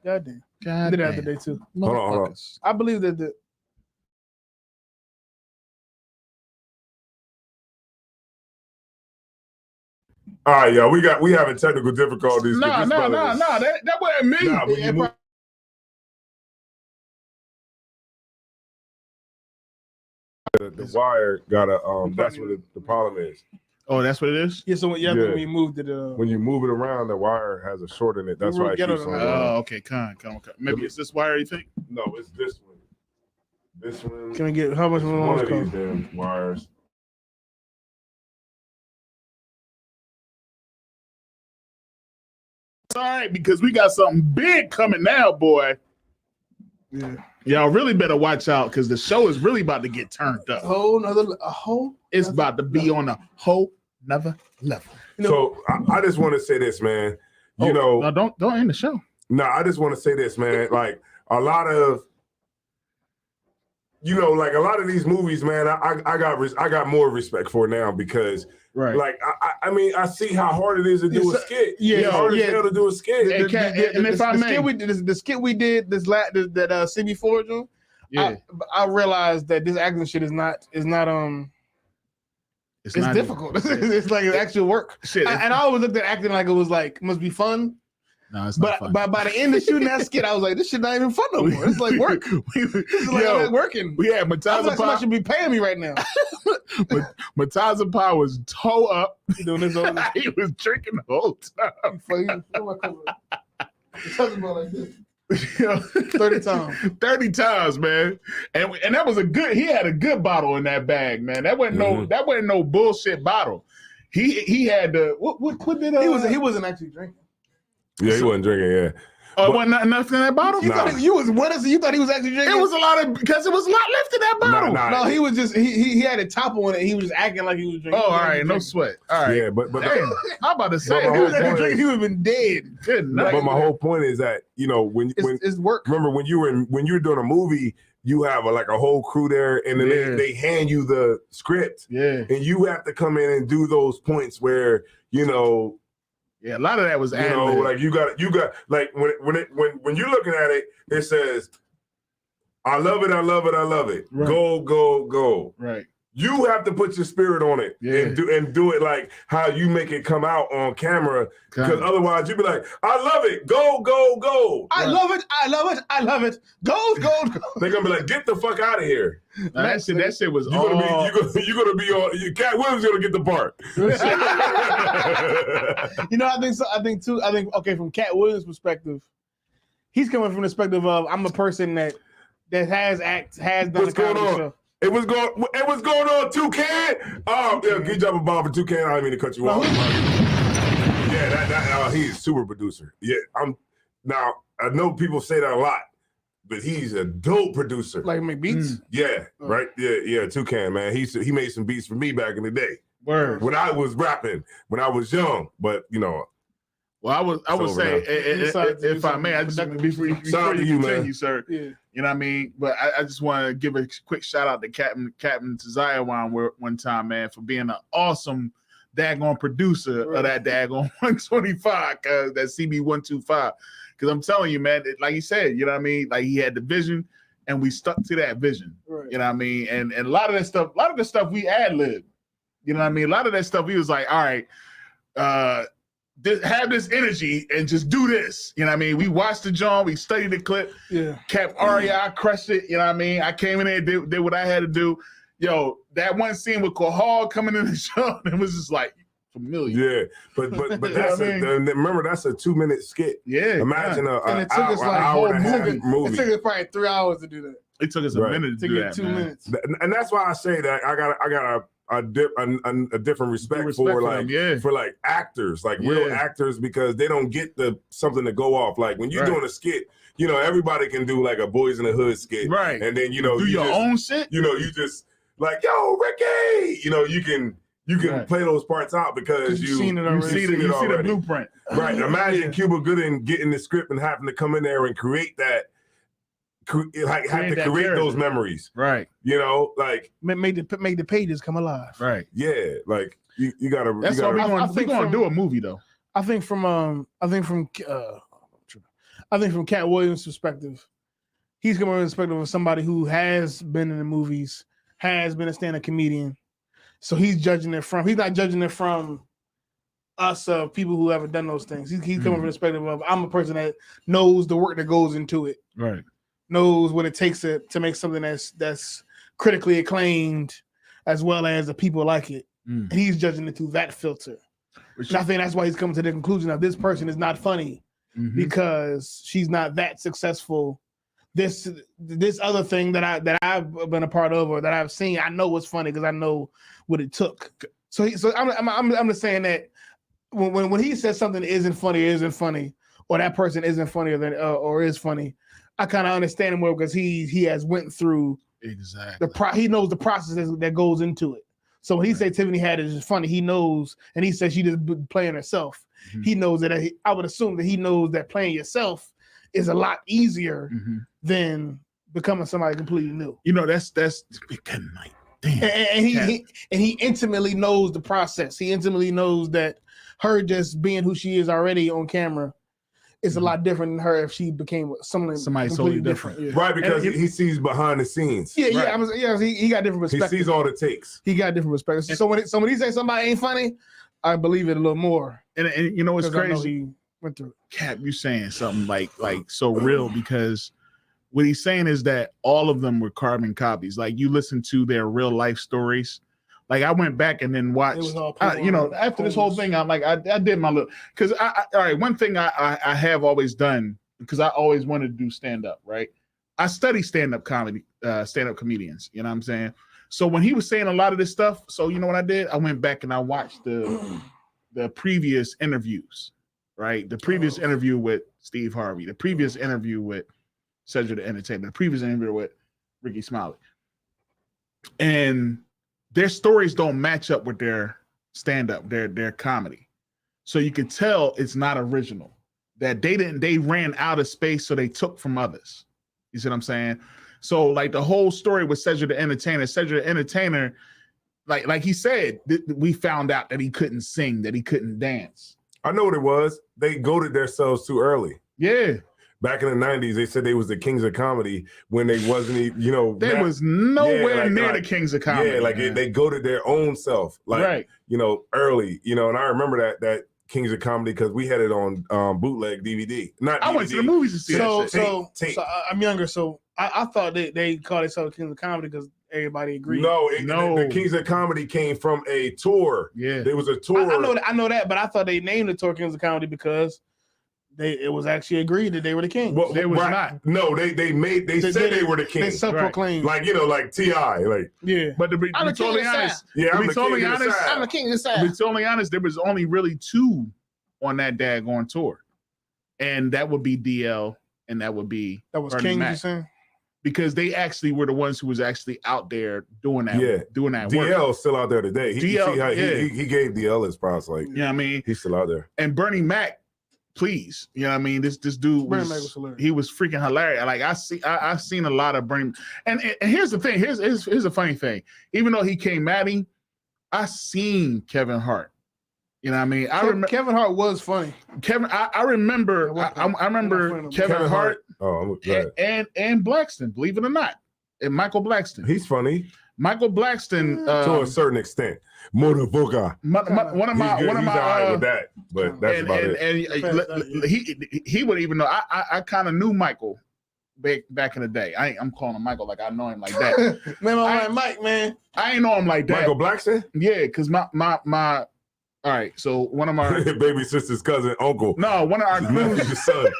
Goddamn, God did it damn. the other day too. Hold on. I believe that the All right, y'all. We having technical difficulties. No, This brother is- that wasn't me. Nah, when you move- the wire got a that's what the problem is. Oh, that's what it is. yeah. So Yeah. when you moved it, When you move it around, the wire has a short in it. That's We why will it get keeps it on on- going. Oh, okay, come on. Maybe it's this wire. You think? No, it's this one. This one. can we get how much It's more one it's of these cost? damn wires. It's all right because we got something big coming now, boy. Yeah, Y'all really better watch out because the show is really about to get turned up. a whole. It's about to be on a whole nother level. You know, So I just want to say this, man. You know, no, don't end the show. no, I just want to say this, man. Like a lot of, like a lot of these movies, man. I got more respect for now because, Right. like, I mean, I see how hard it is to do Yes, a skit. yeah, It's hard yeah. as hell to do a skit. Hey, Cat, and if I may- the skit we did that CB4 John, Yeah. I realized that this acting shit is not it's not difficult. It's like actual work. Shit. And I always looked at acting like it was like must be fun. No, it's not But fun. by the end of shooting that skit, I was like, this shit not even fun no more. It's like work. This is like I'm not working. we had I feel like somebody Mataza should be paying me right now. Pa was toe up. You doing this all He was drinking the whole time. like this. 30 times. 30 times, man. And that was he had a good bottle in that bag, man. That wasn't no bullshit bottle. He had the what did He wasn't actually drinking. Yeah, he wasn't drinking. Yeah, Oh, wasn't nothing in that bottle? You thought you was what is it? You thought he was actually drinking? It was a lot because it was a lot left in that bottle. Nah. No, he was just he had a top on it. He was just acting like he was drinking. Oh, all right, no sweat. All right. yeah, but Damn, I'm about to say, But my If he whole was actually point drinking, is- he would have been dead. good night. but my whole point is that when It's work. remember when you're doing a movie, you have a whole crew there, and then Yeah. they hand you the script, Yeah, and you have to come in and do those points where yeah. A lot of that was like you got like when you're looking at it, it says, "I love it, I love it, I love it." Right. Go, go, go. right. You have to put your spirit on it Yeah. and do it like how you make it come out on camera. Because otherwise, you'd be like, "I love it, go, go, go." I love it. I love it. I love it. Go. They're gonna be like, "Get the fuck out of here." That shit was You're gonna be on. Cat Williams gonna get the part. You know, I think so. I think okay, from Cat Williams' perspective, he's coming from the perspective of I'm a person that has done What's a comedy going on? show. It was going on, Toucan. Oh, yeah, good job, Bob, for Toucan. I didn't mean to cut you off. Yeah, he's a super producer. Yeah, I know people say that a lot, but he's a dope producer. Like make beats. Yeah, right. Yeah, Toucan, man. He made some beats for me back in the day word. when I was rapping when I was young. But Well, I would say, if I may, I just before you continue, sir. Yeah. You know what I mean? But I just want to give a quick shout out to Captain Taziah one time, man, for being an awesome daggone producer of that daggone 125, that CB 125. Because I'm telling you, man, like you said, you know what I mean? Like he had the vision, and we stuck to that vision. Right. You know what I mean? And a lot of the stuff we ad-libbed. You know what I mean? A lot of that stuff, he was like, all right, have this energy and just do this. You know what I mean? We watched the John, we studied the clip. Yeah. Kept REI, crushed it. You know what I mean? I came in there, did what I had to do. Yo, that one scene with Kohal coming in the show, it was just like familiar. Yeah, but that's remember that's a 2-minute skit. Yeah. Imagine and it took us like hour whole and a half movie. It took us probably 3 hours to do that. It took us a minute to do that, 2 man. minutes. And that's why I say that I got a different respect for like for like actors, like real actors, because they don't get something to go off. Like when you're doing a skit, you know, everybody can do like a Boys in the Hood skit, right? And then you know do your own shit. You know, you just like, yo, Ricky. You know, you can play those parts out because you've seen the blueprint, right? Imagine Cuba Gooding getting the script and having to come in there and create that. Have to create those memories, right? You know, like make the pages come alive, right? Yeah, like you gotta. That's why we're gonna do a movie though. I think from Cat Williams' perspective, he's coming from the perspective of somebody who has been in the movies, has been a stand-up comedian, so he's judging it from. He's not judging it from us, people who haven't done those things. He's coming from the perspective of I'm a person that knows the work that goes into it, right? Knows what it takes to make something that's critically acclaimed, as well as the people like it. And he's judging it through that filter. And I think that's why he's coming to the conclusion of this person is not funny because she's not that successful. This other thing that I've been a part of or that I've seen, I know what's funny because I know what it took. So I'm just saying that when he says something isn't funny, or that person isn't funnier than or is funny, I kind of understand him more because he has went through he knows the process that goes into it. So when he said Tiffany Haddish is funny, he knows, and he said she just playing herself. He knows that I would assume that he knows that playing yourself is a lot easier than becoming somebody completely new. You know, that's good night. Damn. And he intimately knows the process. He intimately knows that her just being who she is already on camera is a lot different than her if she became somebody totally different. Yeah. Right, because he sees behind the scenes. Yeah, right. He got different perspectives. He sees all the takes. He got different perspectives. So when he says somebody ain't funny, I believe it a little more. And you know what's crazy? He went through it. Cap, you saying something like so real, because what he's saying is that all of them were carbon copies. Like you listen to their real life stories. Like I went back and then watched, after this whole thing, I'm like, I did my little, because all right, one thing I have always done, because I always wanted to do stand-up, right? I study stand-up comedy, stand-up comedians, you know what I'm saying? So when he was saying a lot of this stuff, so you know what I did? I went back and I watched the previous interviews, right? The previous interview with Steve Harvey, the previous interview with Cedric the Entertainer, the previous interview with Ricky Smiley. And their stories don't match up with their stand-up, their comedy. So you can tell it's not original. That they ran out of space, so they took from others. You see what I'm saying? So like the whole story with Cedric the Entertainer, like he said, we found out that he couldn't sing, that he couldn't dance. I know what it was. They goated themselves too early. Yeah. Back in the 90s, they said they was the kings of comedy when they wasn't even, you know. They was nowhere near the kings of comedy. Yeah, like they goated their own self, like, you know, early, you know, and I remember that Kings of Comedy because we had it on bootleg DVD. Not I DVD. went to the movies to see that shit. So I'm younger, so I thought they called themselves Kings of Comedy because everybody agreed. No, the Kings of Comedy came from a tour. Yeah, there was a tour. I know that, but I thought they named the tour Kings of Comedy because it was actually agreed that they were the kings. Well, they was not. No, they said they were the kings. They self-proclaimed. Like, you know, like T.I. Like, yeah. But to be totally honest, I'm the king of to be totally honest, there was only really two on that daggone tour, and that would be DL and that was Bernie King. Mac. You saying? Because they actually were the ones who was actually out there doing that. Yeah, doing that. DL's still out there today. DL, he gave DL his props. Like, I mean, he's still out there. And Bernie Mac please, you know what I mean? This dude was he was freaking hilarious. Like I've seen a lot of Bernie, and here's the thing. Here's a funny thing. Even though he came at him, I seen Kevin Hart. You know what I mean? I remember Kevin Hart was funny. I remember Kevin Hart and Blackston, believe it or not. And Michael Blackston. He's funny. Michael Blackston to a certain extent. Motherfucker. One of my with that, but that's about it. And he would even know. I kind of knew Michael back in the day. I'm calling him Michael like I know him like that. Man, I'm like Mike, man. I ain't know him like that. Michael Blackston? Yeah, because my all right, so one of my baby sister's cousin, uncle. No, one of our crews, son.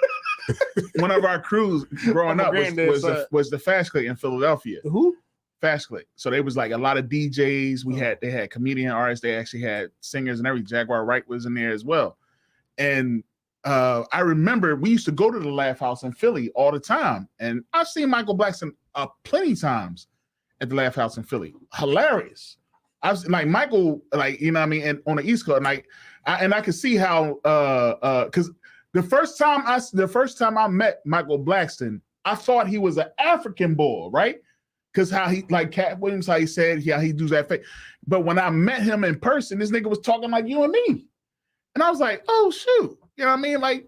One of our crews growing up was the Fast Click in Philadelphia. Who? Fast Click. So they was like a lot of DJs. They had comedian artists. They actually had singers and everything. Jaguar Wright was in there as well. And I remember we used to go to the Laugh House in Philly all the time. And I've seen Michael Blackston plenty times at the Laugh House in Philly. Hilarious. I was like Michael, like, you know what I mean, and on the East Coast, and I could see how because the first time I met Michael Blackston, I thought he was an African boy, right? Because how he like Cat Williams, how he said he does that fake. But when I met him in person, this nigga was talking like you and me, and I was like, oh shoot, you know what I mean? Like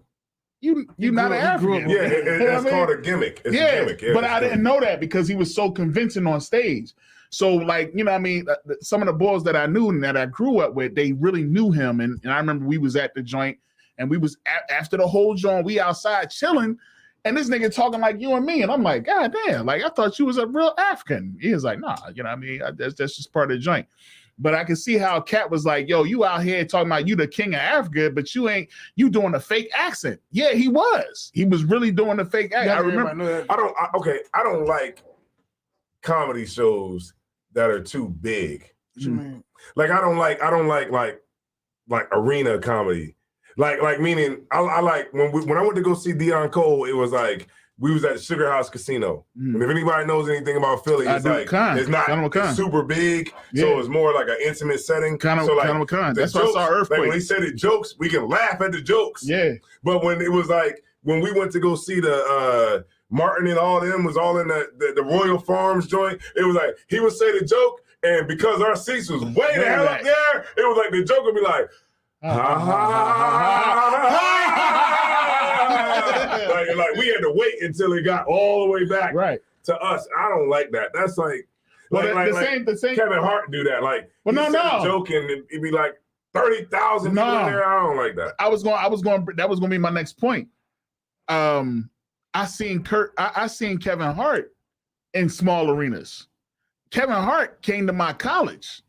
you not an African. Yeah, it's called a gimmick. It's a gimmick. Yeah, but I didn't know that because he was so convincing on stage. So, like, you know what I mean? Some of the boys that I knew and that I grew up with, they really knew him. And I remember we was at the joint and we was after the whole joint, we outside chilling and this nigga talking like you and me. And I'm like, God damn, like, I thought you was a real African. He was like, nah, you know what I mean? That's just part of the joint. But I could see how Cat was like, yo, you out here talking about you the king of Africa, but you doing a fake accent. Yeah, he was. He was really doing a fake accent. I remember. I don't like comedy shows that are too big. What you mean? Like I don't like arena comedy. Like meaning I like when I went to go see Deion Cole, it was like we was at Sugar House Casino. And if anybody knows anything about Philly, it's not super big, so it's more like an intimate setting. That's why I saw Earthquake. Like when he said the jokes, we can laugh at the jokes. Yeah. But when it was like when we went to go see the Martin and all of them was all in the Royal Farms joint. It was like he would say the joke, and because our seats was way the hell up there, it was like the joke would be like, like we had to wait until it got all the way back to us. I don't like that. That's like, the same Kevin Hart do that. Like, joke and it'd be like 30,000 people in there. I don't like that. That was gonna be my next point. I seen Kevin Hart in small arenas. Kevin Hart came to my college.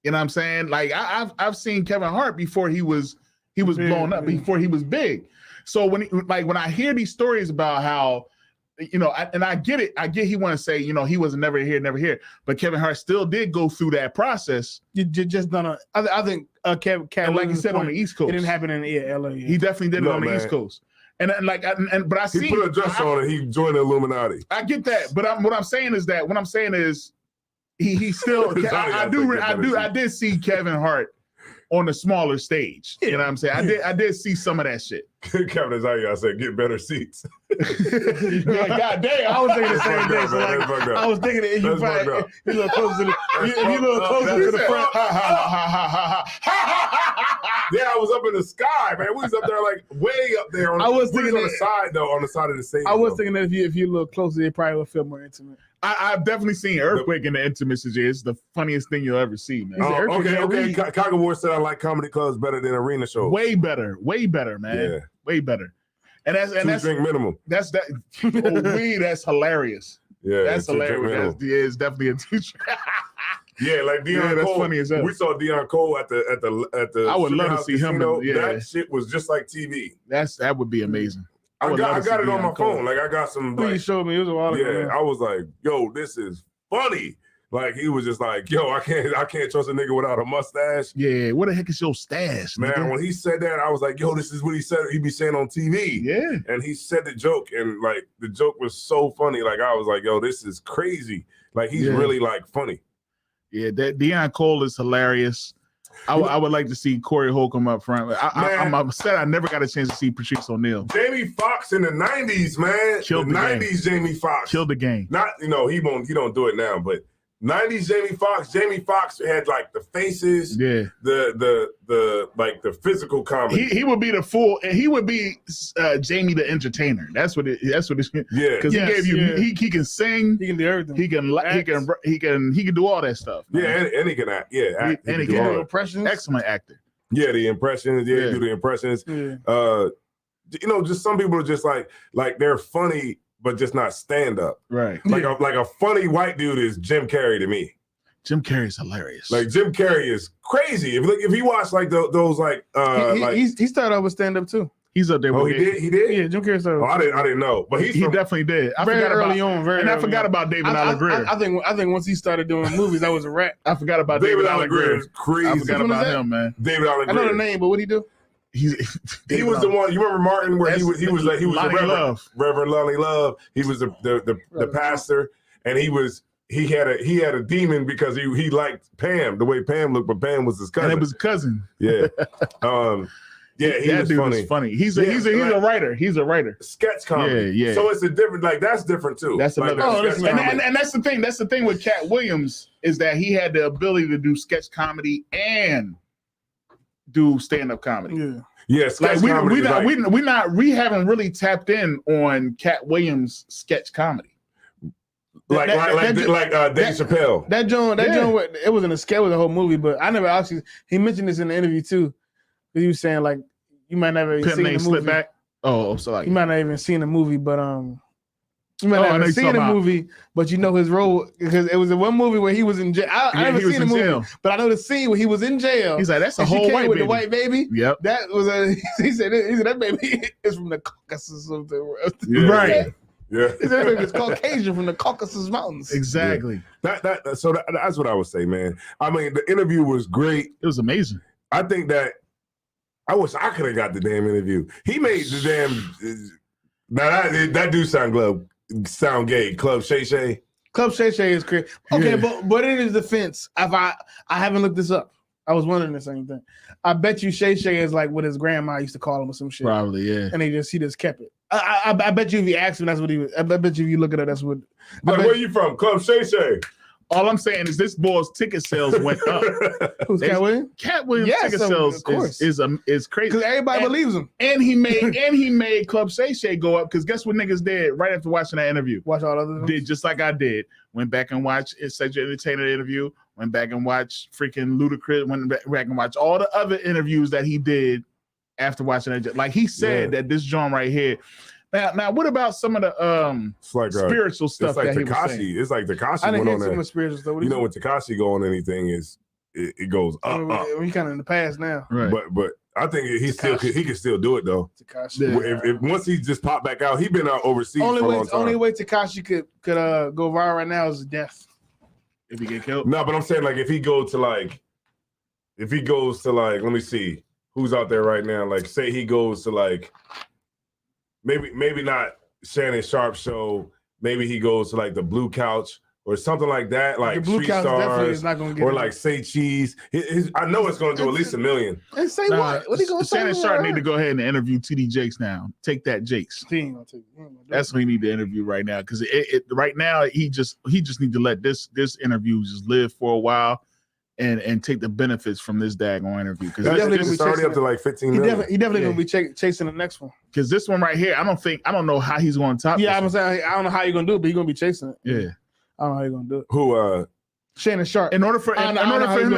You know what I'm saying? Like I've seen Kevin Hart before he was blown up, before he was big. So when I hear these stories about how, you know, and I get it. I get he want to say, you know, he was never here, but Kevin Hart still did go through that process. You just done I think Kevin, like you said, on the East Coast, it didn't happen in LA. Yeah. He definitely did it on the East Coast. But I see he put a dress on and he joined the Illuminati. I get that, but what I'm saying is he still. I did see Kevin Hart on a smaller stage. You know what I'm saying? I did see some of that shit. Kevin is out here. I said, get better seats. Yeah, God damn, I was thinking the same thing. So like, I was thinking that you a little closer to the front. Yeah, I was up in the sky, man. We was up there, like way up there. I was thinking on the side though, on the side of the stage. I was thinking that if you look closer, it probably would feel more intimate. I've definitely seen Earthquake in the intimacy. It's the funniest thing you'll ever see, man. Okay. Chicago Ward said I like comedy clubs better than arena shows. Way better, man. Yeah. Way better. And that's drink minimum. That's hilarious. Yeah, that's hilarious. It's definitely a two-drink. Yeah, like Deion that's Cole. Funny as hell. We saw Deion Cole at the. I would love to see him. That shit was just like TV. That would be amazing. I got it on my phone. Like I got some. Please show me. It was a while ago. Yeah, I was like, yo, this is funny. Like he was just like, yo, I can't trust a nigga without a mustache. Yeah, what the heck is your stash, man? Nigga? When he said that, I was like, yo, this is what he said. He be saying on TV. Yeah, and he said the joke, and like the joke was so funny. Like I was like, yo, this is crazy. Like he's really like funny. Yeah, that Deion Cole is hilarious. I would like to see Corey Holcomb up front. I'm upset I never got a chance to see Patrice O'Neal. Jamie Foxx in the 90s, man. Killed the 90s game. Jamie Foxx. Killed the game. Not, he don't do it now, but 90s Jamie Foxx had like the faces, the like the physical comedy. He would be the full, and he would be Jamie the entertainer. That's what it's because he gave you he can sing, he can do everything, he can do all that stuff. Man. And he can act, act, and he can do impressions. Excellent actor. Yeah, the impressions, he do the impressions. Yeah. Just some people are just like they're funny, but just not stand up. Right. Like a funny white dude is Jim Carrey to me. Jim Carrey's hilarious. Like Jim Carrey is crazy. If you watch like those he started out with stand up too. He's up there. Oh, he did. Yeah, Jim Carrey started. Oh, I didn't know, but he definitely did. I very forgot early about, on. Very and early I forgot on. about David Allen Greer. I think once he started doing movies, that was a wrap. I forgot about David Allen Greer. Is crazy. I forgot about him, man. David Allen I Greer. know the name, but what he do? He was the one. You remember Martin, where he was the Reverend Lonnie Love. He was the pastor, and he had a demon because he liked Pam the way Pam looked, but Pam was his cousin. And it was a cousin. Yeah. He was funny. He's a writer. He's a writer. Sketch comedy. Yeah. So it's a different, that's different too. That's another. And that's the thing. That's the thing with Cat Williams is that he had the ability to do sketch comedy and do stand-up comedy. Yeah. Yeah, sketch comedy. We haven't really tapped in on Cat Williams sketch comedy. Like Dave Chappelle. That John, it wasn't a sketch, it was a whole movie, but I never actually, he mentioned this in the interview too. He was saying like, you might never even seen the movie. Back. Oh, sorry. You might not even seen the movie, but you might not have seen the movie, but you know his role because it was the one movie where he was in jail. I never seen the movie, jail. But I know the scene where he was in jail. He's like, that's a whole white baby. The white baby. Yep. That was he said that baby is from the Caucasus of the world. Yeah. Right. Yeah. He said that baby is Caucasian from the Caucasus Mountains. Exactly. Yeah. That's what I would say, man. I mean, the interview was great. It was amazing. I think that I wish I could have got the damn interview. He made the damn. Now that do sound gay. Club Shay Shay. Club Shay Shay is crazy. Okay, but in his defense, I haven't looked this up. I was wondering the same thing. I bet you Shay Shay is like what his grandma used to call him or some shit. Probably, yeah. And he just kept it. I bet you if you ask him, that's what he was. I bet you if you look at it, that's what. Where you from? Club Shay Shay. All I'm saying is this boy's ticket sales went up. Who's Cat Williams? Cat Williams ticket sales is crazy because everybody believes him. And he made Club Shay Shay go up because guess what niggas did right after watching that interview? Watch all other did just like I did. Went back and watched Cedric Entertainer interview. Went back and watched freaking Ludacris. Went back and watched all the other interviews that he did after watching that. Like he said that this joint right here. Now, what about some of the spiritual stuff that he was saying? It's like Tekashi I didn't went hear on some spiritual stuff. You know, when Tekashi go on anything, it goes up. He's kind of in the past now, right? But I think he can still do it though. Tekashi. If once he just popped back out, he been out overseas for a long time. Only way Tekashi could go viral right now is death. If he get killed. No, but I'm saying like if he goes to let me see who's out there right now. Like say he goes to like. Maybe not Shannon Sharp show. Maybe he goes to like the Blue Couch or something like that. Like the Blue Street Couch Stars, definitely is not going to get or like Say Cheese. I know it's going to do at least $1 million. And say what? What are you going to say? Shannon Sharp need to go ahead and interview TD Jakes now. Take that, Jakes. That's what he need to interview right now because right now he just need to let this interview just live for a while. And take the benefits from this daggone interview because it's already up to like 15 million. He definitely gonna be chasing the next one. Because this one right here, I don't know how he's going to top. Yeah, I'm saying I don't know how you're gonna do it, but he's gonna be chasing it. Yeah, I don't know how you're gonna do it. Who? Shannon Sharp. In order for him to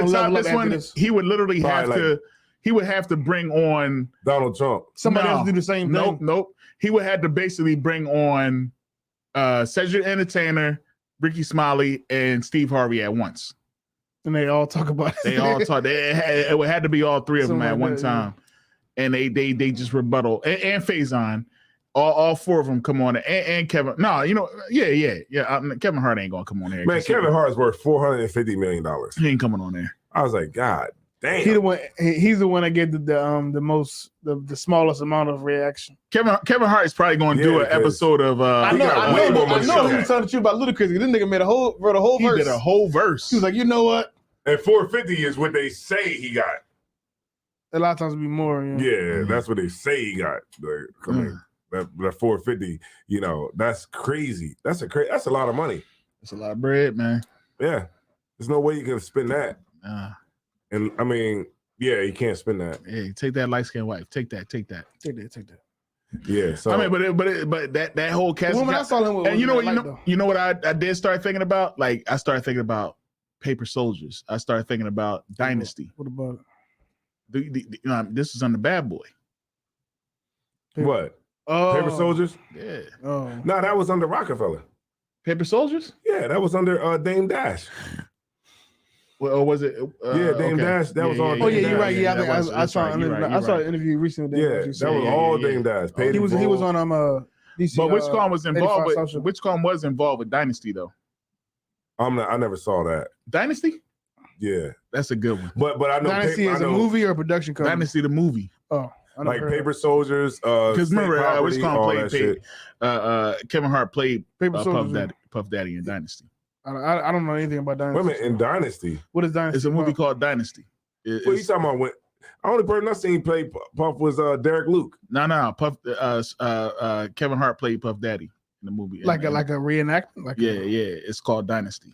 top this one, he would literally have to bring on Donald Trump. Somebody else do the same thing. Nope. He would have to basically bring on Cedric Entertainer, Ricky Smiley, and Steve Harvey at once. And they all talk about it. They all talk. It had to be all three of them at one time, and they just rebuttal and Faison. All four of them come on and Kevin. No, Kevin Hart ain't gonna come on there. Man, Kevin Hart's worth $450 million. He ain't coming on there. I was like, God damn. He's the one that gave the smallest amount of reaction. Kevin Hart is probably going to do an episode of. I know he was telling the truth about Ludacris. This nigga wrote a whole verse. He did a whole verse. He was like, you know what? And 450 is what they say he got. A lot of times it'd be more. Yeah, that's what they say he got. I mean, that 450, you know, that's crazy. That's a lot of money. That's a lot of bread, man. Yeah. There's no way you can spend that. And I mean, yeah, you can't spend that. Hey, take that light skinned wife. Take that. Take that. Yeah. So I mean, but that whole cast. Woman I saw him with, and you know what I did start thinking about? Like I started thinking about Paper Soldiers. I started thinking about Dynasty. What about this is on the Bad Boy. what? Oh, Paper Soldiers? Yeah. Oh, No, that was under Rockefeller. Paper Soldiers? Yeah, that was under Dame Dash. Well, or was it? Yeah, Dame Dash. That was all. oh yeah, Dame you're right. Dash. Yeah, I think I saw an interview recently. Yeah, that was all Dame Dash. He was on DC, but which con was involved 85 with? Social. Which con was involved with Dynasty though? I never saw that. Dynasty? Yeah, That's a good one. But I know Dynasty is a movie or a production company. Dynasty the movie. Oh, I like heard Paper Soldiers. Because remember, which con all that played Kevin Hart played Paper Soldiers. Puff Daddy in Dynasty. I don't know anything about Dynasty. Women in Dynasty. What is Dynasty? It's a movie called Dynasty. What you talking about? The only person I seen play Puff was Derek Luke. No. Puff. Kevin Hart played Puff Daddy in the movie. like a reenactment. Yeah. It's called Dynasty.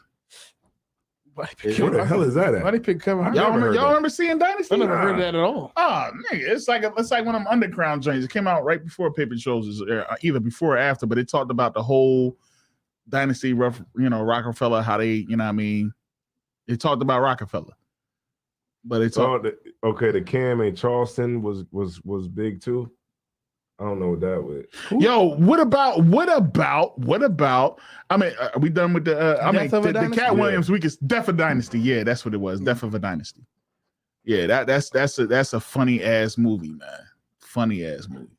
Why Where the hell is that Why at? they pick Kevin Hart? Y'all never heard remember seeing Dynasty? I never heard of that at all. Oh, nigga, it's like one of them underground joints. It came out right before Paper Soldiers, either before or after, but it talked about the whole Dynasty, Rockefeller, how they, you know what I mean? It talked about Rockefeller. But it's the Cam and Charleston was big too. I don't know what that was. Yo, what about? I mean, are we done with the? The Cat Williams week is Death of Dynasty. Yeah, that's what it was. Death of a Dynasty. Yeah, that's a funny ass movie, man. Funny ass movie.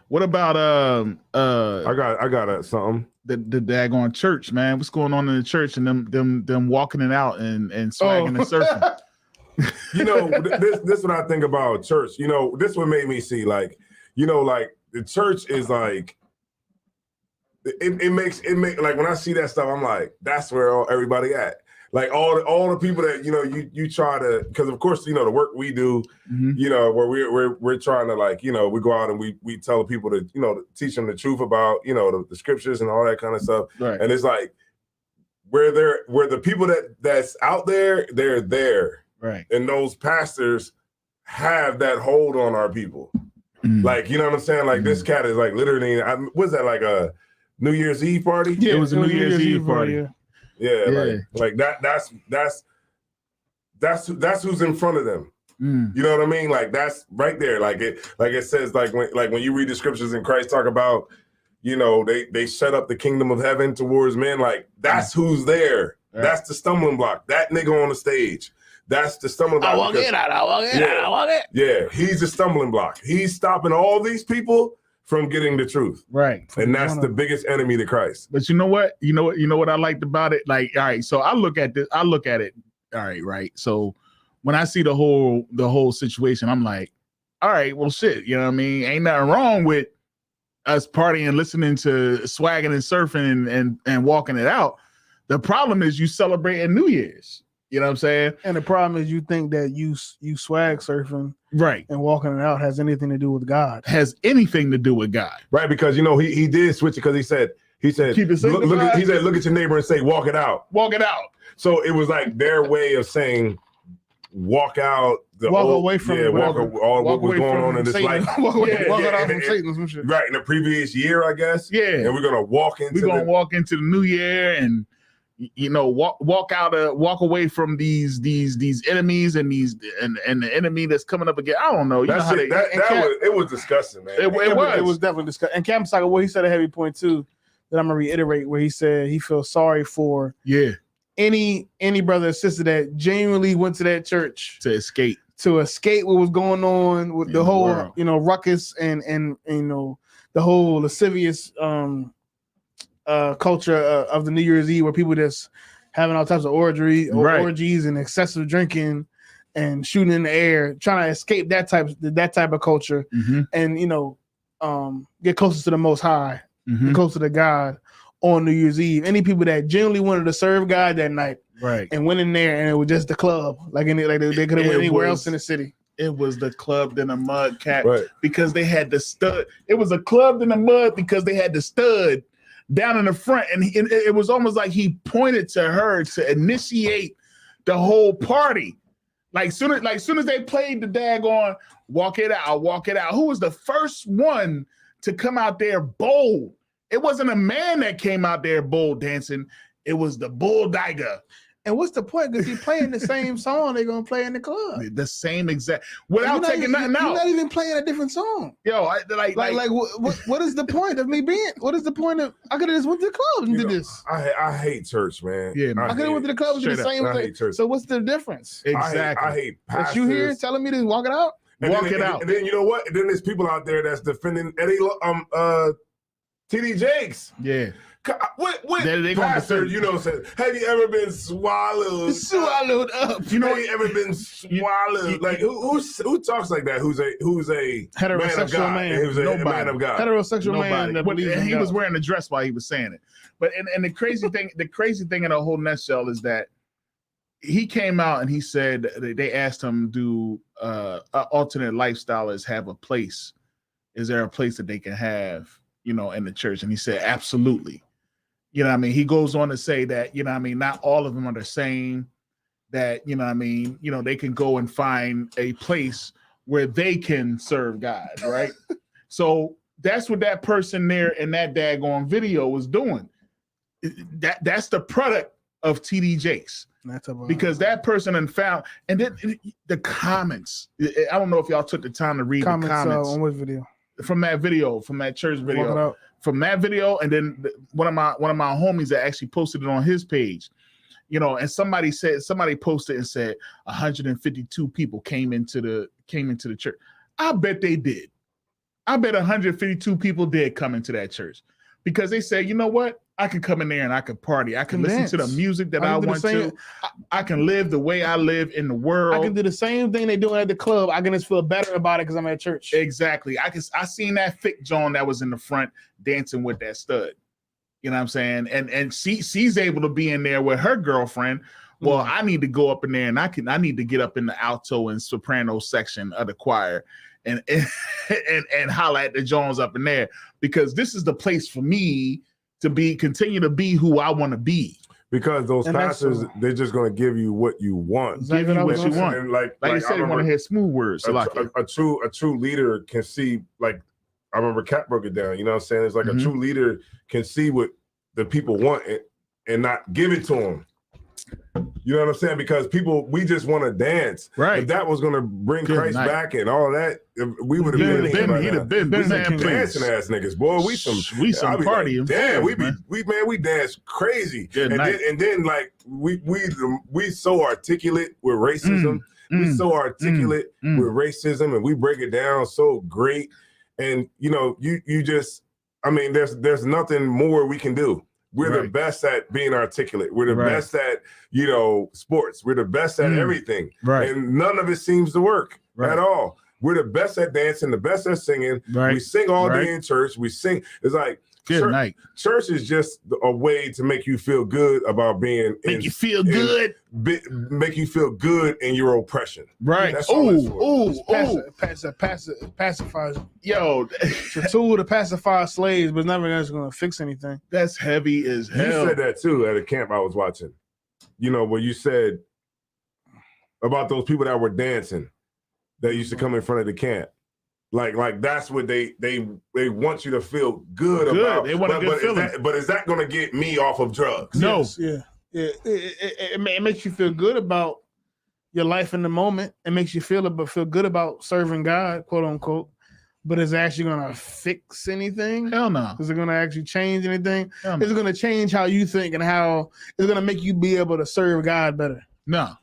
What about I got something. The daggone church, man. What's going on in the church and them walking it out and swagging and surfing. You know, this what I think about church. You know, this what made me see, like, you know, like the church is like it makes like when I see that stuff, I'm like, that's where everybody at. Like all the people that, you know, you try to, because of course, you know, the work we do, you know, where we're trying to, like, you know, we go out and we tell people to, you know, teach them the truth about, you know, the scriptures and all that kind of stuff. Right. And it's like where the people that's out there, they're there. Right. And those pastors have that hold on our people. Like, you know what I'm saying? Like this cat is like literally, was that like a New Year's Eve party? Yeah, it was a New Year's Eve party. Yeah. Like that's who's in front of them. You know what I mean? Like that's right there. Like it says, like when you read the scriptures and Christ talk about, you know, they shut up the kingdom of heaven towards men. Like that's who's there. Right. That's the stumbling block. That nigga on the stage. That's the stumbling block. I walk it. Yeah, he's the stumbling block. He's stopping all these people from getting the truth. Right. And that's the biggest enemy to Christ. But you know what? You know what I liked about it? Like, all right, so I look at it. All right. So when I see the whole situation, I'm like, all right, well, shit, you know what I mean? Ain't nothing wrong with us partying, listening to swagging and surfing and walking it out. The problem is you celebrating New Year's. You know what I'm saying? And the problem is you think that you swag surfing, right, and walking it out has anything to do with God. Has anything to do with God. Right, because you know he did switch it because he said keep it look at your neighbor and say walk it out. Walk it out. So it was like their way of saying walk out, away from what was going on in this life. Walk out from Satan, some shit. Right, in the previous year, I guess. Yeah. And we're gonna walk into the new year and, you know, walk away from these enemies and the enemy that's coming up again. I don't know. It was disgusting, man. It was definitely disgusting. And Cam Saga, what he said a heavy point too, that I'm gonna reiterate, where he said he feels sorry for any brother or sister that genuinely went to that church to escape what was going on with the whole world. You know, ruckus and you know, the whole lascivious culture of the New Year's Eve, where people just having all types of orgies and excessive drinking and shooting in the air, trying to escape that type of culture, and, you know, get closer to the Most High, closer to God on New Year's Eve. Any people that genuinely wanted to serve God that night Right. and went in there, and it was just the club. Like they could have went anywhere else in the city. It was the club in the mud, cat, Right. because they had the stud. It was a club in the mud because they had the stud down in the front, and it was almost like he pointed to her to initiate the whole party. Like soon as they played the daggone walk it out. Who was the first one to come out there bold? It wasn't a man that came out there bold dancing. It was the bull digger. And what's the point? Because you're playing the same song they're gonna play in the club. The same exact without taking nothing out. You're not even playing a different song. Yo, what is the point of me being? What is the point of? I could have just went to the club and did this. I hate church, man. Yeah, man. I could have went to the club and did the same I thing. hate church. So what's the difference? Exactly. I hate That pastors. you here telling me to walk it out? And Walk then, it out. And then you know what? And then there's people out there that's defending Eddie TD Jakes. Yeah. What They gonna pastor, defend- said, have you ever been swallowed? Swallowed up. You know, have you ever been swallowed? Like who talks like that? Who's a Heterosexual man of God? man. Who's a Nobody. man of God? Heterosexual man Nobody. that But believes in he God. was wearing a dress while he was saying it. But and the crazy thing in the whole nutshell is that he came out and he said they asked him, do alternate lifestylers have a place? Is there a place that they can have, in the church? And he said, absolutely. You know what I mean? He goes on to say that, not all of them are the same, that, they can go and find a place where they can serve God, right? So that's what that person there in that daggone video was doing. That's the product of TD Jakes. Because that person found, and then the comments, I don't know if y'all took the time to read the comments on what video? From that church video. From that video, and then one of my homies that actually posted it on his page, and somebody posted and said 152 people came into the church. I bet they did. I bet 152 people did come into that church because they said, you know what? I can come in there and I can party. I can listen to the music that I want to. I can live the way I live in the world. I can do the same thing they're doing at the club. I can just feel better about it because I'm at church. Exactly. I seen that thick John that was in the front dancing with that stud. You know what I'm saying? And she's able to be in there with her girlfriend. Well, I need to go up in there and I need to get up in the alto and soprano section of the choir and holler at the Jones up in there, because this is the place for me to continue to be who I want to be. Because those pastors, they're just going to give you what you want. Give you what you want. And like you said, you want to hear smooth words. A true leader can see, like, I remember Kat broke it down. You know what I'm saying? It's like a true leader can see what the people want and not give it to them. You know what I'm saying? Because we just want to dance. Right. If that was going to bring Christ back and all that, we would have been dancing ass niggas. Boy, we some party. Like, damn, we dance crazy. And then like we so articulate with racism. We so articulate with racism, and we break it down so great. And you just, there's nothing more we can do. We're the best at being articulate. We're the best at, sports. We're the best at everything. Right. And none of it seems to work at all. We're the best at dancing, the best at singing. Right. We sing all day in church. We sing. It's like church is just a way to make you feel good about being make you feel good in your oppression. Right. That's pacifies. Yo, it's a tool to pacify slaves, but it's never going to fix anything. That's heavy as hell. You said that too at a camp I was watching. Where you said about those people that were dancing that used to come in front of the camp. Like that's what they want you to feel good about. They want a good feeling. But is that going to get me off of drugs? No. Yes, yeah. It makes you feel good about your life in the moment. It makes you feel good about serving God, quote unquote. But is it actually going to fix anything? Hell no. Is it going to actually change anything? Hell no. Is it going to change how you think and how it's going to make you be able to serve God better? No.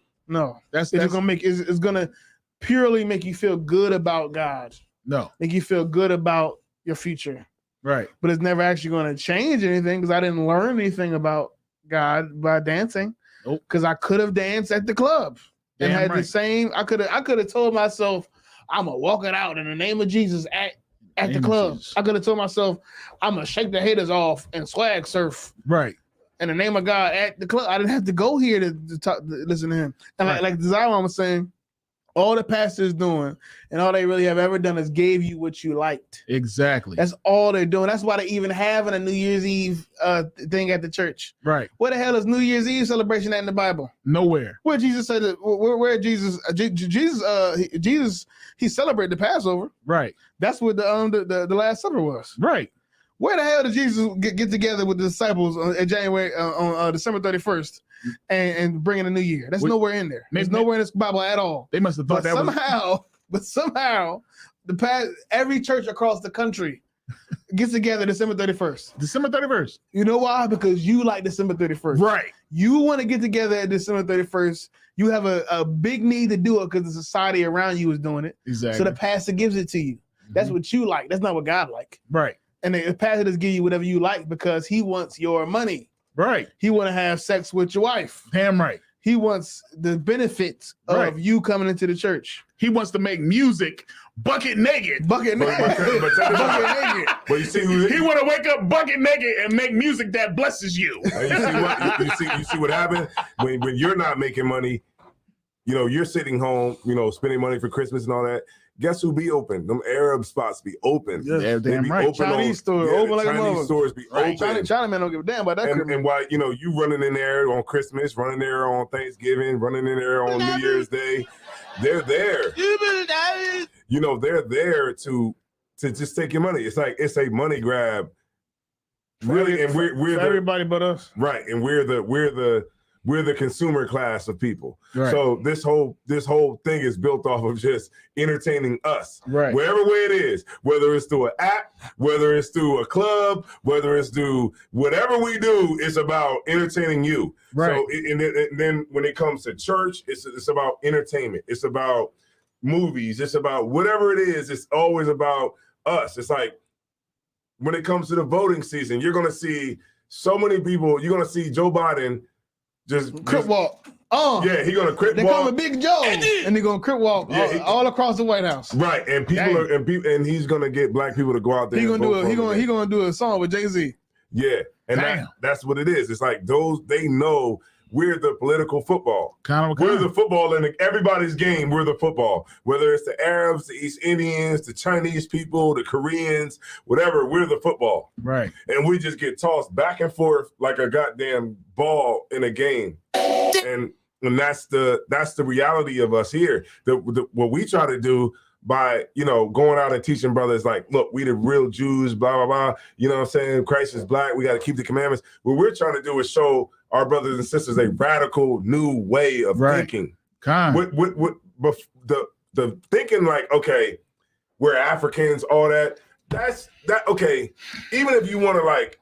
It's going to purely make you feel good about God. No. Make you feel good about your future. Right. But it's never actually going to change anything because I didn't learn anything about God by dancing. Nope. Because I could have danced at the club and had the same. I could have told myself, I'm gonna walk it out in the name of Jesus at the club. I could have told myself, I'm gonna shake the haters off and swag surf. Right. in the name of God at the club. I didn't have to go here to talk, to listen to him. And like Zion was saying, all the pastors doing and all they really have ever done is gave you what you liked. Exactly. That's all they're doing. That's why they even having a New Year's Eve thing at the church. Right. Where the hell is New Year's Eve celebration at in the Bible? Nowhere. Where Jesus said that, where Jesus he celebrated the Passover. Right. That's what the Last Supper was. Right. Where the hell did Jesus get together with the disciples on December 31st and bring in the new year? That's nowhere in there. There's nowhere in this Bible at all. They must have thought somehow every church across the country gets together December 31st. December 31st. You know why? Because you like December 31st. Right. You want to get together at December 31st. You have a big need to do it because the society around you is doing it. Exactly. So the pastor gives it to you. That's what you like. That's not what God like. Right. And the pastor just give you whatever you like because he wants your money. Right. He want to have sex with your wife. Damn right. He wants the benefits of you coming into the church. He wants to make music bucket naked. Bucket naked. But you see, he want to wake up bucket naked and make music that blesses you. You see what happened when you're not making money. You know, you're sitting home, you know, spending money for Christmas and all that. Guess who be open? Them Arab spots be open. Yeah, they be right. open. Chinese stores open like Chinese stores be open. China man don't give a damn about that. And while you know you running in there on Christmas, running there on Thanksgiving, running in there on New Year's Day, they're there. You know, they're there to just take your money. It's like it's a money grab. Really, and we're everybody but us. Right, and we're the consumer class of people. Right. So this whole thing is built off of just entertaining us. Right. Wherever way it is, whether it's through an app, whether it's through a club, whether it's through whatever we do, it's about entertaining you. Right. So and then when it comes to church, it's about entertainment. It's about movies. It's about whatever it is. It's always about us. It's like when it comes to the voting season, you're gonna see so many people. You're gonna see Joe Biden. Just Crip walk. Yeah, he gonna crip walk. They call him Big Joe, and they gonna crip walk all across the White House. Right, and and he's gonna get black people to go out there. He gonna do a song with Jay-Z. Yeah, and that's what it is. It's like they know we're the political football. We're the football in everybody's game. We're the football. Whether it's the Arabs, the East Indians, the Chinese people, the Koreans, whatever, we're the football. Right. And we just get tossed back and forth like a goddamn ball in a game. And that's the reality of us here. What we try to do by, you know, going out and teaching brothers like, look, we the real Jews, blah, blah, blah. You know what I'm saying? Christ is black. We got to keep the commandments. What we're trying to do is show our brothers and sisters a radical new way of thinking. The thinking like, okay, we're Africans, all that. That's okay. Even if you want to like,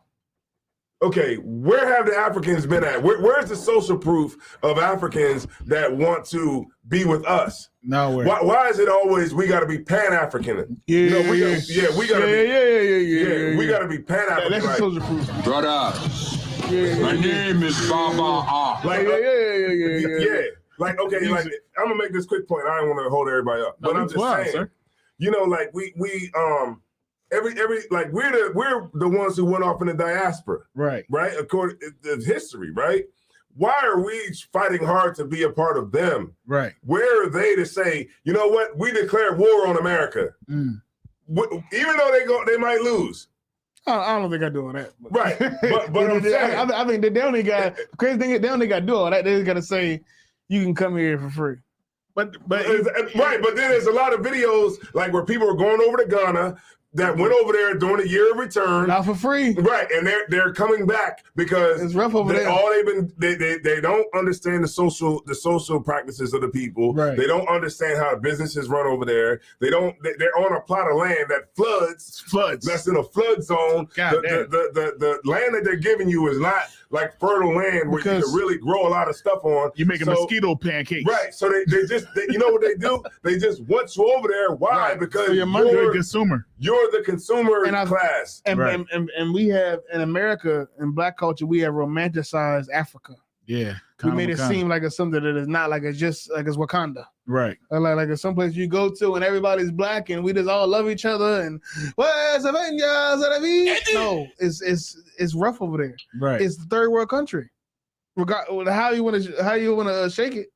okay, where have the Africans been at? Where's the social proof of Africans that want to be with us? Nowhere. Why is it always we got to be Pan-African? Yeah, you know, we gotta be Pan-African. That's like, social proof, brother. My name is Baba Ah. Like, like okay, like I'm gonna make this quick point. I don't want to hold everybody up, but I'm just saying, sir. You know, like we every like we're the ones who went off in the diaspora, right? According to history, right? Why are we fighting hard to be a part of them? Right. Where are they to say, you know what? We declare war on America, even though they might lose. I don't think I do all that. Right. But I'm saying, I think they only got crazy thing. They only got to do all that. They just got to say you can come here for free. But then there's a lot of videos like where people are going over to Ghana that went over there during a year of return, not for free, right? And they're coming back because it's rough over there. All they don't understand the social practices of the people. Right. They don't understand how businesses run over there. They're on a plot of land that floods. That's in a flood zone. The land that they're giving you is not like fertile land where you can really grow a lot of stuff on. You make mosquito pancakes, right? So they you know what they do? They just want you over there. Why? Right. Because you're a consumer. You're the consumer class. And we have in America, in black culture, we have romanticized Africa. Yeah. We made it seem like it's something that is not, like it's just like it's Wakanda. Right. Like it's someplace you go to and everybody's black and we just all love each other and where's Avengers? No, it's rough over there. Right. It's the third world country. How you want to shake it?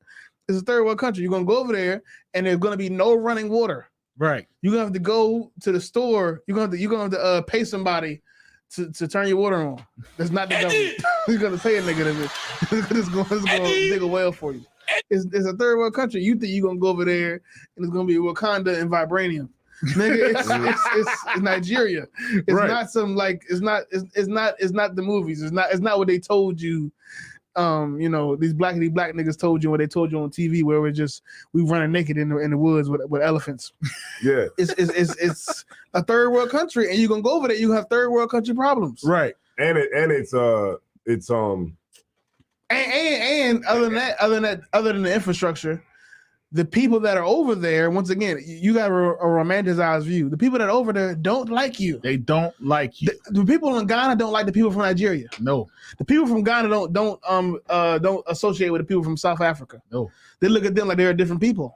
It's a third world country. You're gonna go over there and there's gonna be no running water. Right. You're gonna have to go to the store. You're gonna have to pay somebody to turn your water on. That's not the government. You're gonna pay a nigga that's gonna dig a well for you. It's a third world country. You think you're gonna go over there and it's gonna be Wakanda and vibranium. Nigga, it's Nigeria. It's right. not some like it's not the movies. It's not what they told you. These black niggas told you what they told you on TV, where we running naked in the woods with elephants. Yeah, it's a third world country, and you're gonna go over there. You have third world country problems, right? And it's and other than the infrastructure, the people that are over there, once again, you got a romanticized view. The people that are over there don't like you. They don't like you. The people in Ghana don't like the people from Nigeria. No. The people from Ghana don't associate with the people from South Africa. No. They look at them like they're different people.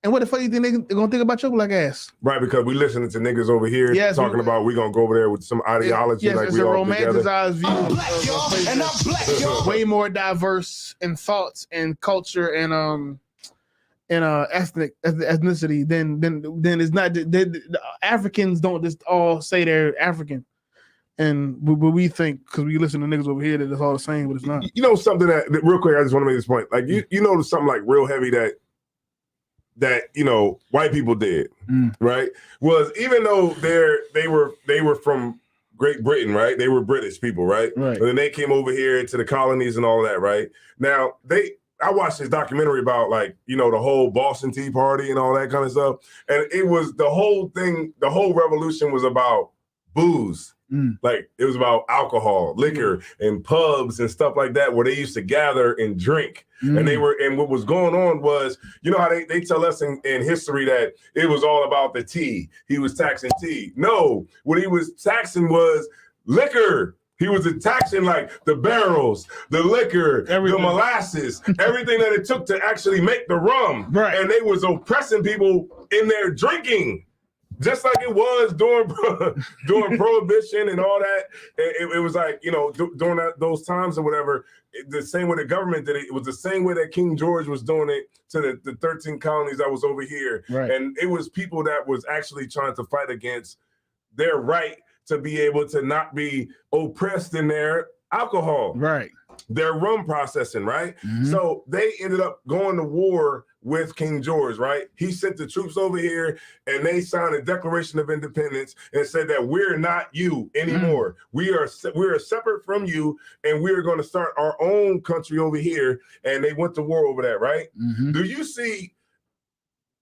And what the fuck you think they're gonna think about your black ass? Right, because we listening to niggas over here talking about we gonna go over there with some ideology like we it's a all romanticized together. view. I'm black, y'all, and I'm black, y'all. Way more diverse in thoughts and culture and ethnicity than it's not. The Africans don't just all say they're African, and we think because we listen to niggas over here that it's all the same, but it's not. You know something that real quick, I just want to make this point. Like you know something like real heavy that white people did, right? Was even though they were from Great Britain, right? They were British people, right? Right. And then they came over here to the colonies and all that, right? Now I watched this documentary about the whole Boston Tea Party and all that kind of stuff. And it was the whole revolution was about booze. Like it was about alcohol, liquor, and pubs and stuff like that, where they used to gather and drink. And what was going on was, you know how they tell us in history that it was all about the tea. He was taxing tea. No, what he was taxing was liquor. He was taxing like the barrels, the liquor, the molasses, everything that it took to actually make the rum. Right. And they was oppressing people in their drinking. Just like it was during Prohibition and all that. It was like, during those times or whatever, the same way the government did it. It was the same way that King George was doing it to the 13 colonies that was over here. Right. And it was people that was actually trying to fight against their right to be able to not be oppressed in their alcohol. Right. Their rum processing, right? So they ended up going to war with King George, right? He sent the troops over here and they signed a Declaration of Independence and said that we're not you anymore. We are separate from you and we're going to start our own country over here. And they went to war over that, right? Do you see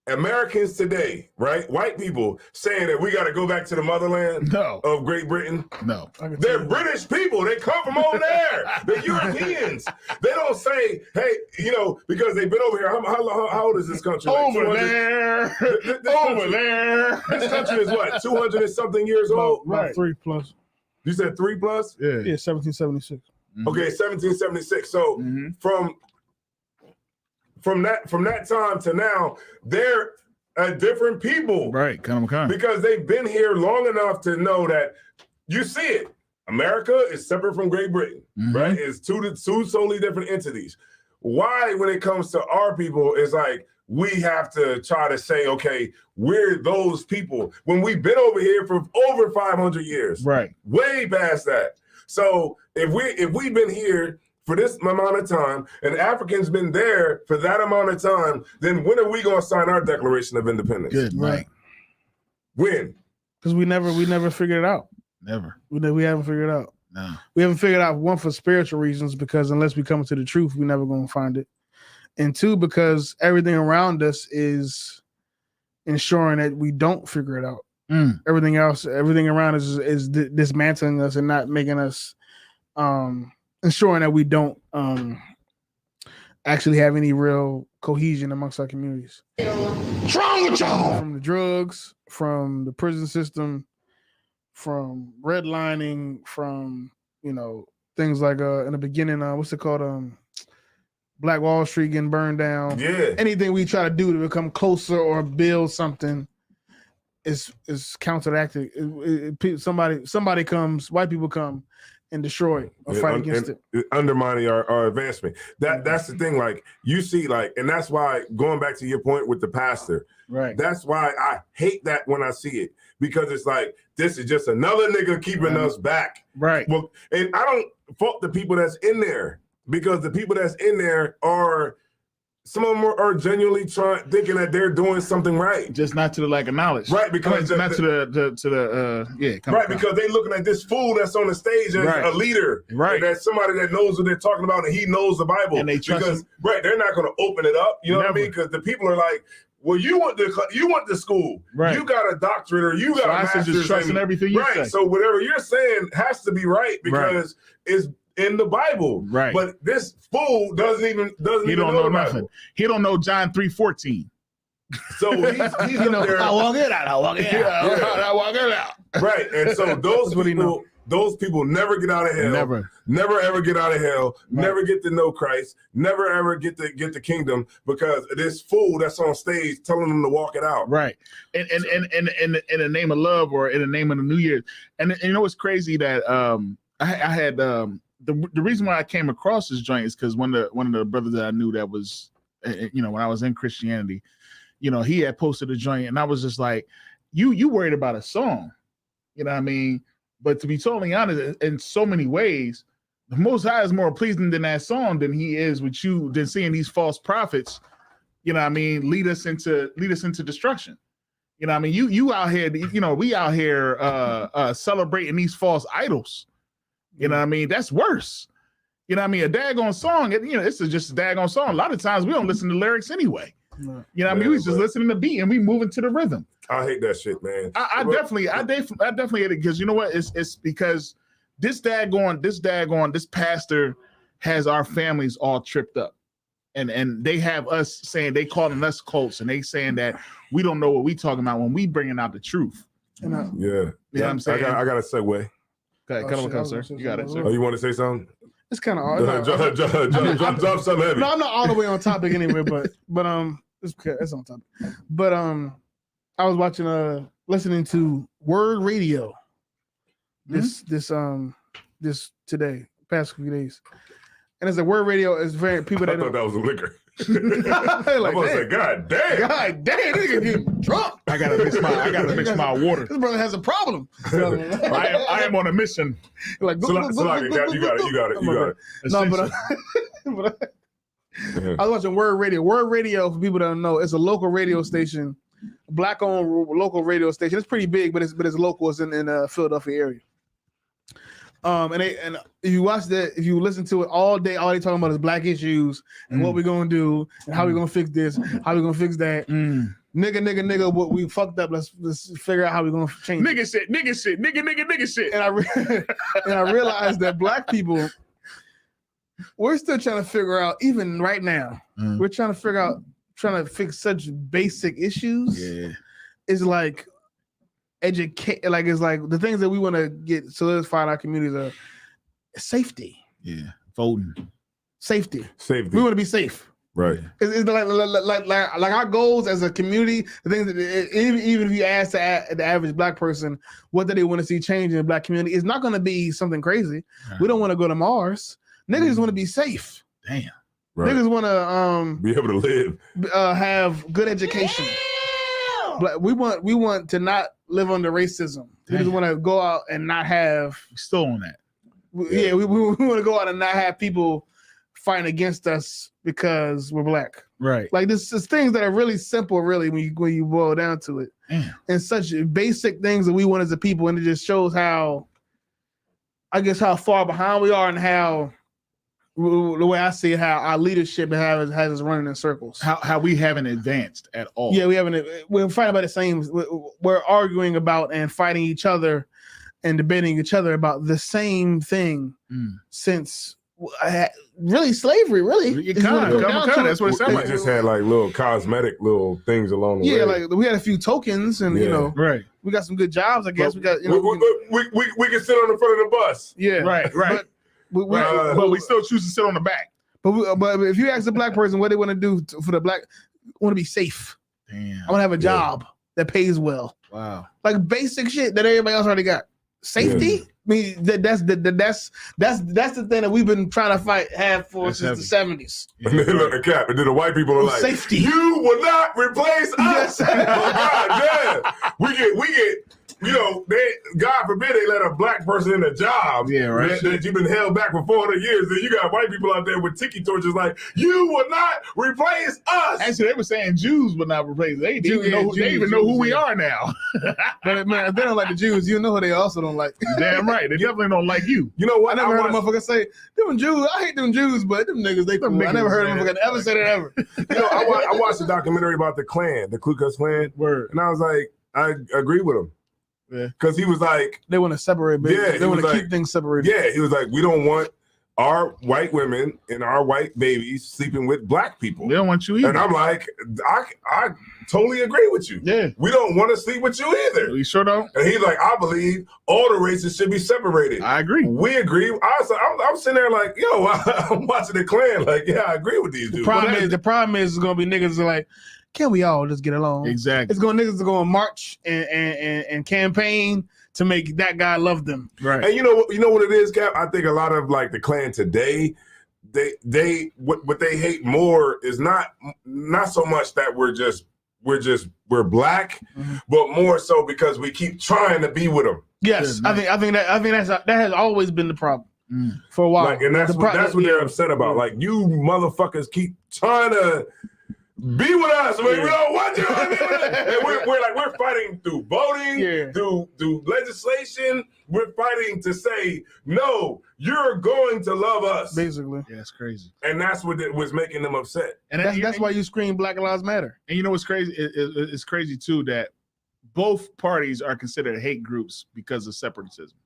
Americans today, right? White people saying that we got to go back to the motherland of Great Britain? No. They're British people. They come from over there. They're Europeans. They don't say, hey, because they've been over here. How old is this country? Over there. Over there. This country is what, 200 and something years old? About 3+. You said 3+? Yeah. Yeah, 1776. Okay, 1776. So from that time to now, they're a different people. Right, kind of. Because they've been here long enough to know that you see it. America is separate from Great Britain, right? It's two totally different entities. Why, when it comes to our people, it's like we have to try to say, okay, we're those people when we've been over here for over 500 years, right? Way past that. So if we've been here for this amount of time, and Africans been there for that amount of time, then when are we going to sign our Declaration of Independence? Good, right? When? Because we never figured it out. Never. We haven't figured it out. No. We haven't figured out, one, for spiritual reasons, because unless we come to the truth, we're never going to find it. And two, because everything around us is ensuring that we don't figure it out. Everything around us is dismantling us and not making us ensuring that we don't actually have any real cohesion amongst our communities. What's wrong with y'all? From the drugs, from the prison system, from redlining, from things like in the beginning, what's it called? Black Wall Street getting burned down. Yeah. Anything we try to do to become closer or build something is counteracted. Somebody comes, white people come and destroy it or fight against it. Undermining our advancement. That's the thing. Like you see, like, and that's why going back to your point with the pastor, right? That's why I hate that when I see it, because it's like this is just another nigga keeping us back. Right. Well, and I don't fault the people that's in there, because the people that's in there are, some of them are genuinely thinking that they're doing something right, just not to the lack of knowledge, right? Because not to the right, because they looking at this fool that's on the stage as a leader, right? And that's somebody that knows what they're talking about and he knows the Bible, and they trust him. Right, they're not going to open it up. You know what I mean? Because the people are like, well, you went to school, right? You got a doctorate or you got a master's, just trusting everything you say. So whatever you're saying has to be right because it's in the Bible, right? But this fool doesn't even know nothing. He don't know John 3:14. So he's up there. I walk it out. I walk it out. Right, and so those people never get out of hell. Never ever get out of hell. Right. Never get to know Christ. Never ever get the kingdom because of this fool that's on stage telling them to walk it out. Right, and in the name of love or in the name of the New Year, and you know what's crazy that I had the reason why I came across this joint is because one of the brothers that I knew that was, when I was in Christianity, he had posted a joint and I was just like, you worried about a song, you know what I mean? But to be totally honest, in so many ways, the Most High is more pleasing than that song than he is with you, than seeing these false prophets, you know what I mean, lead us into destruction. You know what I mean? You out here, we out here celebrating these false idols. You know what I mean? That's worse. You know what I mean? A daggone song, it's just a daggone song. A lot of times we don't listen to lyrics anyway. You know what I mean? We just listening to the beat and we moving to the rhythm. I hate that shit, man. I definitely hate it because you know what? It's because this pastor has our families all tripped up. And they have us saying, they calling us cults and they saying that we don't know what we talking about when we bringing out the truth. Yeah. You know what I'm saying? I got a segue. Okay, come, sir. You got it, sir. Oh, you want to say something? It's kind of hard. Drop something heavy. No, I'm not all the way on topic anyway, but it's on topic. But I was watching listening to Word Radio this today, past few days. And it's a Word Radio is very people that I thought that was a liquor. like, I was like, God damn, nigga getting drunk. I gotta mix my water. This brother has a problem. I am on a mission. Like, you got it. No, but I was watching Word Radio. Word Radio, for people that don't know, it's a local radio station, black-owned local radio station. It's pretty big, but it's local. It's in the Philadelphia area. And if you watch that, if you listen to it all day, all they talking about is black issues and what we're gonna do and how we're gonna fix this, how we're gonna fix that. Nigga, what we fucked up. Let's figure out how we're gonna change. Nigga shit. And I realized that black people, we're still trying to figure out, even right now, we're trying to fix such basic issues. Yeah, it's like educate, like it's like the things that we want to get solidified in our communities are safety. Yeah, voting, safety. We want to be safe. Right. It's like our goals as a community. The things that even if you ask the average black person what do they want to see change in the black community, it's not going to be something crazy. We don't want to go to Mars. Niggas just want to be safe. Damn. Right. Niggas want to be able to live, have good education. We want to not live under racism. We just want to go out and not have. We're still on that. Yeah, we want to go out and not have people fighting against us because we're black. Right. Like this is things that are really simple, really, when you boil down to it. Damn. And such basic things that we want as a people, and it just shows how far behind we are and how. The way I see it, how our leadership has us running in circles. How we haven't advanced at all. Yeah, we're fighting about the same. We're arguing about and fighting each other and debating each other about the same thing since really slavery. Really, that's what it sounds like. They just had like little cosmetic little things along the way. Yeah, like we had a few tokens, and right. We got some good jobs. I guess we got. We can sit on the front of the bus. Yeah, right. But we still choose to sit on the back. But if you ask a black person what they want to do for the black, want to be safe. Damn. I want to have a job that pays well. Wow. Like basic shit that everybody else already got. Safety. Yeah. I mean, that's the thing that we've been trying to have for since the 70s. And then look, Cap, and then the white people are like, Safety. You will not replace us. Yes. Oh, God damn. We get. You know, God forbid they let a black person in a job that you've been held back for 400 years. Then you got white people out there with tiki torches like, you will not replace us. Actually, they were saying Jews would not replace us. They even know who we are now. But man, if they don't like the Jews, you know who they also don't like. Damn right. They definitely don't like you. You know what? I never heard a motherfucker say, them Jews, I hate them Jews, but them niggas, they cool. I never heard a motherfucker ever say that ever. You know, I watched a documentary about the Klan, the Ku Klux Klan. Word. And I was like, I agree with him. Yeah. Because he was like, they want to separate, baby. Yeah, They want to like, keep things separated. Yeah, he was like, we don't want our white women and our white babies sleeping with black people. They don't want you either. And I'm like, I totally agree with you. Yeah. We don't want to sleep with you either. We sure don't. And he's like, I believe all the races should be separated. I agree. We agree. I'm sitting there like, yo, I'm watching the Klan. Like, yeah, I agree with these dudes. The problem is it's gonna be niggas are like, can we all just get along? Exactly. It's going niggas are going to march and campaign to make that guy love them. Right. And you know what it is, Cap? I think a lot of like the Klan today, what they hate more is not so much that we're black, but more so because we keep trying to be with them. Yes, I think that has always been the problem for a while. Like, and that's what they're upset about. Like, you motherfuckers keep trying to be with us. We don't want you. And we're fighting through voting, through legislation. We're fighting to say, no, you're going to love us. Basically. Yeah, it's crazy. And that's what was making them upset. And that's why you scream Black Lives Matter. And you know what's crazy? It's crazy too that both parties are considered hate groups because of separatism.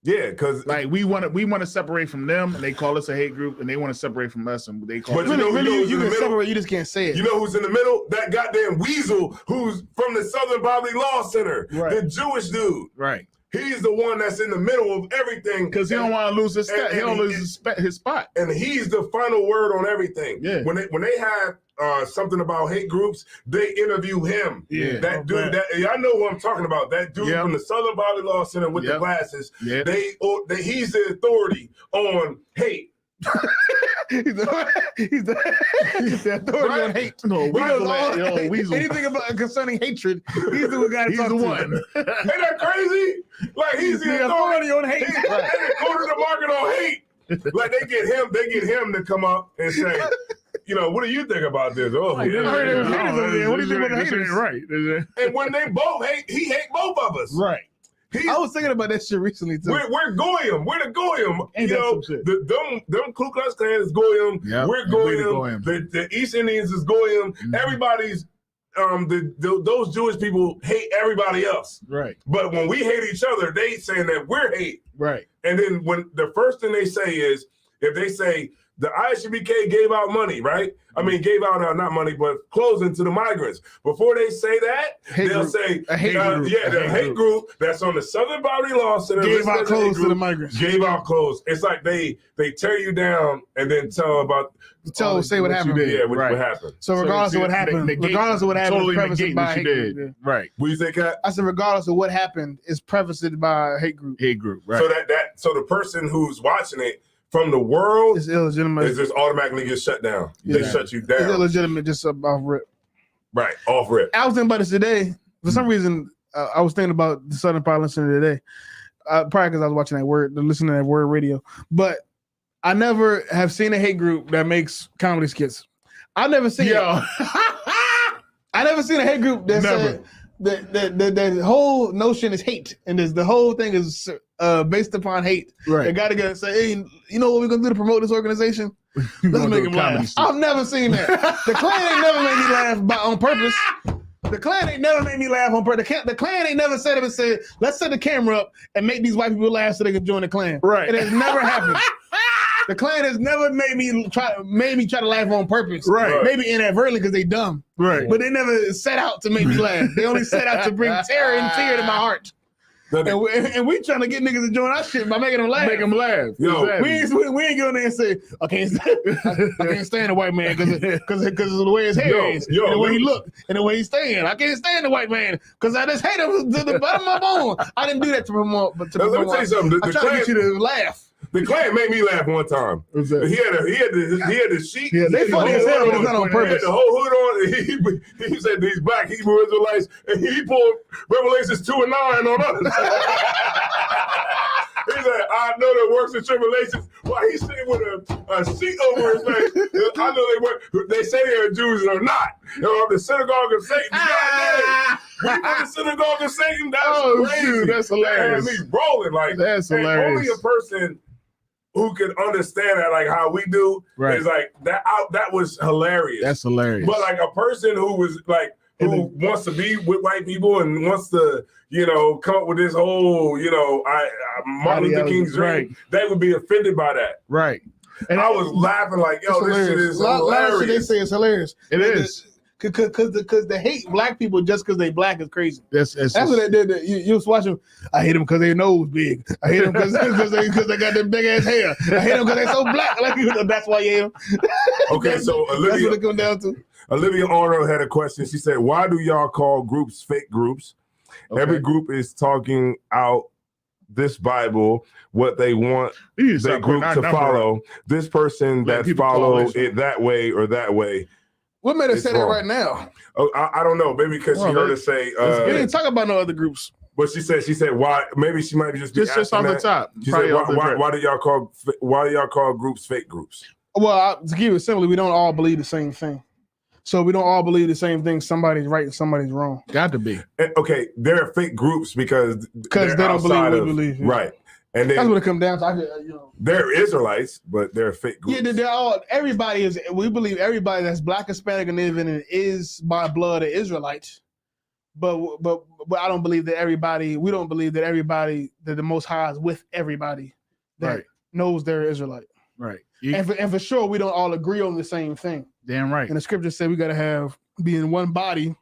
Yeah, because like we want to separate from them, and they call us a hate group, and they want to separate from us, and they call. But us you can separate. You just can't say it. You know who's in the middle? That goddamn weasel who's from the Southern Poverty Law Center, the Jewish dude. Right. He's the one that's in the middle of everything because he don't want to lose his spot. He don't lose his spot, and he's the final word on everything. Yeah. When they have something about hate groups, they interview him. Yeah. That dude. I know what I'm talking about. That dude from the Southern Poverty Law Center with the glasses. Yeah. He's the authority on hate. he's the authority on hate. No, Weasel. Anything about concerning hatred, he's the guy to talk to. Ain't that crazy? Like he's the authority on hate. They go to the market on hate. Like they get him to come up and say, you know, what do you think about this? Oh, what do you think about the haters? Right. And when they both hate, he hate both of us. Right. I was thinking about that shit recently too. We're Goyim. We're the Goyim. You know, them Ku Klux Klan is Goyim. Yep. We're Goyim. The East Indians is Goyim. Everybody's those Jewish people hate everybody else. Right. But when we hate each other, they saying that we're hate. Right. And then when the first thing they say is, if they say the ISUBK gave out money, right? I mean, gave out not money, but clothing to the migrants. Before they say that, they'll say, a hate group. the hate group that's on the Southern Poverty Law Center gave out clothes to the migrants. Gave out clothes. It's like they tear you down and then say what happened. What happened. So regardless of what happened, totally prefaced by hate group. Group. Right. What do you think, Kat? I said regardless of what happened, it's prefaced by a hate group. Hate group. Right. So the person who's watching it from the world is illegitimate. It just automatically gets shut down. Yeah. They shut you down. It's illegitimate just off rip. Right, off rip. I was thinking about this today. For some reason, I was thinking about the Southern Poverty Center today. Probably because I was watching listening to that Word radio. But I never have seen a hate group that makes comedy skits. I've never seen it. I never seen a hate group that said the whole notion is hate, and the whole thing is based upon hate. Right. They got to go and say, hey, you know what we're gonna do to promote this organization? Let's make them laugh. I've never seen that. The Klan ain't never made me laugh on purpose. The Klan ain't never made me laugh on purpose. The Klan ain't never set up and said, let's set the camera up and make these white people laugh so they can join the Klan. Right. It has never happened. The Klan has never made me try to laugh on purpose. Right. Maybe inadvertently because they dumb. Right. But they never set out to make me laugh. They only set out to bring terror and fear to my heart. And we trying to get niggas to join our shit by making them laugh. Make them laugh. Yo, Exactly. We ain't going there and say, I can't stand the white man because of the way his hair is, and the way he look, and the way he's staying. I can't stand the white man because I just hate him to the bottom of my bone. I didn't do that to promote, but to Let me tell you something. I try to get you to laugh. The Klan made me laugh one time. He had the sheet. Yeah, they funny as hell, but it's not on He had purpose. the whole hood on. He said these black Hebrew Israelites, and he pulled Revelations 2 and 9 on us. He said, I know the works and tribulations. While he's sitting with a sheet over his face, I know they work. They say they're Jews and they're not. They're of the synagogue of Satan. We from the synagogue of Satan. That's crazy. Dude, that's hilarious. That had me rolling like That's and hilarious. only a person who can understand that, like how we do, Right. is like that. That was hilarious. That's hilarious. But like a person who was like who wants to be with white people and wants to, come up with this whole, Martin Luther King's dream, Right. they would be offended by that. Right. And I was laughing like, yo, this shit is A lot of shit they hilarious. say is hilarious. It is. Because they hate black people just because they black is crazy. That's what they did. You was watching. I hate them because their nose big. I hate them because they got them big ass hair. I hate them because they so black. Like that's why you hate them. Okay, so that's what Olivia it comes down to. Arnold had a question. She said, why do y'all call groups fake groups? Okay. Every group is talking out this Bible, what they want their group to follow. This person Let that people call follow this it that way or that way. What made us It's say that wrong. right now? Oh, I don't know. Maybe because she heard us say. We didn't talk about no other groups. But she said why? Maybe she might be just Just off the top. She Probably said off the rip. why do y'all call groups fake groups? Well, to keep it simply, we don't all believe the same thing. So we don't all believe the same thing. Somebody's right and somebody's wrong. Got to be. Okay, they're fake groups because They don't believe outside what of- we believe. Yeah. right. And That's then what it comes down to. they're Israelites, but they're fake groups. Yeah, they're all. Everybody is. We believe everybody that's black, Hispanic, and Native is by blood an Israelite. But I don't believe that everybody. We don't believe that everybody that the Most High is with everybody that Right. knows they're Israelite. Right. And for sure, we don't all agree on the same thing. Damn right. And the scripture said we got to be in one body,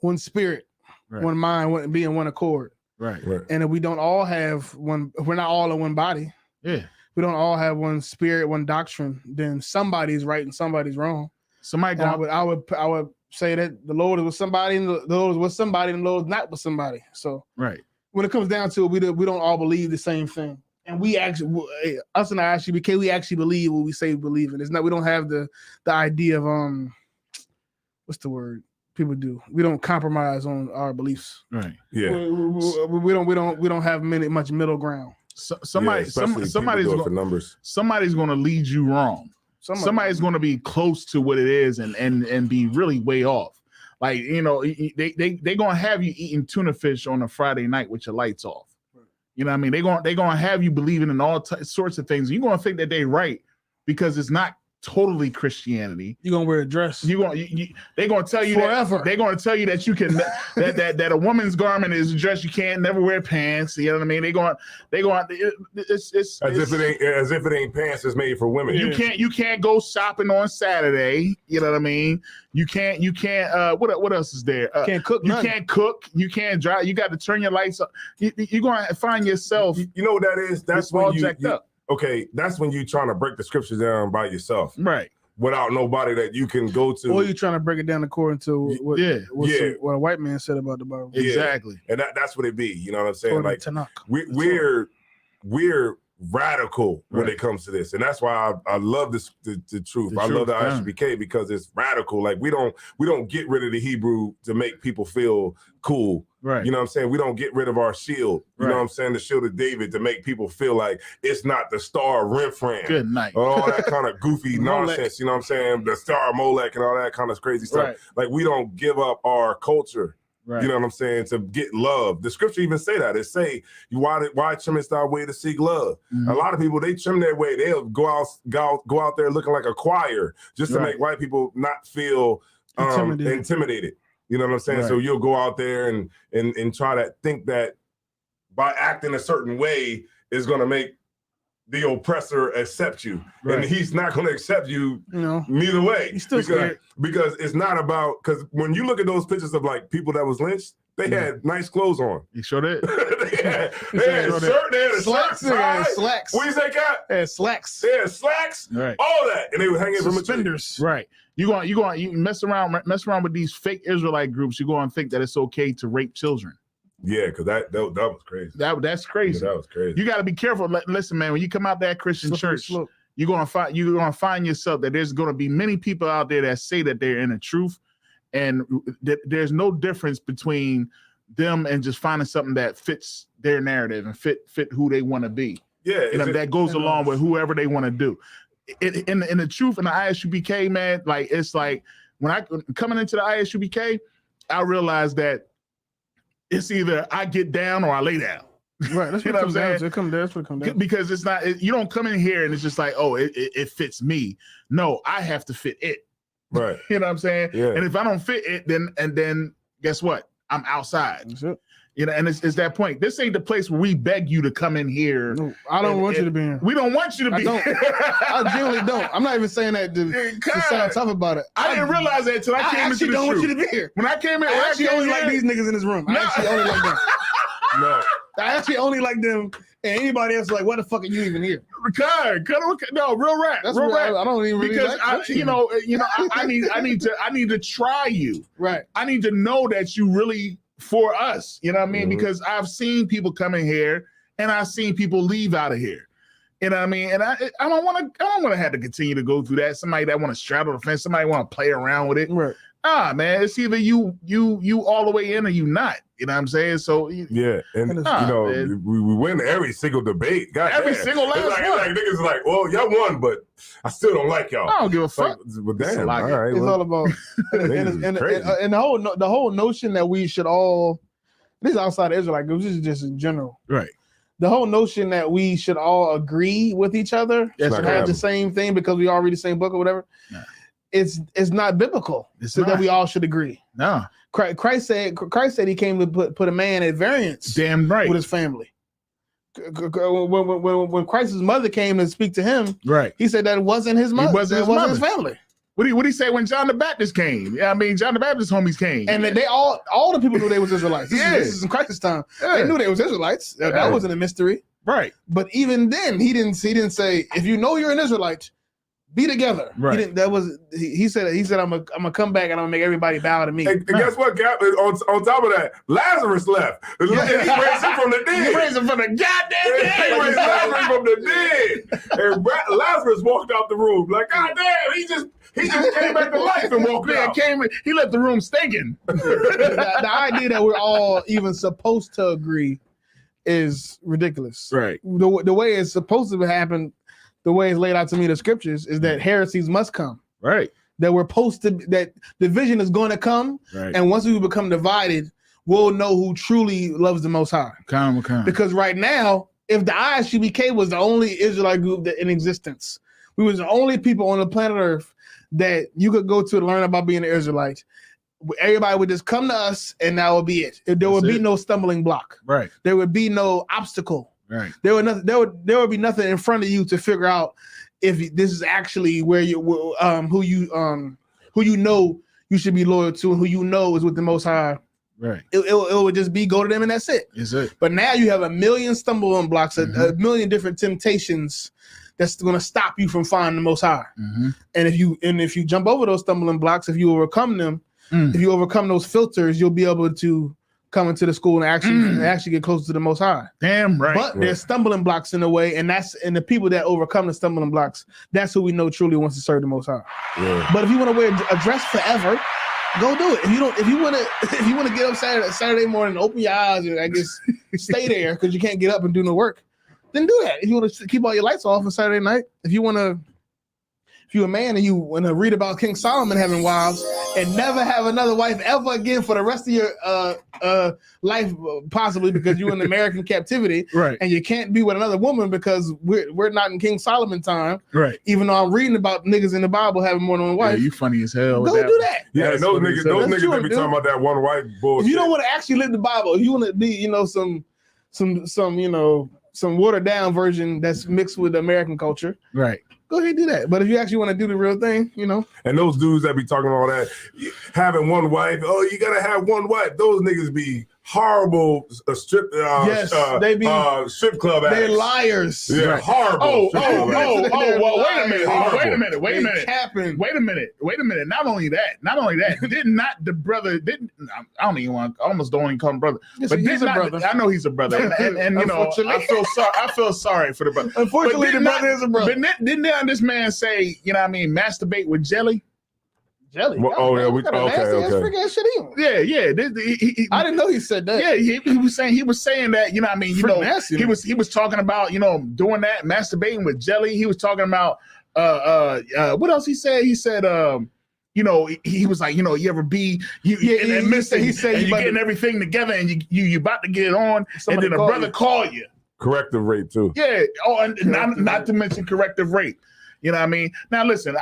one spirit, Right. one mind, be in one accord. Right. And if we don't all have one, if we're not all in one body. Yeah. We don't all have one spirit, one doctrine. Then somebody's right and somebody's wrong. Somebody. And I would say that the Lord is with somebody, and the Lord is with somebody, and the Lord is not with somebody. So Right. when it comes down to it, we don't all believe the same thing. And we actually, us and I actually, we actually believe what we say we believe in. It's not. We don't have the idea of what's the word people do? We don't compromise on our beliefs. Right. Yeah. We don't have much middle ground. So, somebody's do it for numbers. Somebody's going to lead you wrong. Somebody's going to be close to what it is and be really way off. Like, they going to have you eating tuna fish on a Friday night with your lights off. You know what I mean? They're going to have you believing in all sorts of things. You're going to think that they're right because it's not totally Christianity. You're going to wear a dress. They're going to tell you forever. They're going to tell you that you can that a woman's garment is a dress. You can't never wear pants. You know what I mean? It's As if it ain't pants that's made for women. You can't go shopping on Saturday. You know what I mean? You can't what else is there? Can't cook. You can't cook. You can't drive. You got to turn your lights up. You're going to find yourself. You know what that is? That's all when jacked up. Okay, that's when you're trying to break the scriptures down by yourself. Right. Without nobody that you can go to. Or you're trying to break it down according to what a white man said about the Bible. Yeah. Exactly. And that's what it be. You know what I'm saying? According Like to Tanakh. we're radical when it comes to this. And that's why I love this the truth. I love the ISBK because it's radical. Like we don't get rid of the Hebrew to make people feel cool. Right. You know what I'm saying? We don't get rid of our shield. You know what I'm saying? The shield of David to make people feel like it's not the star of Renfran. Good night. All that kind of goofy nonsense. You know what I'm saying? The star of Molech and all that kind of crazy stuff. Right. Like we don't give up our culture. Right. You know what I'm saying? To get love. The scripture even say that. It say, why trimmest thy way to seek love? Mm-hmm. A lot of people, they trim their way. They'll go out there looking like a choir just to make white people not feel intimidated. You know what I'm saying? Right. So you'll go out there and try to think that by acting a certain way is going to make the oppressor accept you. Right. And he's not going to accept you neither way. He's still scared. Because it's not about, because when you look at those pictures of like people that was lynched, They had nice clothes on. You sure did? they had a shirt, they had a Slacks, shirt, tie. slacks. What you say, Cat? They had slacks. They had slacks, Right. all that, and they were hanging from a tree. Suspenders. Right. You mess around with these fake Israelite groups. You go and think that it's okay to rape children. Yeah, because that was crazy. That's crazy. Yeah, that was crazy. You got to be careful. Listen, man, when you come out that Christian church, you're gonna find yourself that there's gonna be many people out there that say that they're in the truth, and there's no difference between them and just finding something that fits their narrative and fit who they want to be. Yeah, that goes along with whoever they want to do. In the truth in the ISUBK, man, like it's like when coming into the ISUBK, I realized that it's either I get down or I lay down. Right, that's what it comes down to. That's what it comes down to. Because it's not, you don't come in here and it's just like, oh, it fits me. No, I have to fit it. Right. You know what I'm saying? Yeah. And if I don't fit it, then guess what? I'm outside. That's it. You know, and it's that point. This ain't the place where we beg you to come in here. No, I don't want you to be here. We don't want you to be here. I genuinely don't. I'm not even saying that to sound tough about it. I didn't realize that until I came into the don't want truth. you to be here. When I came in, I actually only like these niggas in this room. I actually only like them. No. I actually only like them, and anybody else is like, what the fuck are you even here? No, real rap. That's real rap. rap. I don't even really because like I need to try you. Right. I need to know that you really for us. You know what I mean? Because I've seen people come in here and I've seen people leave out of here. You know what I mean? And I don't want to have to continue to go through that. Somebody that want to straddle the fence, somebody want to play around with it. Right. Man, it's either you all the way in or you not. You know what I'm saying? So yeah, and we win every single debate. God every damn. single last it's one. Like niggas is like, well, y'all won, but I still don't like y'all. I don't give a fuck. But damn, all right. It's all about and the whole notion that we should all. This is outside of Israelite groups. This is just in general. Right. The whole notion that we should all agree with each other and have the same thing because we all read the same book or whatever. Nah. It's not biblical. That we all should agree. No. Christ said he came to put a man at variance. Damn right. With his family. When Christ's mother came to speak to him, right, he said that it wasn't his mother. It wasn't his family. What do you say when John the Baptist came? Yeah, I mean John the Baptist homies came, and they all the people knew they was Israelites. This is in Christ's time. Yeah. They knew they was Israelites. That wasn't a mystery, right? But even then, he didn't say if you know you're an Israelite, be together. Right. He said I'm gonna come back and I'm gonna make everybody bow to me. And guess what, Cap? On top of that, Lazarus left. And he raised him from the dead. He raised him from the goddamn dead. He raised Lazarus from the dead. And Lazarus walked out the room like, God damn, he just came back to life and walked out. He left the room stinking. The idea that we're all even supposed to agree is ridiculous. Right. The way it's supposed to happen, the way it's laid out to me in the scriptures, is that heresies must come. Right. That that division is going to come. Right. And once we become divided, we'll know who truly loves the Most High. Because right now, if the ISUBK was the only Israelite group that in existence, we was the only people on the planet Earth that you could go to learn about being an Israelite. Everybody would just come to us, and that would be it. There would be no stumbling block. Right. There would be no obstacle. Right. There would be nothing in front of you to figure out if this is actually where you who you know you should be loyal to, and who you know is with the Most High. Right. It would just be go to them and that's it. Is it? But now you have a million stumbling blocks, a million different temptations that's going to stop you from finding the Most High. Mm-hmm. And if you jump over those stumbling blocks, if you overcome them, if you overcome those filters, you'll be able to come into the school and actually get closer to the Most High. Damn right. But there's stumbling blocks in the way, and the people that overcome the stumbling blocks, that's who we know truly wants to serve the Most High. Yeah. But if you want to wear a dress forever, go do it. If you want to get up Saturday morning and open your eyes and I guess stay there because you can't get up and do no work, then do that. If you want to keep all your lights off on Saturday night, if you're a man and you want to read about King Solomon having wives and never have another wife ever again for the rest of your life, possibly because you're in American captivity, right? And you can't be with another woman because we're not in King Solomon time, right? Even though I'm reading about niggas in the Bible having more than one wife. Yeah, you funny as hell. Go do that. Yeah, those niggas that be talking about that one wife bullshit. If you don't want to actually live the Bible, if you want to be, some watered down version that's mixed with American culture, right? Go ahead and do that. But if you actually want to do the real thing, And those dudes that be talking all that, having one wife. Oh, you gotta have one wife. Those niggas be horrible strip. They be strip club acts. They're liars. Yeah, Right. horrible. Well, wait a minute. Wait a minute. Not only that, did not the brother, I don't even want, I almost don't even call him brother. Yes, But he's did a not, brother. I know he's a brother. And you know, I feel sorry for the brother. Unfortunately, the brother is a brother. But didn't this man say, you know what I mean, masturbate with jelly? Jelly. Well, oh, yeah, okay. Freaking ass shit he on. Yeah. I didn't know he said that. Yeah, he was saying that, you know what I mean, you know, nasty, he was talking about, you know, doing that, masturbating with jelly. He was talking about what else he said? He said you know, he was like, you know, you ever be he said you getting everything together and you about to get it on, and then a brother call you. Corrective rate too. Yeah. Oh, and not to mention corrective rape. You know what I mean? Now listen.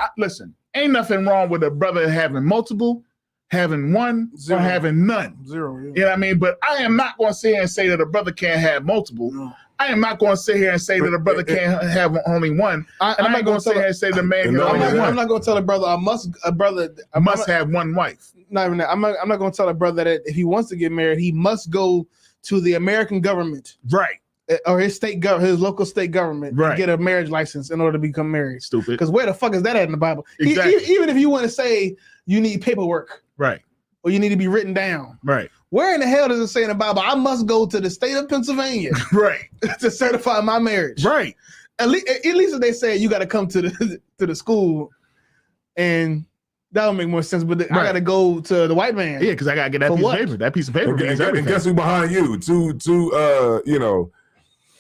Ain't nothing wrong with a brother having multiple, having one, or having none. Zero. Yeah. You know what I mean? But I am not going to sit here and say that a brother can't have multiple. No. I am not going to sit here and say that a brother can't have only one. I'm not going to sit here and say the man can only one. I'm not going to tell a brother I must have one wife. Not even that. I'm not going to tell a brother that if he wants to get married, he must go to the American government. Right. Or his local state government, right, get a marriage license in order to become married. Stupid. Because where the fuck is that at in the Bible? Exactly. Even if you want to say you need paperwork, right, or you need to be written down, right. Where in the hell does it say in the Bible I must go to the state of Pennsylvania, right, to certify my marriage? Right. At least if they say you got to come to the school, and that would make more sense. But I got to go to the white man. Yeah, because I got to get that piece of paper. That piece of paper. And guess who behind you?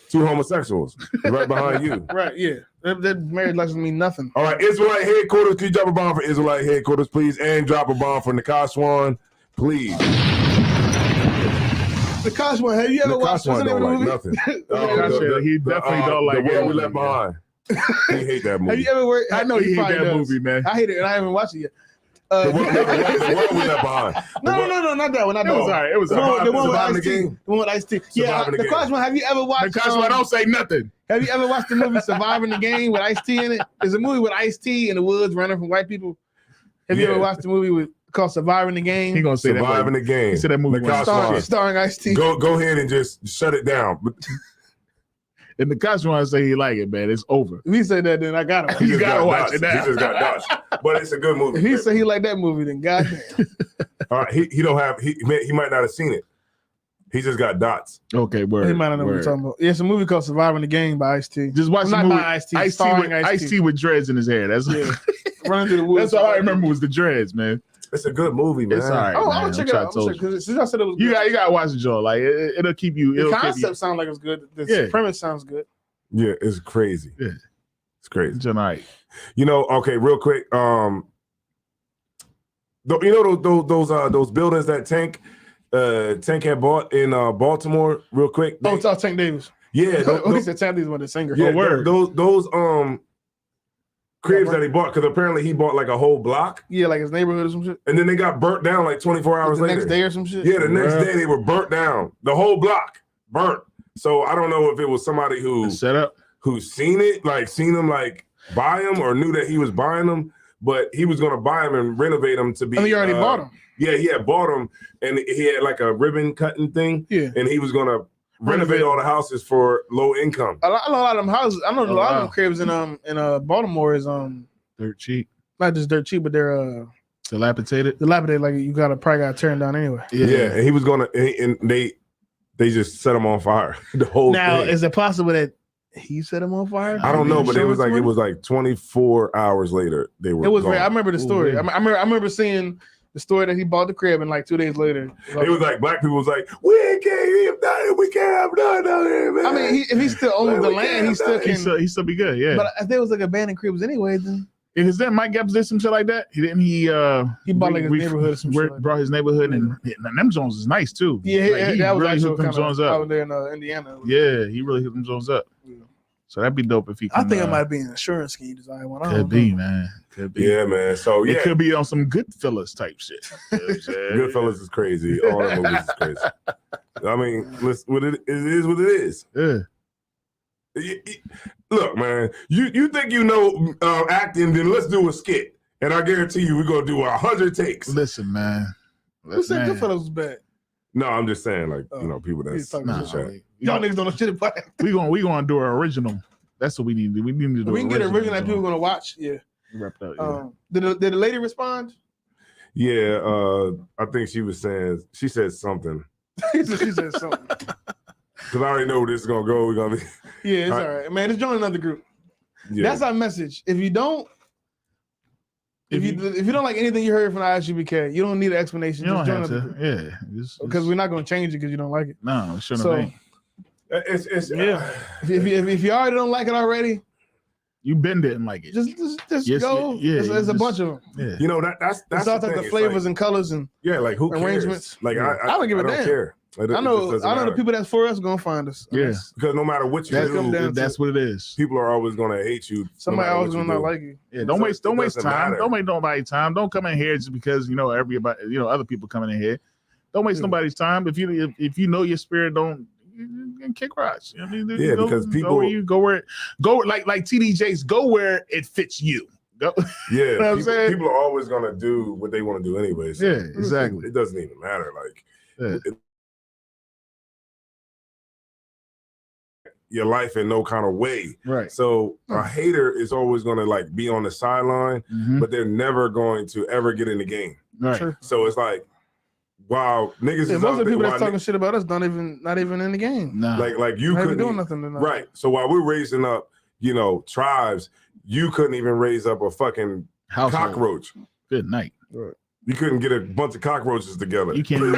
Two homosexuals right behind you. Right, yeah. That marriage license mean nothing. All right, Israelite headquarters. Can you drop a bomb for Israelite headquarters, please? And drop a bomb for Nakash one, please. Nakash one, have you ever watched one? Don't like nothing. He definitely don't like The World We Left Behind. He hate that movie. Have you ever worked? I know he hate that movie, man. I hate it, and I haven't watched it yet. The World We Left Behind. No, not that one. Not that one. It was all right. It was the one with Surviving the Ice-T. Game. The one with Ice-T. Yeah, Nakash one. Have you ever watched? Nakash one, don't say nothing. Have you ever watched the movie Surviving the Game with Ice-T in it? There's a movie with Ice-T in the woods running from white people. Have you ever watched the movie called Surviving the Game? He gonna say Surviving the Game. He said that movie starring Ice-T. Go ahead and just shut it down. If Nakash want to say he like it, man, it's over. If he said that, then I got him. You gotta watch it now. He just got dodged. But it's a good movie. If he said he like that movie, then goddamn. All right, he don't have he might not have seen it. He just got dots. Okay, word. He might not know what you're talking about. Yeah, it's a movie called Surviving the Game by Ice-T. Just watch the movie. Ice-T, Ice-T with dreads in his hair. That's running through the woods. That's all I remember was the dreads, man. It's a good movie, man. It's all right. Oh, man. I'll check it out. Because since I said it was you good. got you gotta watch the show. Like it'll keep you. The concept sounds like it's good. The premise sounds good. Yeah, it's crazy. Yeah, it's crazy. Tonight, okay, real quick. You know those buildings that Tank had bought in Baltimore. Real quick. It's all Tank Davis. Yeah, he said Tank Davis was the singer. Yeah, those cribs that he bought, because apparently he bought like a whole block. Yeah, like his neighborhood or some shit. And then they got burnt down like 24 hours later. Next day or some shit. Yeah, the next day they were burnt down. The whole block burnt. So I don't know if it was somebody who set up, who seen him like buy them or knew that he was buying them, but he was gonna buy them and renovate them to be. He already bought them. Yeah, he had bought them, and he had like a ribbon cutting thing. Yeah, and he was gonna renovate all the houses for low income. I know a lot of them houses. I know a lot of them cribs in Baltimore is dirt cheap. Not just dirt cheap, but they're dilapidated. Dilapidated, like you probably gotta tear them down anyway. Yeah, and he was gonna, and they just set him on fire. The whole now, thing. Is it possible that he set him on fire? I don't know, but it was like 24 hours later they were. It was. Gone. I remember the story. I remember seeing the story that he bought the crib, and like 2 days later, it was like black people was like, we can't have nothing. We can't have nothing down there, man. I mean, if he still owns the land, he still can. He still be good, yeah. But if there was like abandoned cribs anyway, then. Is that Mike Epps did some shit like that? He bought like his neighborhood or some shit. Brought his neighborhood, and them Jones is nice too. Yeah, like, he that was really hooked them Jones up out there in Indiana. Yeah, he really hooked them Jones up. Yeah. So that'd be dope if he. I think it might be an insurance scheme design one. Could be, man. Could be. Yeah, man. So yeah, it could be on some Goodfellas type shit. Goodfellas is crazy. All the movies is crazy. I mean, it is what it is. Yeah. Look, man, you think you know acting, then let's do a skit. And I guarantee you, we're gonna do 100 takes. Listen, man. Who said Goodfellas was bad? No, I'm just saying, like, people that's y'all niggas don't know shit about it. We gonna do an original. That's what we need to do. We need to do. We can get an original that people gonna watch. Yeah. Wrapped up, yeah. Did the lady respond? Yeah, I think she said something. she said something. Because I already know where this is gonna go. We're gonna be. Yeah, it's all right, man. Just join another group. Yeah. That's our message. If you don't like anything you heard from the ISUBK, you don't need an explanation. You just don't join have to. Yeah, because we're not gonna change it because you don't like it. No, it shouldn't be. It's If you already don't like it already, you didn't like it. Just Yes, go. yeah, There's a bunch of them. Yeah. You know that's it's all types of flavors and colors and like who arrangements. Cares? Like I don't give a damn. Care. I know the people that's for us gonna find us. Yeah, because no matter what you do, that's what it is. People are always gonna hate you. Somebody always gonna not like you. Yeah, don't waste time. Matter. Don't make nobody time. Don't come in here just because everybody, other people coming in here. Don't waste nobody's time. If you know your spirit, don't kick rocks. Because people go where like TDJs, go where it fits you. Go. Yeah, you know what I'm saying? People are always gonna do what they want to do anyway. So yeah, exactly. It doesn't even matter. Like your life in no kind of way. Right. So a hater is always gonna like be on the sideline, but they're never going to ever get in the game. Right. Sure. So it's like, wow, niggas. Yeah, most of the people that's talking shit about us not even in the game. No. Like you couldn't doing nothing tonight. Right. So while we're raising up, tribes, you couldn't even raise up a fucking cockroach. Good night. Right. You couldn't get a bunch of cockroaches together. You can't.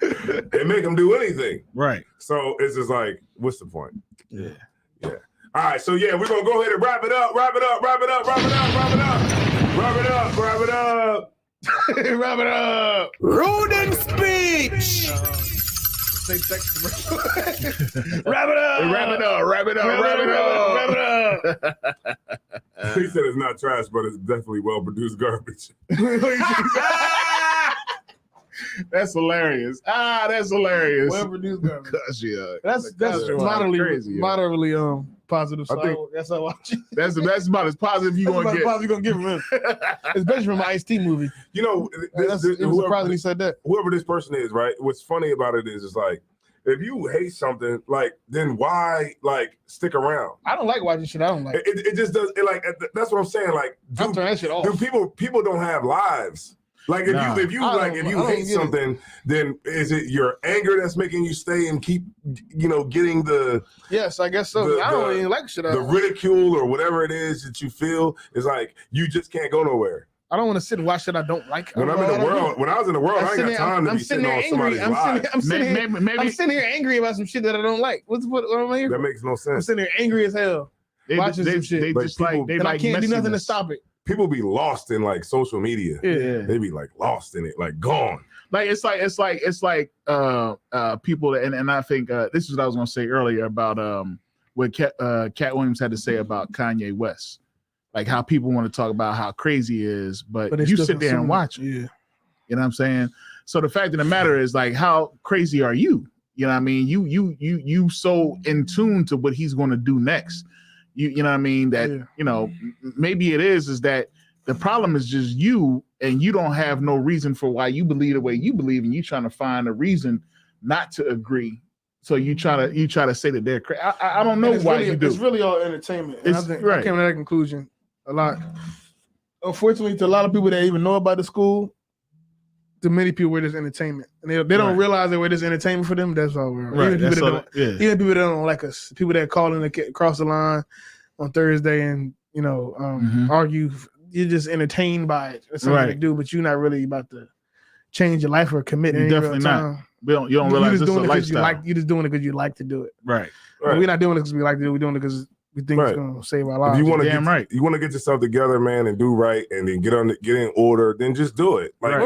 And make them do anything. Right. So it's just like, what's the point? Yeah. Yeah. All right. So yeah, we're gonna go ahead and wrap it up. Wrap it up. Wrap it up. Wrap it up. Wrap it up. Wrap it up. Wrap it up. Wrap it up. Rodent speech. Wrap it up. Wrap it up. Wrap it up. Wrap it up. Wrap it up. He said it's not trash, but it's definitely well produced garbage. That's hilarious. That's hilarious. Well produced garbage. That's moderately positive. So I think that's how I watch it. That's about as positive you gonna get. Positive you gonna give him. Especially from an Ice-T movie. It was surprising he said that. Whoever this person is, right? What's funny about it is like, if you hate something, like, then why stick around? I don't like watching shit I don't like. It just does. That's what I'm saying. Like, I'm turning that shit off. People don't have lives. Like if you hate something, then is it your anger that's making you stay and keep getting the yes, I guess so. I don't even like shit. The ridicule or whatever it is that you feel is like you just can't go nowhere. I don't want to sit and watch shit I don't like. When I was in the world, I ain't got time to be sitting on somebody's live. I'm sitting here angry about some shit that I don't like. What am I here? That makes no sense. I'm sitting here angry as hell watching some shit. And I can't do nothing to stop it. People be lost in like social media. Yeah. They be like lost in it, like gone. Like it's like people, and I think this is what I was gonna say earlier about what Cat Williams had to say about Kanye West, like how people want to talk about how crazy he is, but you sit there and watch him. Yeah. You know what I'm saying? So the fact of the matter is, like, how crazy are you? You know what I mean? You so in tune to what he's going to do next. You know what I mean? That maybe it is that the problem is just you, and you don't have no reason for why you believe the way you believe, and you trying to find a reason not to agree. So you try to say that they're crazy. I don't know why you do. It's really all entertainment. And I think I came to that conclusion a lot. Unfortunately, to a lot of people that even know about the school, to many people, we're just entertainment, and they don't realize that we're just entertainment for them. That's all we're. Right. Even people that don't like us, people that call in to cross the line on Thursday and argue. You're just entertained by it. It's something to do, but you're not really about to change your life or commit. You're definitely not. You don't realize this is a lifestyle. You're just doing it because you like to do it. Right. We're not doing it because we like to do it. We're doing it because we think it's going to save our lives. If you want to get yourself together, man, and do right, and then get in order, then just do it. Like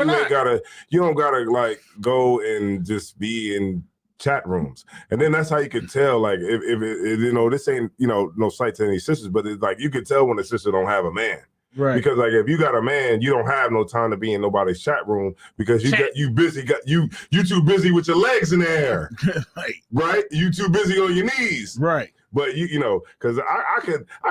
you don't gotta like go and just be in chat rooms, and then that's how you can tell. Like if this ain't no slight to any sisters, but it's like you can tell when a sister don't have a man. Right. Because like if you got a man, you don't have no time to be in nobody's chat room because you too busy with your legs in the air. Right. You too busy on your knees. Right. But you know, because I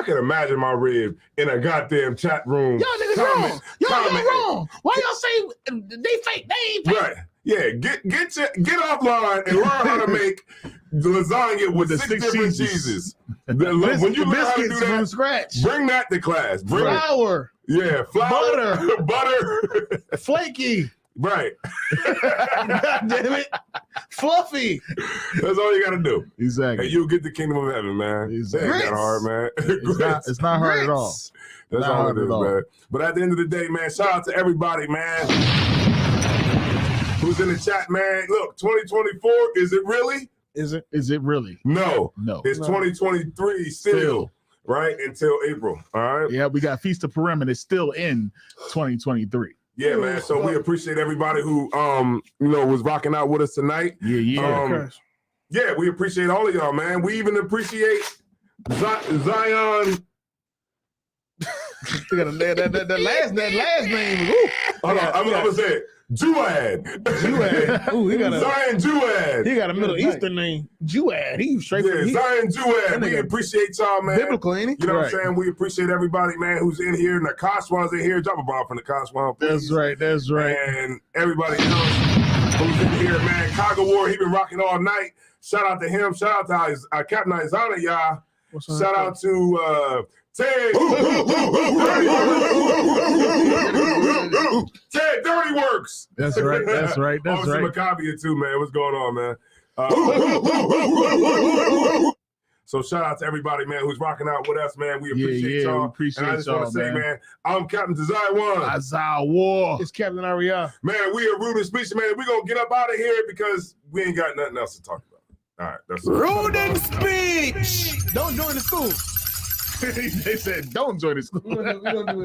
could imagine my rib in a goddamn chat room. Y'all niggas wrong. Y'all wrong. Why y'all say they fake? They ain't fake. Right. Yeah, get offline and learn how to make lasagna with the 6 different cheeses. When you learn how to do Biscuits that, from scratch. bring that to class. Bring Flour. flour, butter, Flaky. right. God damn it. Fluffy. That's all you got to do. Exactly. And you'll get the kingdom of heaven, man. Exactly. It ain't that hard, man. It's not hard at all. That's Not all hard it at is, all. man. But at the end of the day, man, shout out to everybody, man, who's in the chat, man. Look, 2024, is it really? Is it? Is it really? No. No. It's 2023 still, right? Until April, all right? Yeah, we got Feast of Purim, and it's still in 2023. Yeah, man. So we appreciate everybody who, was rocking out with us tonight. Yeah. Yeah, we appreciate all of y'all, man. We even appreciate Zion. that last name. Ooh. Hold on, I'm gonna say it. Juad. Ooh, he got a Zion Juad. he got a Middle Eastern name. Juad. He straight Yeah, from Zion Juad. that We nigga appreciate y'all, man. biblical, ain't he? You know what I'm saying? We appreciate everybody, man, who's in here. And the Kashwan's in here. Drop a bomb from the Kashwan, please. That's right. And everybody else who's in here, man. Kaga War, he been rocking all night. Shout out to him. Shout out to Captain Isaiah, y'all. Shout out to Ted. Ted Dirty Works. That's right. Officer Maccabia too, man. What's going on, man? So shout out to everybody, man, who's rocking out with us, man. We appreciate y'all. We appreciate and I just y'all, want to say, man, I'm Captain Desire One. Isaiah War. It's Captain Aria. Man, we are rude and speech, man. We're gonna get up out of here because we ain't got nothing else to talk about. All right, that's it. Rude and speech. Don't join the school. They said, don't join the school. We gonna do it.